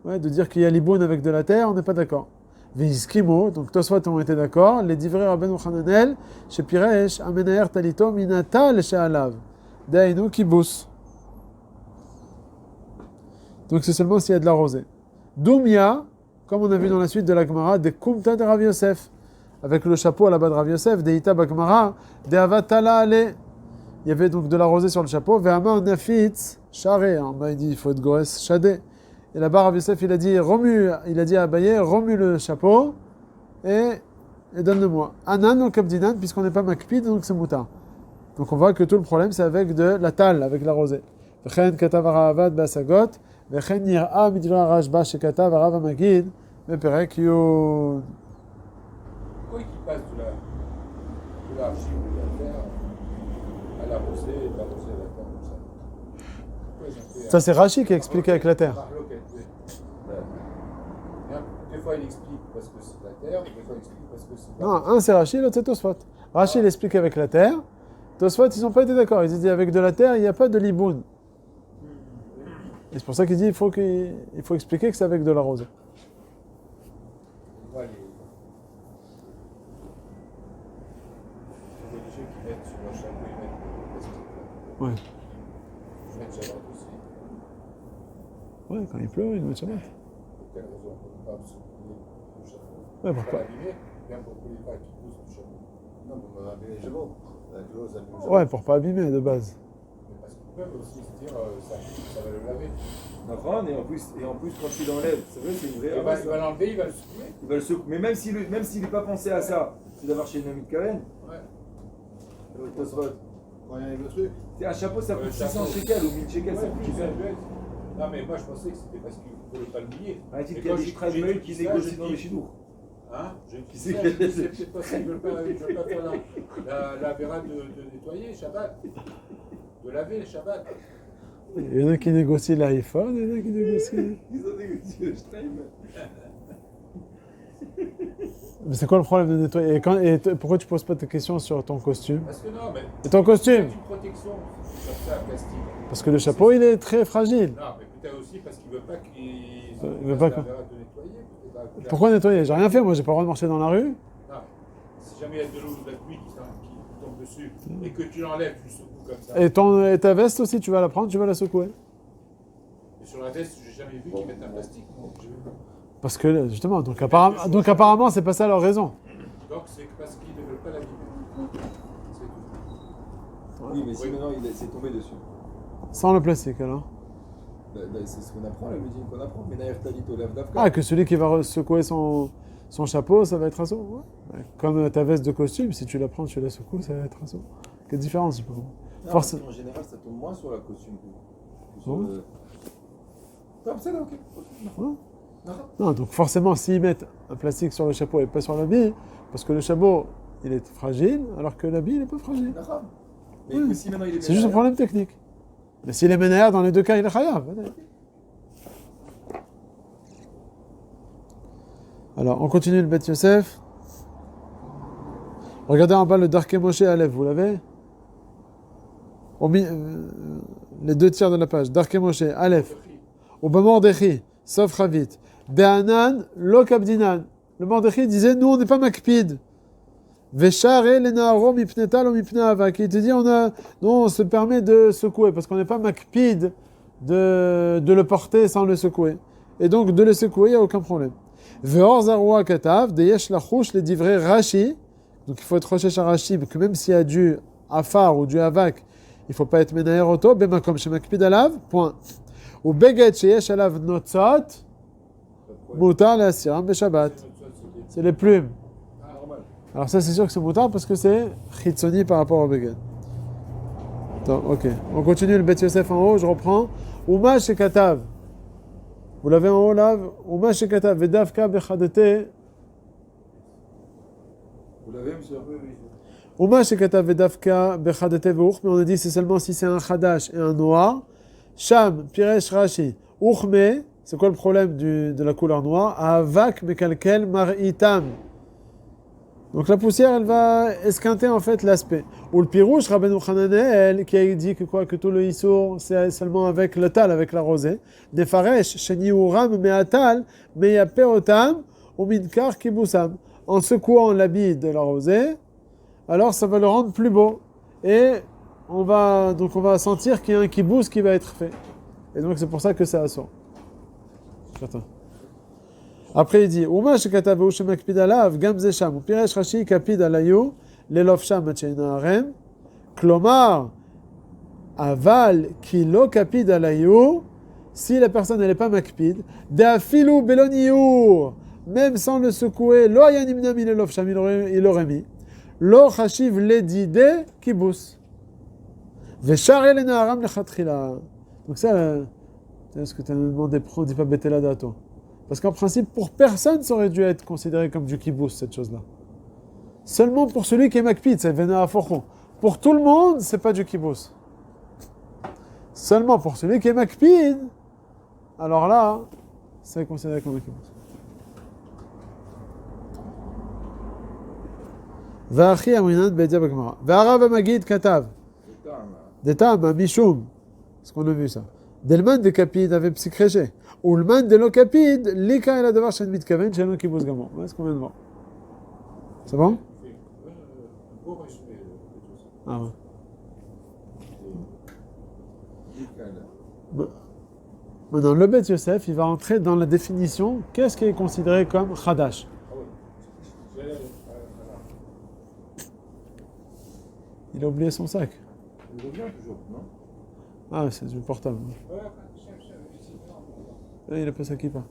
Ouais, de dire qu'il y a libun avec de la terre, on n'est pas d'accord. Ve'izkimo, donc Tosfot ont été d'accord, les divrei Rabbeinu Hananel, chez Piresh, amenaher talito minatal she'alav. Dainu kibus. Donc c'est seulement s'il y a de la rosée. Doumia, comme on a vu dans la suite de la Gemara, des Kumta de Rav Yosef, avec le chapeau à la bas de Rav Yosef, des Ita Bagmara, des Avatala Ale. Il y avait donc de la rosée sur le chapeau, Ve'amar Nafitz Share. Il dit, il faut être Gores Shadé. Et là-bas, Rav Yosef, il a dit à Abaye, remue le chapeau et donne-le-moi. Anan ou Kabdinan, puisqu'on n'est pas Makpid, donc c'est Moutar. Donc on voit que tout le problème, c'est avec de la talle, avec la rosée. V'chen katav ha'avad ba'sagot, v'chen nir'a midra rashba shekatav ha'rav ha'magid, v'perek yud. Oui, qui passe de l'archive de la terre à la rosée et de la rosée à la terre comme ça. Ouais, ils ont fait Ça, c'est Rashi qui a expliqué avec la terre. Des fois, il explique parce que c'est la terre, des fois, il explique parce que c'est Non, un c'est Rashi, l'autre c'est Tosfot. Rashi, il explique avec la terre. Tosfot, ils n'ont pas été d'accord. Ils disent avec de la terre, il n'y a pas de liboun. Et c'est pour ça qu'il dit il faut expliquer que c'est avec de la rosée. Ouais, les religieux qui mettent sur leur chapeau, ils mettent le plastique. Ouais. Ils mettent Shabbat aussi. Ouais, quand il pleut, ils mettent Shabbat. Pour quelle raison on ne peut pas secouer le chapeau? Ouais, Pour pourquoi pas l'abîmer, bien pour que les vagues qui poussent du chapeau. Non, mais on va appeler les chevaux. Avec l'eau, ça nous Ouais, pour pas abîmer de base. Mais parce qu'ils peuvent aussi se dire ça va le laver. Nafran, et en plus quand il l'enlève, c'est vrai, c'est une vraie Il va erreur, ça. l'enlever, il va le secouer. Il va le secouer. Mais même s'il n'est pas pensé à ça, c'est d'avoir chez Namit Karen. Ouais. Quand il enlève le truc. C'est un chapeau, ça coûte Le 600 chapeau. shekels ou 1000 shekels, ça Ouais, coûte plus, cher. ça peut être. Non, mais moi je pensais que c'était parce qu'il ne voulait pas le mouiller. Ah, il Mais y a quand des j'ai- Shtraïm j'ai qui dit ça, négocient j'ai dans dit- les chidours. Hein? J'ai Qui dit c'est ça, qui- j'ai dit, c'est peut-être parce qu'ils ne veulent pas faire la béra de nettoyer Shabbat. De laver le Shabbat. Il y en a qui négocient l'iPhone, il y en a qui négocient. Ils ont négocié le Shtraïm. Mais c'est quoi le problème de nettoyer pourquoi tu poses pas tes questions sur ton costume? Parce que non, mais. Et ton costume? C'est une protection comme ça, plastique. Parce que le chapeau, il est très fragile. Non, mais peut-être aussi parce qu'il ne veut pas qu'il. Il veut pas la quoi? béra de nettoyer. peut-être. Pourquoi nettoyer? J'ai rien fait, moi j'ai pas le droit de marcher dans la rue. Non, si jamais il y a de l'eau ou de la pluie qui tombe dessus et que tu l'enlèves, tu le secoues comme ça. Et ta veste aussi, tu vas la prendre, tu vas la secouer. Et sur la veste, j'ai jamais vu qu'ils mettent un plastique. Parce que justement, donc apparemment, c'est pas ça leur raison. Donc c'est parce qu'ils ne veulent pas l'abîmer. C'est tout. Oui, mais si maintenant il s'est tombé dessus. Sans le plastique alors. C'est ce qu'on apprend, la musique qu'on apprend. Mais Naïr Talito lève d'Afka. Ah, que celui qui va secouer son chapeau, ça va être un saut. Ouais. Comme ta veste de costume, si tu la prends, tu la secoues, ça va être un saut. Quelle différence, tu peux comprendre. En général, ça tombe moins sur la costume que sur Bon. le. Non, c'est là, ok. Ouais. Non, donc forcément, s'ils mettent un plastique sur le chapeau et pas sur l'habit, parce que le chapeau, il est fragile, alors que l'habit, il n'est pas fragile. D'accord. Mais Oui. si maintenant il est C'est juste un problème technique. Mais s'il est ménère, dans les deux cas, il est chayav. Alors, on continue le Bet Yosef. Regardez en bas le Darke Moshe Aleph, vous l'avez? Les deux tiers de la page. Darke Moshe Aleph. Au Bamordechi, sauf Ravit. Be'anan, lo kabdinan. Le Mordechi disait, nous, on n'est pas makpid. Veshare le na'aro mipnetal ou mipna avak. Il te dit, on se permet de secouer, parce qu'on n'est pas makpid de le porter sans le secouer. Et donc, de le secouer, il n'y a aucun problème. Ve'or zarua katav, deyesh lachouch les divrei Rashi. Donc, il faut être recherché à Rashi, que même s'il y a du afar ou du avak, il ne faut pas être menayer auto, bemakom shemakpid alav, point. Ou beget sheyesh alav notzot, mutar le'asiram be'shabbat. C'est les plumes. Alors ça, c'est sûr que c'est moutard parce que c'est chitzoni par rapport au beged. Attends, ok. On continue le Bet Yosef en haut, je reprends. Uma shekatav. Vous l'avez en haut là. Uma shekatav vedavka bechadete. Vous l'avez, monsieur? Uma shekatav vedavka bechadete ve'uch. Mais on a dit c'est seulement si c'est un chadash et un noir. Sham, piresh rashi. Uchme, c'est quoi le problème de la couleur noire? Avak mekalkel maritam. Donc la poussière, elle va esquinter en fait l'aspect. Ou le pirouche, Rabbeinu Hananel, qui a dit que quoi, que tout le issour, c'est seulement avec le tal, avec la rosée. Nefaresh, sheni uram me'atal, me'yape otam, ou minkar kibusam. En secouant l'habit de la rosée, alors ça va le rendre plus beau. Et on va sentir qu'il y a un kibous qui va être fait. Et donc c'est pour ça que ça sort. Attends. Après, il dit, Uma shekatav ou shemakpid alav, gam zesham, ou piresh rashi kapid alayu, lelof sham matcheina harem, klomar, aval, ki lo kapid alayu, si la personne n'est pas makpid, de'afilu beloniur, même sans le secouer, lo ayanimna mi lelof sham, il aurait mis, lo chashiv ledide kibus. Veshare le naharam lechatchila. Donc ça, c'est ce que tu as demandé, pourquoi on ne dit pas betela dato? Parce qu'en principe, pour personne, ça aurait dû être considéré comme du kibbutz, cette chose-là. Seulement pour celui qui est makpid, c'est vena aforchon. Pour tout le monde, c'est pas du kibbutz. Seulement pour celui qui est makpid, alors là, c'est considéré comme un kibbutz. Va'achi aminan be'edia b'gemara. Va'arav magid katav. Detam, mishum. Est-ce qu'on a vu ça? Delman de kapid avait psychréché. Ou le man de l'okapid, lika et la devoir shen mitkaven, shen kibbutz gamor. Est-ce qu'on vient de voir? C'est bon? Un beau résumé de tout ça. Ah ouais. Maintenant, le Bet Yosef, il va entrer dans la définition. Qu'est-ce qui est considéré comme Chadash? Ah oui. Voilà. Il a oublié son sac. Il revient toujours, non? Ah, c'est du portable. Il a pas sa kippa.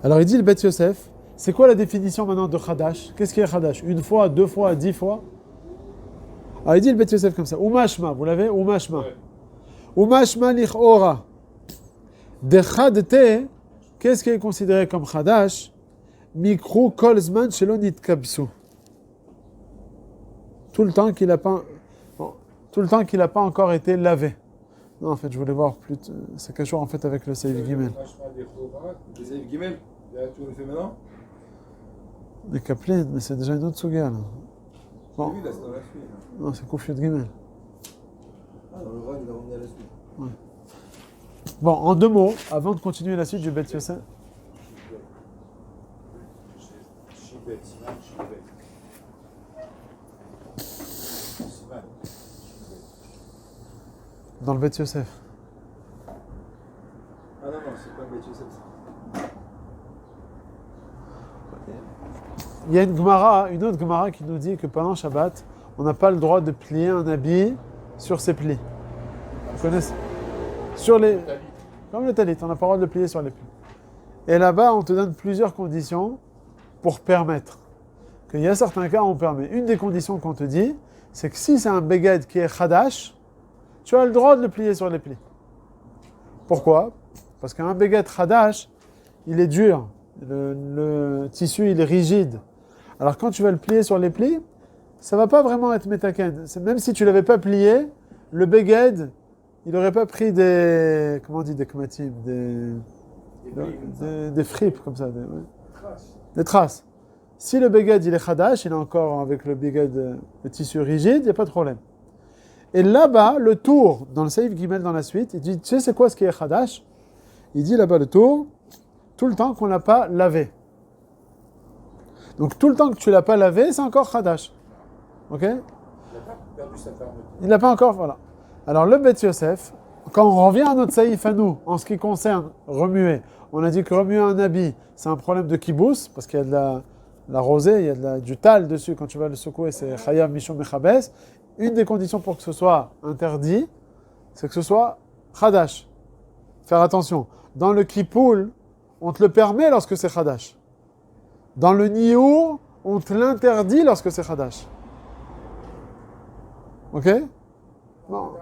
Alors il dit le Bet Yosef, c'est quoi la définition maintenant de Chadash? Qu'est-ce qui est Chadash? Une fois, 2 fois, 10 fois? Alors il dit le Bet Yosef comme ça, Umashma, vous l'avez? Umashma. Umashma lichora. De Chadte, qu'est-ce qui est considéré comme Chadash? Mikru kolzman shelo nitkabsu. Tout le temps qu'il n'a pas encore été lavé. Non, en fait, je voulais voir plus. C'est quelque chose en fait avec le Seif Gimel. Le Seif Gimel, tu le fais maintenant? Les Kaplin, mais c'est déjà une autre souga là. Bon. Oui, là, c'est dans la suite. Non, c'est Koufiyot Gimel. Ah, dans le rang, il a remis à la suite. Ouais. Bon, en 2 mots, avant de continuer la suite du Bet Yosef. Shibet, Siman, Shibet. Siman. Dans le Bet Yosef. Ah non, non, c'est pas le métier, c'est ça. Il y a une autre Gemara qui nous dit que pendant Shabbat, on n'a pas le droit de plier un habit sur ses plis. Vous connaissez? Sur les... Comme le talit, on n'a pas le droit de le plier sur les plis. Et là-bas, on te donne plusieurs conditions pour permettre. Qu'il y a certains cas où on permet. Une des conditions qu'on te dit, c'est que si c'est un beged qui est chadash, tu as le droit de le plier sur les plis. Pourquoi? Parce qu'un beged chadash, il est dur. Le tissu, il est rigide. Alors quand tu vas le plier sur les plis, ça ne va pas vraiment être metaken. Même si tu ne l'avais pas plié, le beged, il n'aurait pas pris des... Comment on dit? Des kmatim, des fripes comme ça. Des traces. Si le beged, il est chadash, il est encore avec le beged, le tissu rigide, il n'y a pas de problème. Et là-bas, le tour, dans le Seif Gimel dans la suite, il dit, tu sais c'est quoi ce qui est chadash? Il dit là-bas le tour, tout le temps qu'on ne l'a pas lavé. Donc tout le temps que tu ne l'as pas lavé, c'est encore chadash. Ok? Il n'a pas perdu sa fermeté. Il n'a pas encore, voilà. Alors le Bet Yosef, quand on revient à notre saïf à nous, en ce qui concerne remuer, on a dit que remuer un habit, c'est un problème de kibbutz, parce qu'il y a de la rosée, il y a du tal dessus, quand tu vas le secouer, c'est chayav mishum mechabes. Une des conditions pour que ce soit interdit, c'est que ce soit chadash. Faire attention. Dans le kipoul, on te le permet lorsque c'est chadash. Dans le niour, on te l'interdit lorsque c'est chadash. Ok? Bon.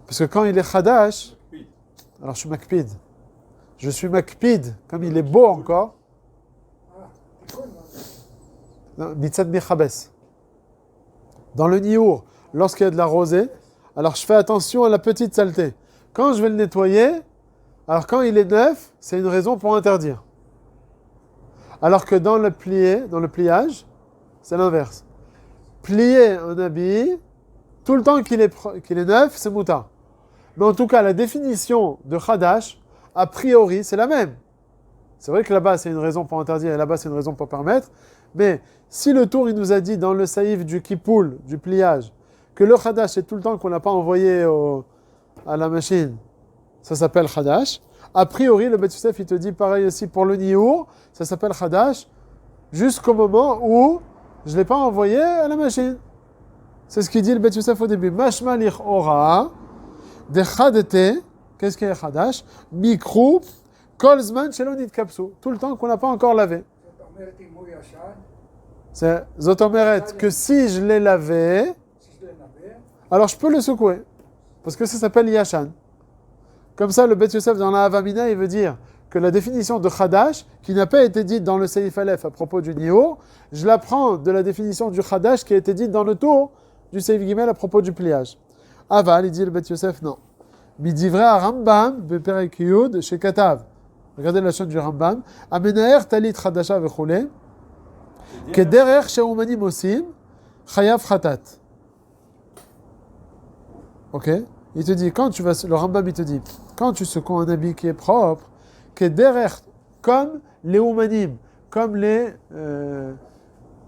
Parce que quand il est chadash, alors je suis makpid. Je suis makpid, comme il est beau encore. Mitzad mechabes. Dans le niour, lorsqu'il y a de la rosée, alors je fais attention à la petite saleté. Quand je vais le nettoyer, alors quand il est neuf, c'est une raison pour interdire. Alors que dans le pliage, c'est l'inverse. Plier un habit, tout le temps qu'il est neuf, c'est mouta. Mais en tout cas, la définition de chadash, a priori, c'est la même. C'est vrai que là-bas, c'est une raison pour interdire et là-bas, c'est une raison pour permettre. Mais Si le tour, il nous a dit dans le saïf du kipoul, du pliage, que le Khadash, c'est tout le temps qu'on n'a pas envoyé à la machine, ça s'appelle Khadash. A priori, le Bet Yosef, il te dit pareil aussi pour le Niour, ça s'appelle Khadash, jusqu'au moment où je ne l'ai pas envoyé à la machine. C'est ce qu'il dit le Bet Yosef au début. Mashma lich ora, de chadete, qu'est-ce qu'il y a Khadash? Mikrou, kolzman shelonit kapsu, tout le temps qu'on n'a pas encore lavé. C'est Zotomeret que si je l'ai lavé, alors je peux le secouer. Parce que ça s'appelle Yashan. Comme ça, le Bet Yosef dans la Havamina, il veut dire que la définition de Khadash, qui n'a pas été dite dans le Seif Aleph à propos du Niour, je la prends de la définition du Khadash qui a été dite dans le tour du Seif Gimel à propos du pliage. Aval, il dit le Bet Yosef, non. Midivre à Rambam, Beperek Yud, chez Katav. Regardez la chaîne du Rambam. Amenaer talit Khadasha vechule. Kederer sheumanim osim, chayav khatat. Ok? Il te dit, le Rambam il te dit, quand tu secoues un habit qui est propre, kederer, comme les oumanim, comme les,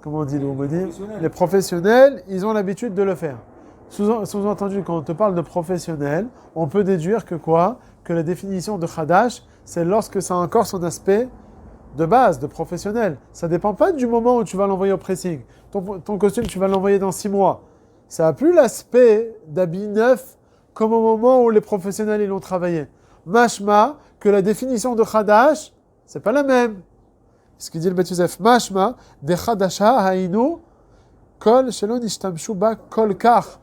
comment on dit les oumanim? Les professionnels, ils ont l'habitude de le faire. Sous-entendu, quand on te parle de professionnel, on peut déduire que quoi? Que la définition de Khadash, c'est lorsque ça a encore son aspect de base, de professionnel. Ça ne dépend pas du moment où tu vas l'envoyer au pressing. Ton costume, tu vas l'envoyer dans 6 mois. Ça n'a plus l'aspect d'habit neuf comme au moment où les professionnels ils l'ont travaillé. Mashma, que la définition de Khadash, c'est pas la même. Ce qu'il dit le Bet Yosef, Mashma, de Khadasha hainu, kol shelo nishtamshu ba kol kar.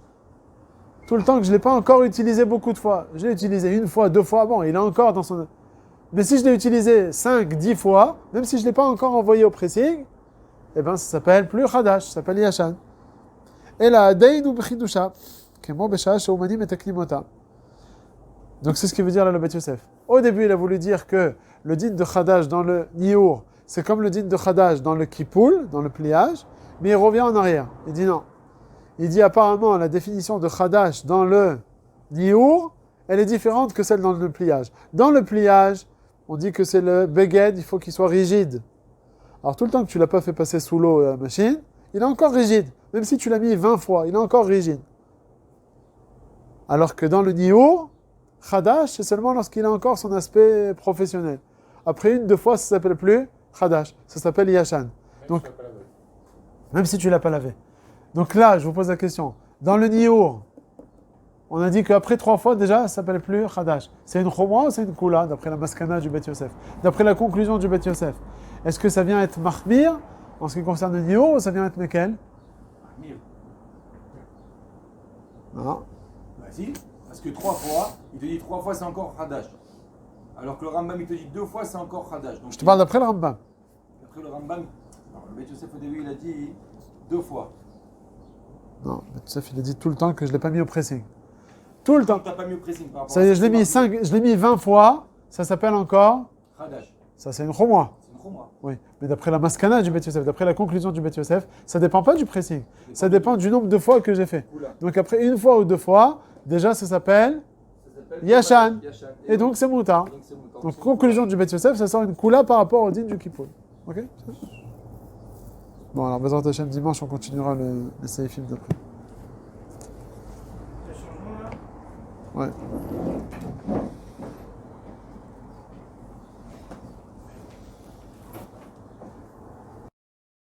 Tout le temps que je ne l'ai pas encore utilisé beaucoup de fois. Je l'ai utilisé 1 fois, 2 fois, bon, il est encore dans son... Mais si je l'ai utilisé 5, 10 fois, même si je ne l'ai pas encore envoyé au pressing, eh bien, ça s'appelle plus Khadash, ça s'appelle Yashan. Et là, Deinu b'chidusha, kemo b'sha'a she'umanim metaknim ota. Donc c'est ce qui veut dire là le Bet Yosef. Au début, il a voulu dire que le din de Khadash dans le Niour, c'est comme le din de Khadash dans le Kipoul, dans le pliage, mais il revient en arrière. Il dit non. Il dit apparemment la définition de Khadash dans le Niour, elle est différente que celle dans le pliage. Dans le pliage, on dit que c'est le beged, il faut qu'il soit rigide. Alors tout le temps que tu ne l'as pas fait passer sous l'eau la machine, il est encore rigide. Même si tu l'as mis 20 fois, il est encore rigide. Alors que dans le Niour, Khadash, c'est seulement lorsqu'il a encore son aspect professionnel. Après 1, 2 fois, ça ne s'appelle plus Khadash, ça s'appelle Yashan. Donc, même si tu ne l'as pas lavé. Donc là, je vous pose la question. Dans le Niour, on a dit qu'après 3 fois, déjà, ça ne s'appelle plus Khadash. C'est une Khomra ou c'est une Kula, d'après la Maskana du Bet Yosef? D'après la conclusion du Bet Yosef. Est-ce que ça vient être Mahmir, en ce qui concerne le Niour, ou ça vient être Mekel? Mahmir. Non. Vas-y, parce que 3 fois, il te dit 3 fois c'est encore Khadash. Alors que le Rambam il te dit 2 fois c'est encore Khadash. Donc, Je te parle d'après le Rambam. D'après le Rambam, alors, le Bet Yosef au début il a dit 2 fois. Non, le Bet Yosef, il a dit tout le temps que je ne l'ai pas mis au pressing. Tout le temps. Tu n'as pas mis au pressing par rapport Ça y est, je l'ai mis 20 fois, ça s'appelle encore... Khadash. Ça, c'est une Khomra. C'est une Khomra. Oui, mais d'après la Maskana du Bet Yosef, d'après la conclusion du Bet Yosef, ça ne dépend pas du pressing. Ça dépend du nombre de fois que j'ai fait. Oula. Donc après 1 fois ou 2 fois, déjà ça s'appelle Yashan. Et donc c'est Moutar. Donc conclusion du Bet Yosef, ça sort une Kula par rapport au din du Kippoul. Ok? Bon, alors Bezrat Hashem, dimanche, on continuera les Seifim d'après. Ouais.